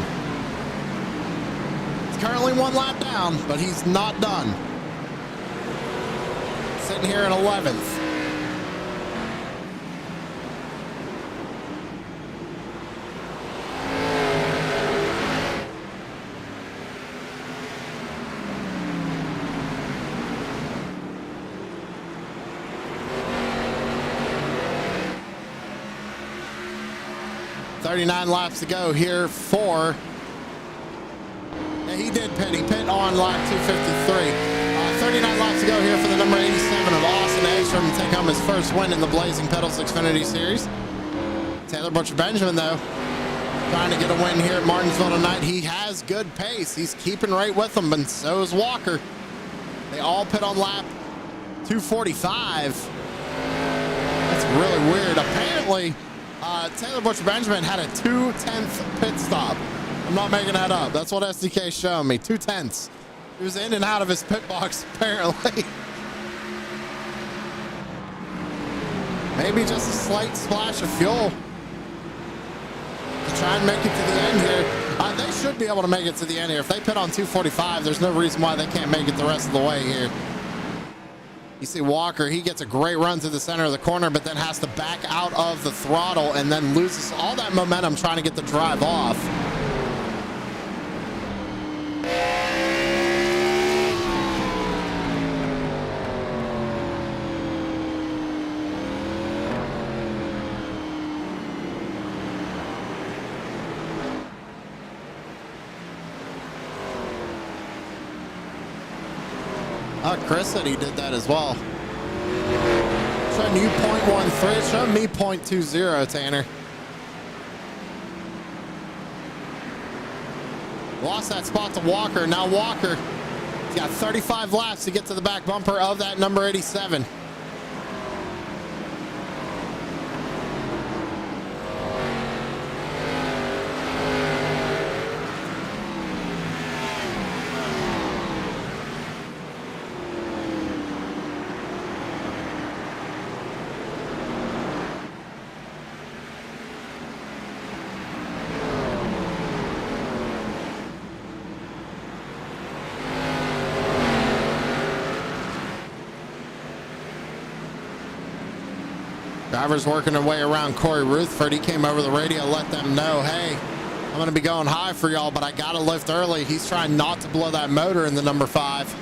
It's currently 1 lap down, but he's not done. Sitting here in 11th. .39 laps to go here for... Yeah, he did pit. He pit on lap 253. 39 laps to go here for the number 87 of Austin Edgstrom to take home his first win in the Blazing Pedals Xfinity Series. Taylor Butcher-Benjamin, though, trying to get a win here at Martinsville tonight. He has good pace. He's keeping right with them, and so is Walker. They all pit on lap 245. That's really weird. Apparently... Taylor Butcher-Benjamin had a 2/10 pit stop. I'm not making that up. That's what SDK's showing me. 2/10. He was in and out of his pit box, apparently. Maybe just a slight splash of fuel to try and make it to the end here. They should be able to make it to the end here. If they pit on 245, there's no reason why they can't make it the rest of the way here. You see Walker, he gets a great run to the center of the corner, but then has to back out of the throttle and then loses all that momentum trying to get the drive off. Chris said he did that as well. Showing you 0.13, showing me 0.20, Tanner. Lost that spot to Walker. Now Walker, he's got 35 laps to get to the back bumper of that number 87. Drivers working their way around Corey Rutherford. He came over the radio, let them know, hey, I'm going to be going high for y'all, but I got to lift early. He's trying not to blow that motor in the number 5.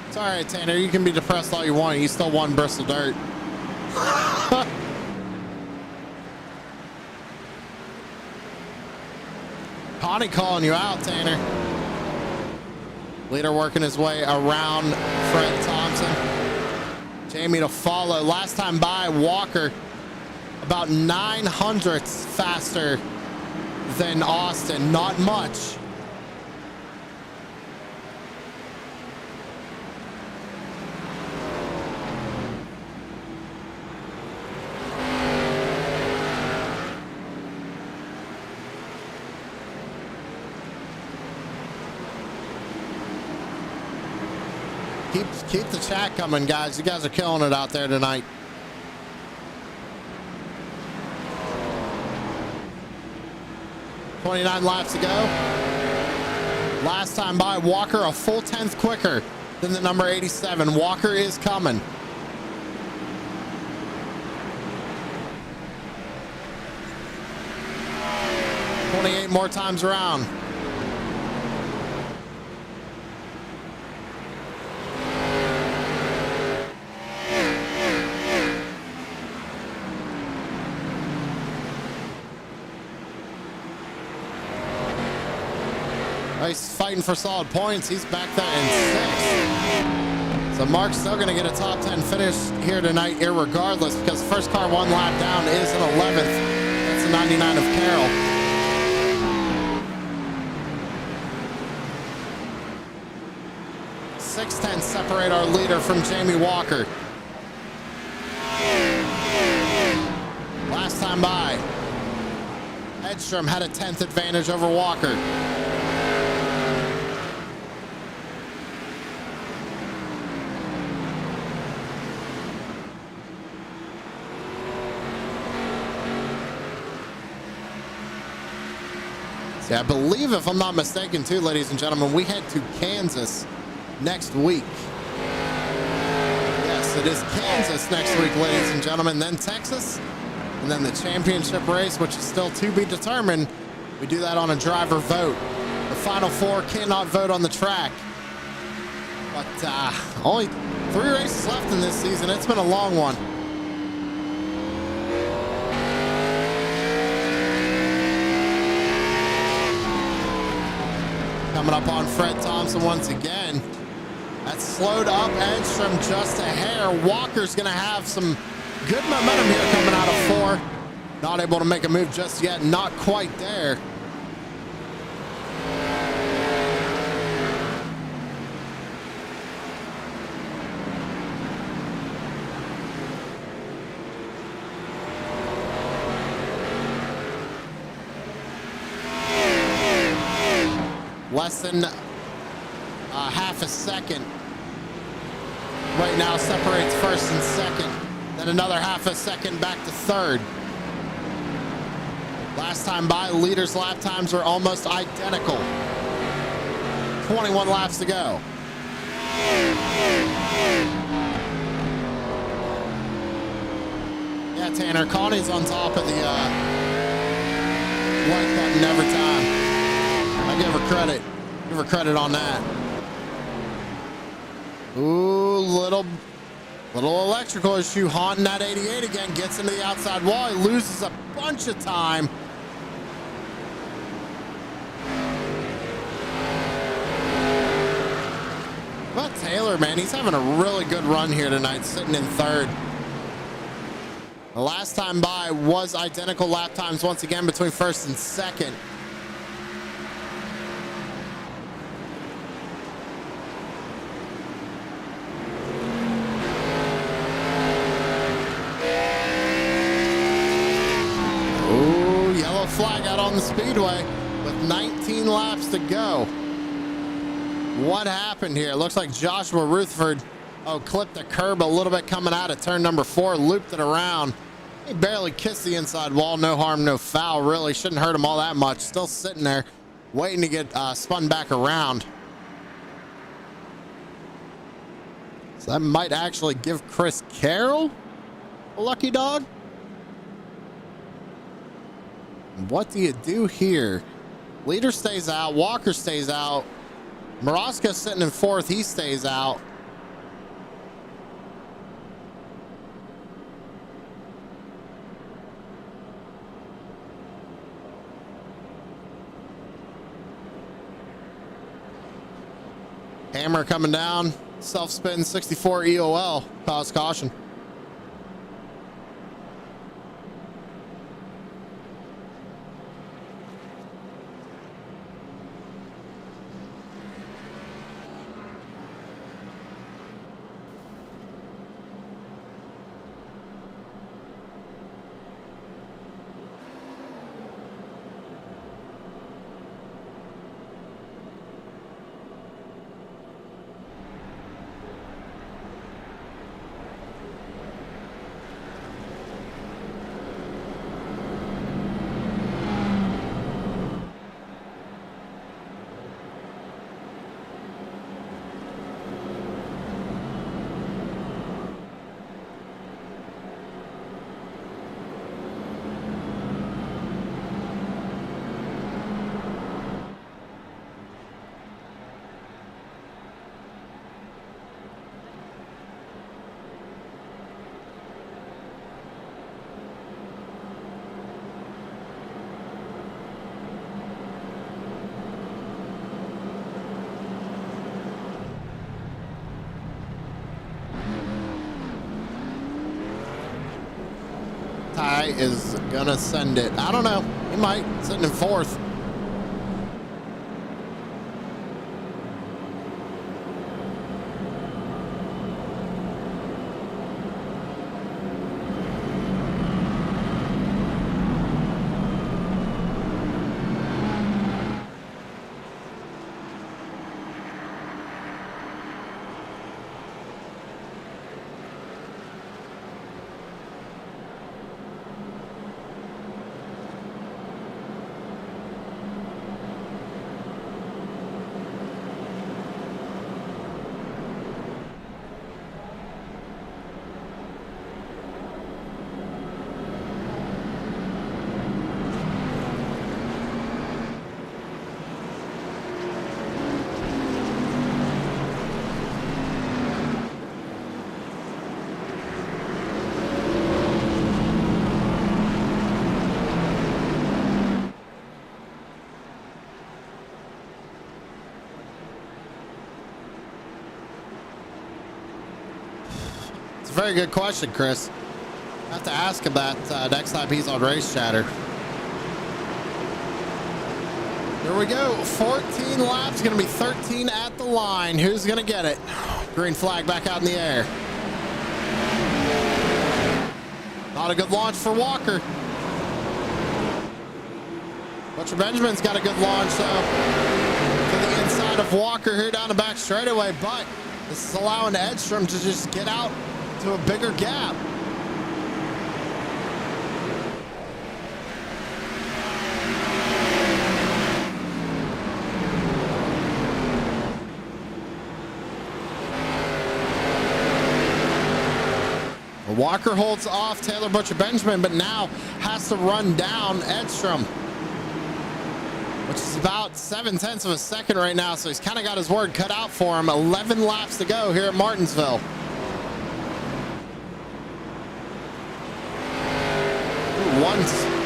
It's all right, Tanner. You can be depressed all you want. You still won Bristol Dirt. Connie calling you out, Tanner. Leader working his way around Fred Thompson. Jamie to follow. Last time by, Walker about 900ths faster than Austin. Not much. Keep the chat coming, guys. You guys are killing it out there tonight. .29 laps to go. Last time by, Walker a full 10th quicker than the number 87. Walker is coming. .28 more times around. He's fighting for solid points. He's back there in 6th. So Mark's still going to get a top 10 finish here tonight, irregardless, because first car 1 lap down is an 11th. That's the 99 of Carroll. .610 separate our leader from Jamie Walker. Last time by, Edgstrom had a 10th advantage over Walker. Yeah, I believe, if I'm not mistaken, too, ladies and gentlemen, we head to Kansas next week. Yes, it is Kansas next week, ladies and gentlemen, then Texas, and then the championship race, which is still to be determined. We do that on a driver vote. The final four cannot vote on the track. But only 3 races left in this season. It's been a long one. Coming up on Fred Thompson once again. That's slowed up Edstrom just a hair. Walker's going to have some good momentum here coming out of 4. Not able to make a move just yet. Not quite there. Less than half a second right now separates first and second. Then another half a second back to third. Last time by, leaders' lap times are almost identical. 21 laps to go. Yeah, Tanner, Connie's on top of the like button every time. I give her credit. Give her credit on that. Ooh, little electrical issue haunting that 88 again. Gets into the outside wall. He loses a bunch of time. But Taylor, man, he's having a really good run here tonight, sitting in third. The last time by was identical lap times once again between first and second. Flag out on the speedway with 19 laps to go. What happened here? It looks like Joshua Rutherford clipped the curb a little bit coming out of turn number 4, looped it around. He barely kissed the inside wall. No harm, no foul. Really shouldn't hurt him all that much. Still sitting there waiting to get spun back around. So that might actually give Chris Carroll a lucky dog. What do you do here? Leader stays out. Walker stays out. Moroska sitting in 4th. He stays out. Hammer coming down. Self-spin 64 EOL. Cause caution. Ty is gonna send it. I don't know. He might. Sitting in 4th. very good question, Chris. I have to ask him that next time he's on Race Chatter. Here we go. 14 laps. Going to be 13 at the line. Who's going to get it? Green flag back out in the air. Not a good launch for Walker. Butcher Benjamin's got a good launch, though, to the inside of Walker here down the back straightaway, but this is allowing Edstrom to just get out to a bigger gap. Walker holds off Taylor Butcher Benjamin, but now has to run down Edstrom, which is about 0.7 of a second right now. So he's kind of got his word cut out for him. 11 laps to go here at Martinsville.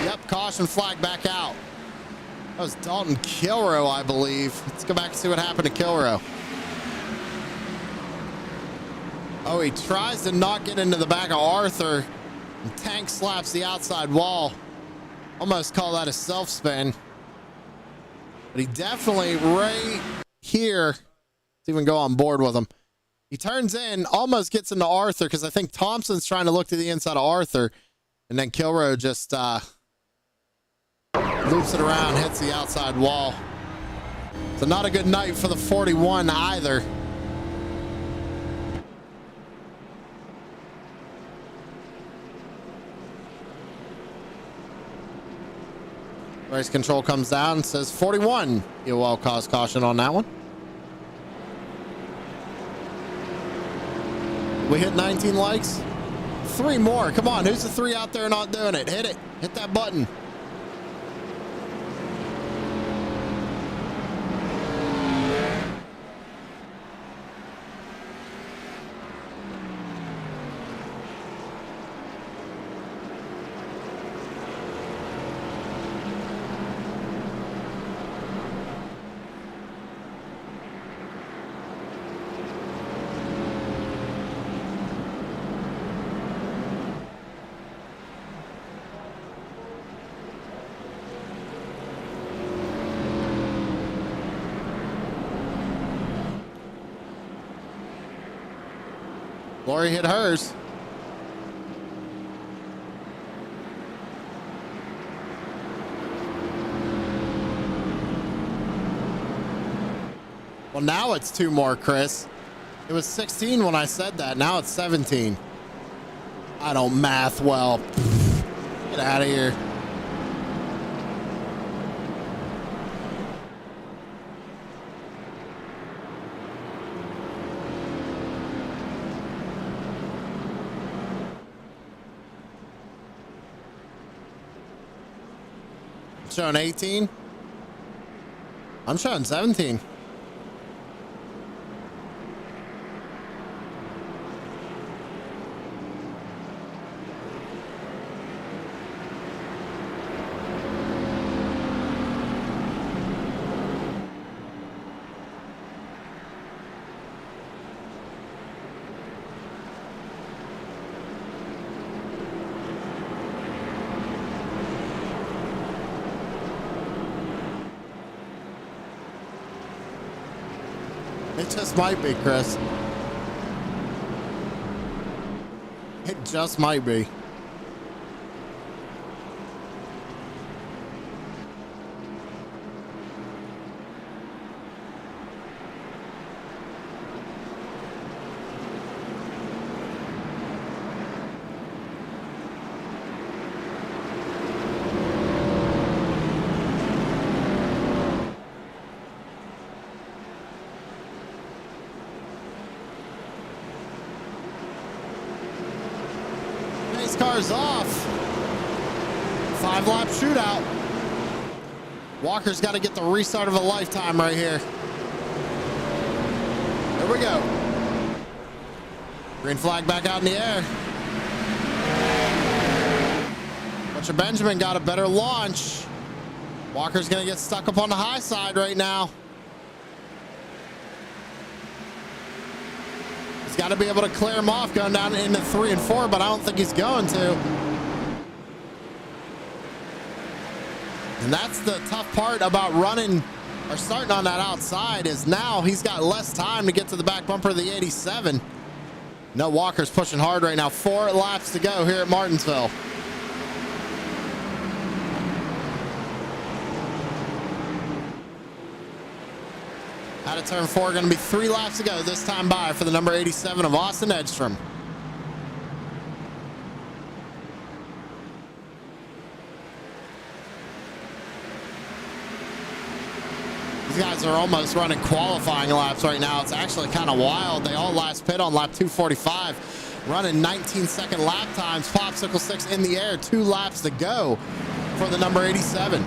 Yep, caution flag back out. That was Dalton Kilrow, I believe. Let's go back and see what happened to Kilrow. Oh, he tries to not get into the back of Arthur. And Tank slaps the outside wall. Almost call that a self spin. But he definitely right here. Let's even go on board with him. He turns in, almost gets into Arthur because I think Thompson's trying to look to the inside of Arthur. And then Kilrow just loops it around, hits the outside wall. So not a good night for the 41 either. Race control comes down and says 41. You'll well cause caution on that one. We hit 19 likes. 3 more. Come on. Who's the 3 out there not doing it? Hit it. Hit that button. Lori hit hers. Well, now it's 2 more, Chris. It was 16 when I said that. Now it's 17. I don't math well. Get out of here. Showing 18. I'm showing 17. It just might be, Chris. It just might be. Car's off. 5-lap shootout. Walker's got to get the restart of a lifetime right here. Here we go. Green flag back out in the air. Butcher Benjamin got a better launch. Walker's going to get stuck up on the high side right now. He's got to be able to clear him off going down into 3 and 4, but I don't think he's going to. And that's the tough part about running or starting on that outside, is now he's got less time to get to the back bumper of the 87. No, Walker's pushing hard right now. 4 laps to go here at Martinsville. Out of turn 4, going to be 3 laps to go this time by for the number 87 of Austin Edstrom. These guys are almost running qualifying laps right now. It's actually kind of wild. They all last pit on lap 245, running 19-second lap times. Popsicle sticks in the air, 2 laps to go for the number 87.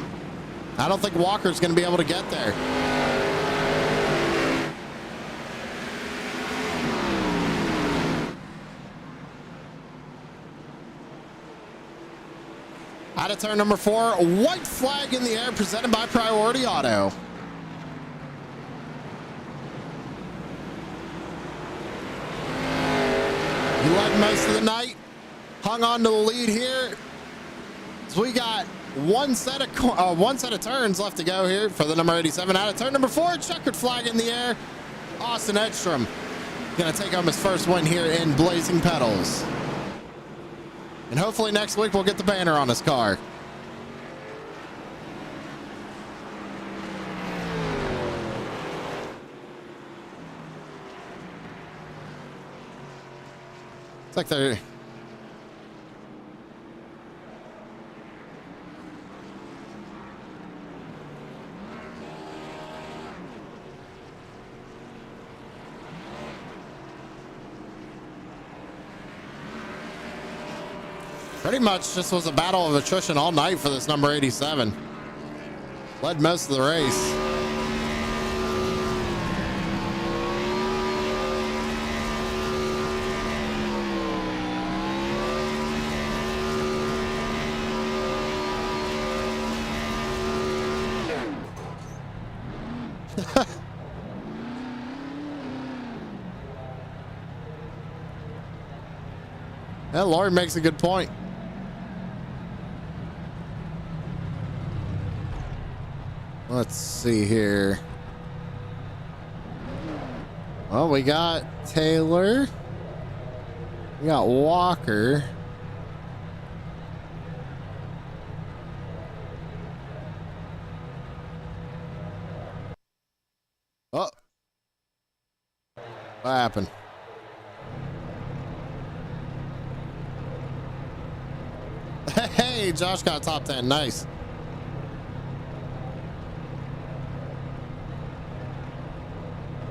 I don't think Walker's going to be able to get there. Out of turn number 4, white flag in the air presented by Priority Auto. He led most of the night, hung on to the lead here. So we got one set of turns left to go here for the number 87. Out of turn number 4, checkered flag in the air. Austin Edstrom gonna take home his first win here in Blazing Pedals. And hopefully next week we'll get the banner on his car. It's like they're... Pretty much just was a battle of attrition all night for this number 87. Led most of the race. Yeah, Laurie makes a good point. Let's see here. Well, we got Taylor. We got Walker. Oh. What happened? Hey, Josh got top 10. Nice.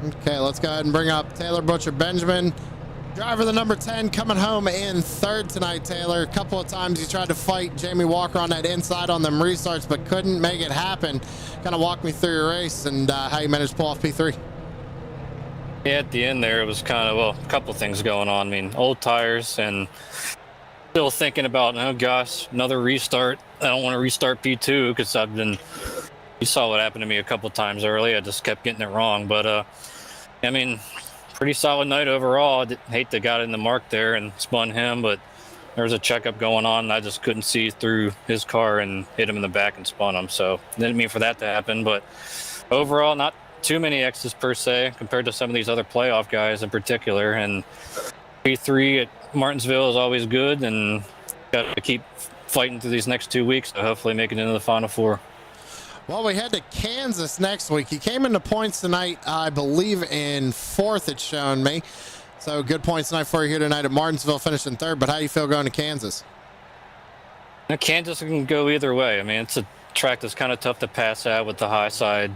Okay, let's go ahead and bring up Taylor Butcher Benjamin. Driver the number 10 coming home in 3rd tonight, Taylor. A couple of times you tried to fight Jamie Walker on that inside on them restarts, but couldn't make it happen. Kind of walk me through your race and how you managed to pull off P3. Yeah, at the end there, it was kind of, well, a couple things going on. I mean, old tires and still thinking about, oh gosh, another restart. I don't want to restart P2 because I've been, you saw what happened to me a couple times early. I just kept getting it wrong. But, I mean, pretty solid night overall. I hate that got in the mark there and spun him, but there was a checkup going on and I just couldn't see through his car and hit him in the back and spun him. So didn't mean for that to happen, but overall, not too many X's per se compared to some of these other playoff guys in particular. And P3 at Martinsville is always good, and got to keep fighting through these next 2 weeks to hopefully make it into the Final Four. Well, we head to Kansas next week. He came into points tonight, I believe, in 4th, it's shown me. So good points tonight for you here tonight at Martinsville, finishing 3rd. But how do you feel going to Kansas? Now, Kansas can go either way. I mean, it's a track that's kind of tough to pass at with the high side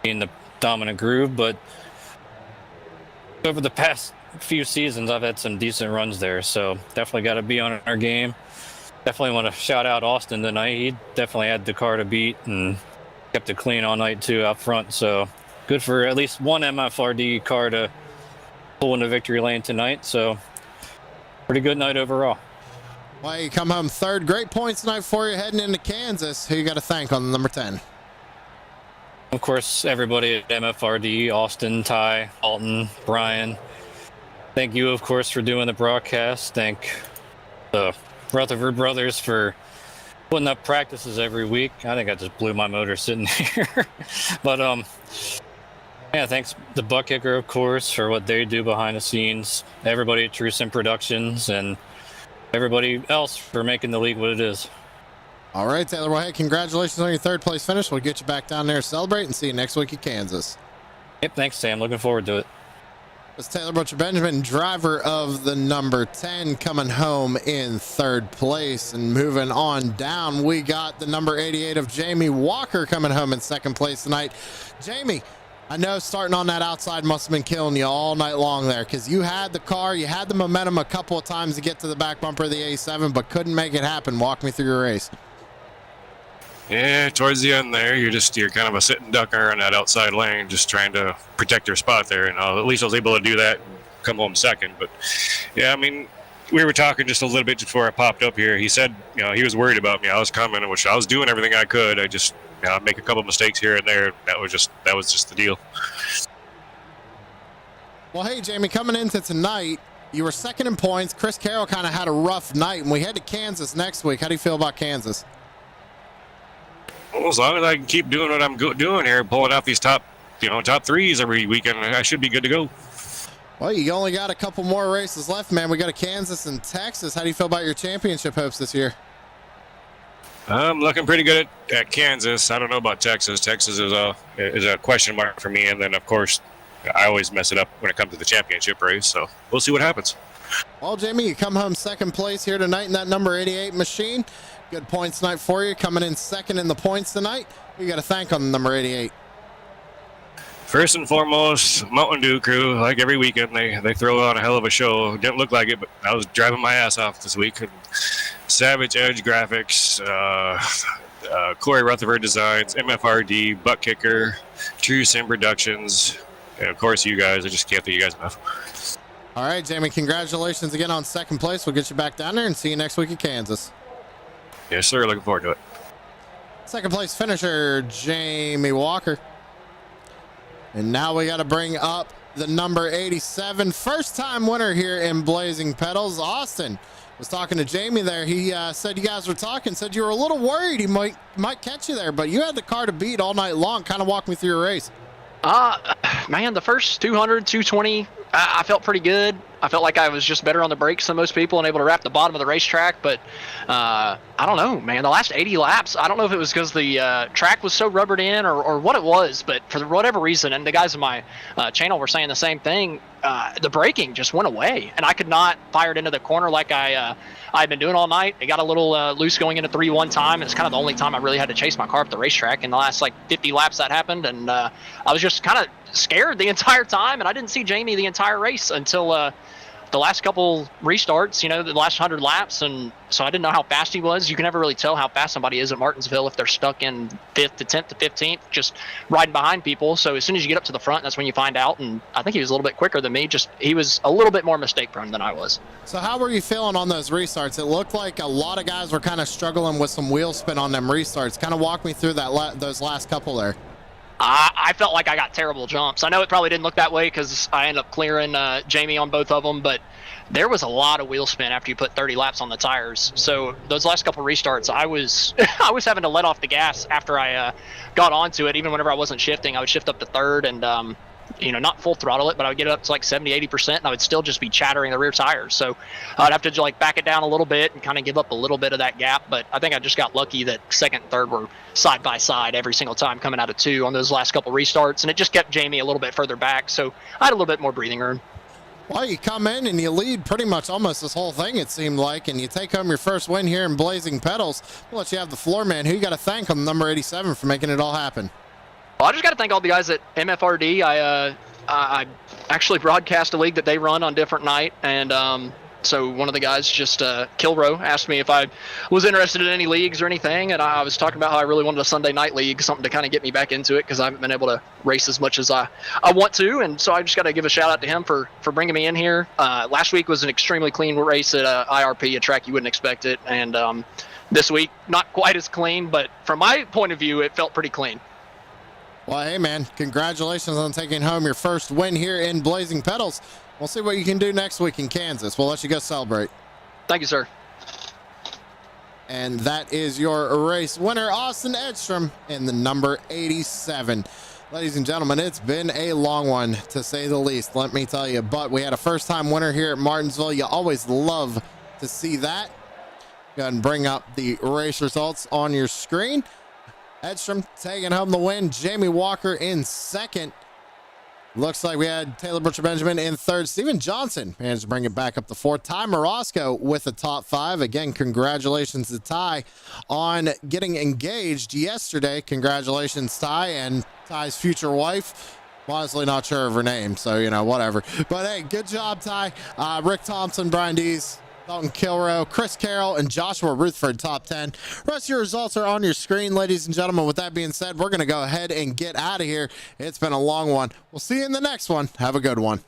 being the dominant groove. But over the past few seasons, I've had some decent runs there. So definitely got to be on our game. Definitely want to shout out Austin tonight. He definitely had the car to beat and kept it clean all night too out front. So good for at least one MFRD car to pull in the victory lane tonight. So pretty good night overall. Well, you come home 3rd. Great points tonight for you heading into Kansas. Who you got to thank on the number 10? Of course, everybody at MFRD, Austin, Ty, Alton, Brian, Thank you, of course, for doing the broadcast. Thank the Rutherford brothers for putting up practices every week. I think I just blew my motor sitting here. But yeah, thanks the butt kicker, of course, for what they do behind the scenes. Everybody at truesimproductions and everybody else for making the league what it is. All right, Taylor. Well, hey, congratulations on your third place finish. We'll get you back down there to celebrate and see you next week at Kansas. Yep, thanks, Sam. Looking forward to it. It's Taylor Butcher Benjamin, driver of the number 10, coming home in third place. And moving on down, we got the number 88 of Jamie Walker coming home in second place tonight. Jamie, I know starting on that outside must have been killing you all night long there, because you had the car, you had the momentum a couple of times to get to the back bumper of the A7, but couldn't make it happen. Walk me through your race. Yeah, towards the end there, you're kind of a sitting ducker in that outside lane, just trying to protect your spot there. And at least I was able to do that and come home second. But yeah, I mean, we were talking just a little bit before I popped up here. He said, he was worried about me. I was coming, which I was doing everything I could. I just make a couple of mistakes here and there. That was just the deal. Well, hey, Jamie, coming into tonight, you were second in points. Chris Carroll kind of had a rough night, and we head to Kansas next week. How do you feel about Kansas? Well, as long as I can keep doing what I'm doing here, pulling out these top threes every weekend, I should be good to go. Well, you only got a couple more races left, man. We got a Kansas and Texas. How do you feel about your championship hopes this year? I'm looking pretty good at Kansas. I don't know about Texas. Texas is a question mark for me. And then, of course, I always mess it up when it comes to the championship race. So we'll see what happens. Well, Jamie, you come home second place here tonight in that number 88 machine. Good points tonight for you. Coming in second in the points tonight. You got to thank on the number 88. First and foremost, Mountain Dew crew. Like every weekend, they throw on a hell of a show. Didn't look like it, but I was driving my ass off this week. And Savage Edge Graphics, Corey Rutherford Designs, MFRD, Butt Kicker, True Sim Productions, and of course you guys. I just can't thank you guys enough. All right, Jamie, congratulations again on second place. We'll get you back down there and see you next week at Kansas. Yes, sir. Looking forward to it. Second place finisher, Jamie Walker. And now we got to bring up the number 87, first time winner here in Blazing Pedals. Austin was talking to Jamie there. He said you guys were talking, said you were a little worried he might catch you there, but you had the car to beat all night long. Kind of walk me through your race. Man, the first 200, 220, I felt pretty good. I felt like I was just better on the brakes than most people and able to wrap the bottom of the racetrack. But I don't know, man. The last 80 laps, I don't know if it was because the track was so rubbered in or what it was, but for whatever reason, and the guys in my channel were saying the same thing, the braking just went away, and I could not fire it into the corner like I'd been doing all night. It got a little loose going into 3-1 time. It's kind of the only time I really had to chase my car up the racetrack. In the last 50 laps that happened, and I was just kind of scared the entire time, and I didn't see Jamie the entire race until the last couple restarts, the last 100 laps, and so I didn't know how fast he was. You can never really tell how fast somebody is at Martinsville if they're stuck in 5th to 10th to 15th, just riding behind people. So as soon as you get up to the front, that's when you find out, and I think he was a little bit quicker than me. Just he was a little bit more mistake prone than I was. So how were you feeling on those restarts? It looked like a lot of guys were kind of struggling with some wheel spin on them restarts. Kind of walk me through those last couple there. I felt like I got terrible jumps. I know it probably didn't look that way because I ended up clearing Jamie on both of them, but there was a lot of wheel spin after you put 30 laps on the tires. So those last couple restarts, I was having to let off the gas after I got onto it. Even whenever I wasn't shifting, I would shift up to third and not full throttle it, but I would get it up to 70-80%, and I would still just be chattering the rear tires. So I'd have to back it down a little bit and kind of give up a little bit of that gap. But I think I just got lucky that second and third were side by side every single time coming out of 2 on those last couple restarts, and it just kept Jamie a little bit further back. So I had a little bit more breathing room. Well, you come in and you lead pretty much almost this whole thing, it seemed like, and you take home your first win here in Blazing Pedals. We'll let you have the floor, man. Who you got to thank on number 87 for making it all happen? Well, I just got to thank all the guys at MFRD. I actually broadcast a league that they run on a different night, and so one of the guys, just Kilrow, asked me if I was interested in any leagues or anything, and I was talking about how I really wanted a Sunday night league, something to kind of get me back into it because I haven't been able to race as much as I want to, and so I just got to give a shout out to him for bringing me in here. Last week was an extremely clean race at IRP, a track you wouldn't expect it, and this week not quite as clean, but from my point of view, it felt pretty clean. Well, hey, man, congratulations on taking home your first win here in Blazing Pedals. We'll see what you can do next week in Kansas. We'll let you go celebrate. Thank you, sir. And that is your race winner, Austin Edstrom, in the number 87. Ladies and gentlemen, it's been a long one, to say the least, let me tell you. But we had a first-time winner here at Martinsville. You always love to see that. Go ahead and bring up the race results on your screen. Edstrom taking home the win. Jamie Walker in second. Looks like we had Taylor Butcher-Benjamin in third. Steven Johnson managed to bring it back up to fourth. Ty Morosco with the top 5. Again, congratulations to Ty on getting engaged yesterday. Congratulations, Ty, and Ty's future wife. Honestly, not sure of her name, so, you know, whatever. But, hey, good job, Ty. Rick Thompson, Brian Dees, Dalton Kilrow, Chris Carroll, and Joshua Rutherford top 10. Rest of your results are on your screen, ladies and gentlemen. With that being said, we're going to go ahead and get out of here. It's been a long one. We'll see you in the next one. Have a good one.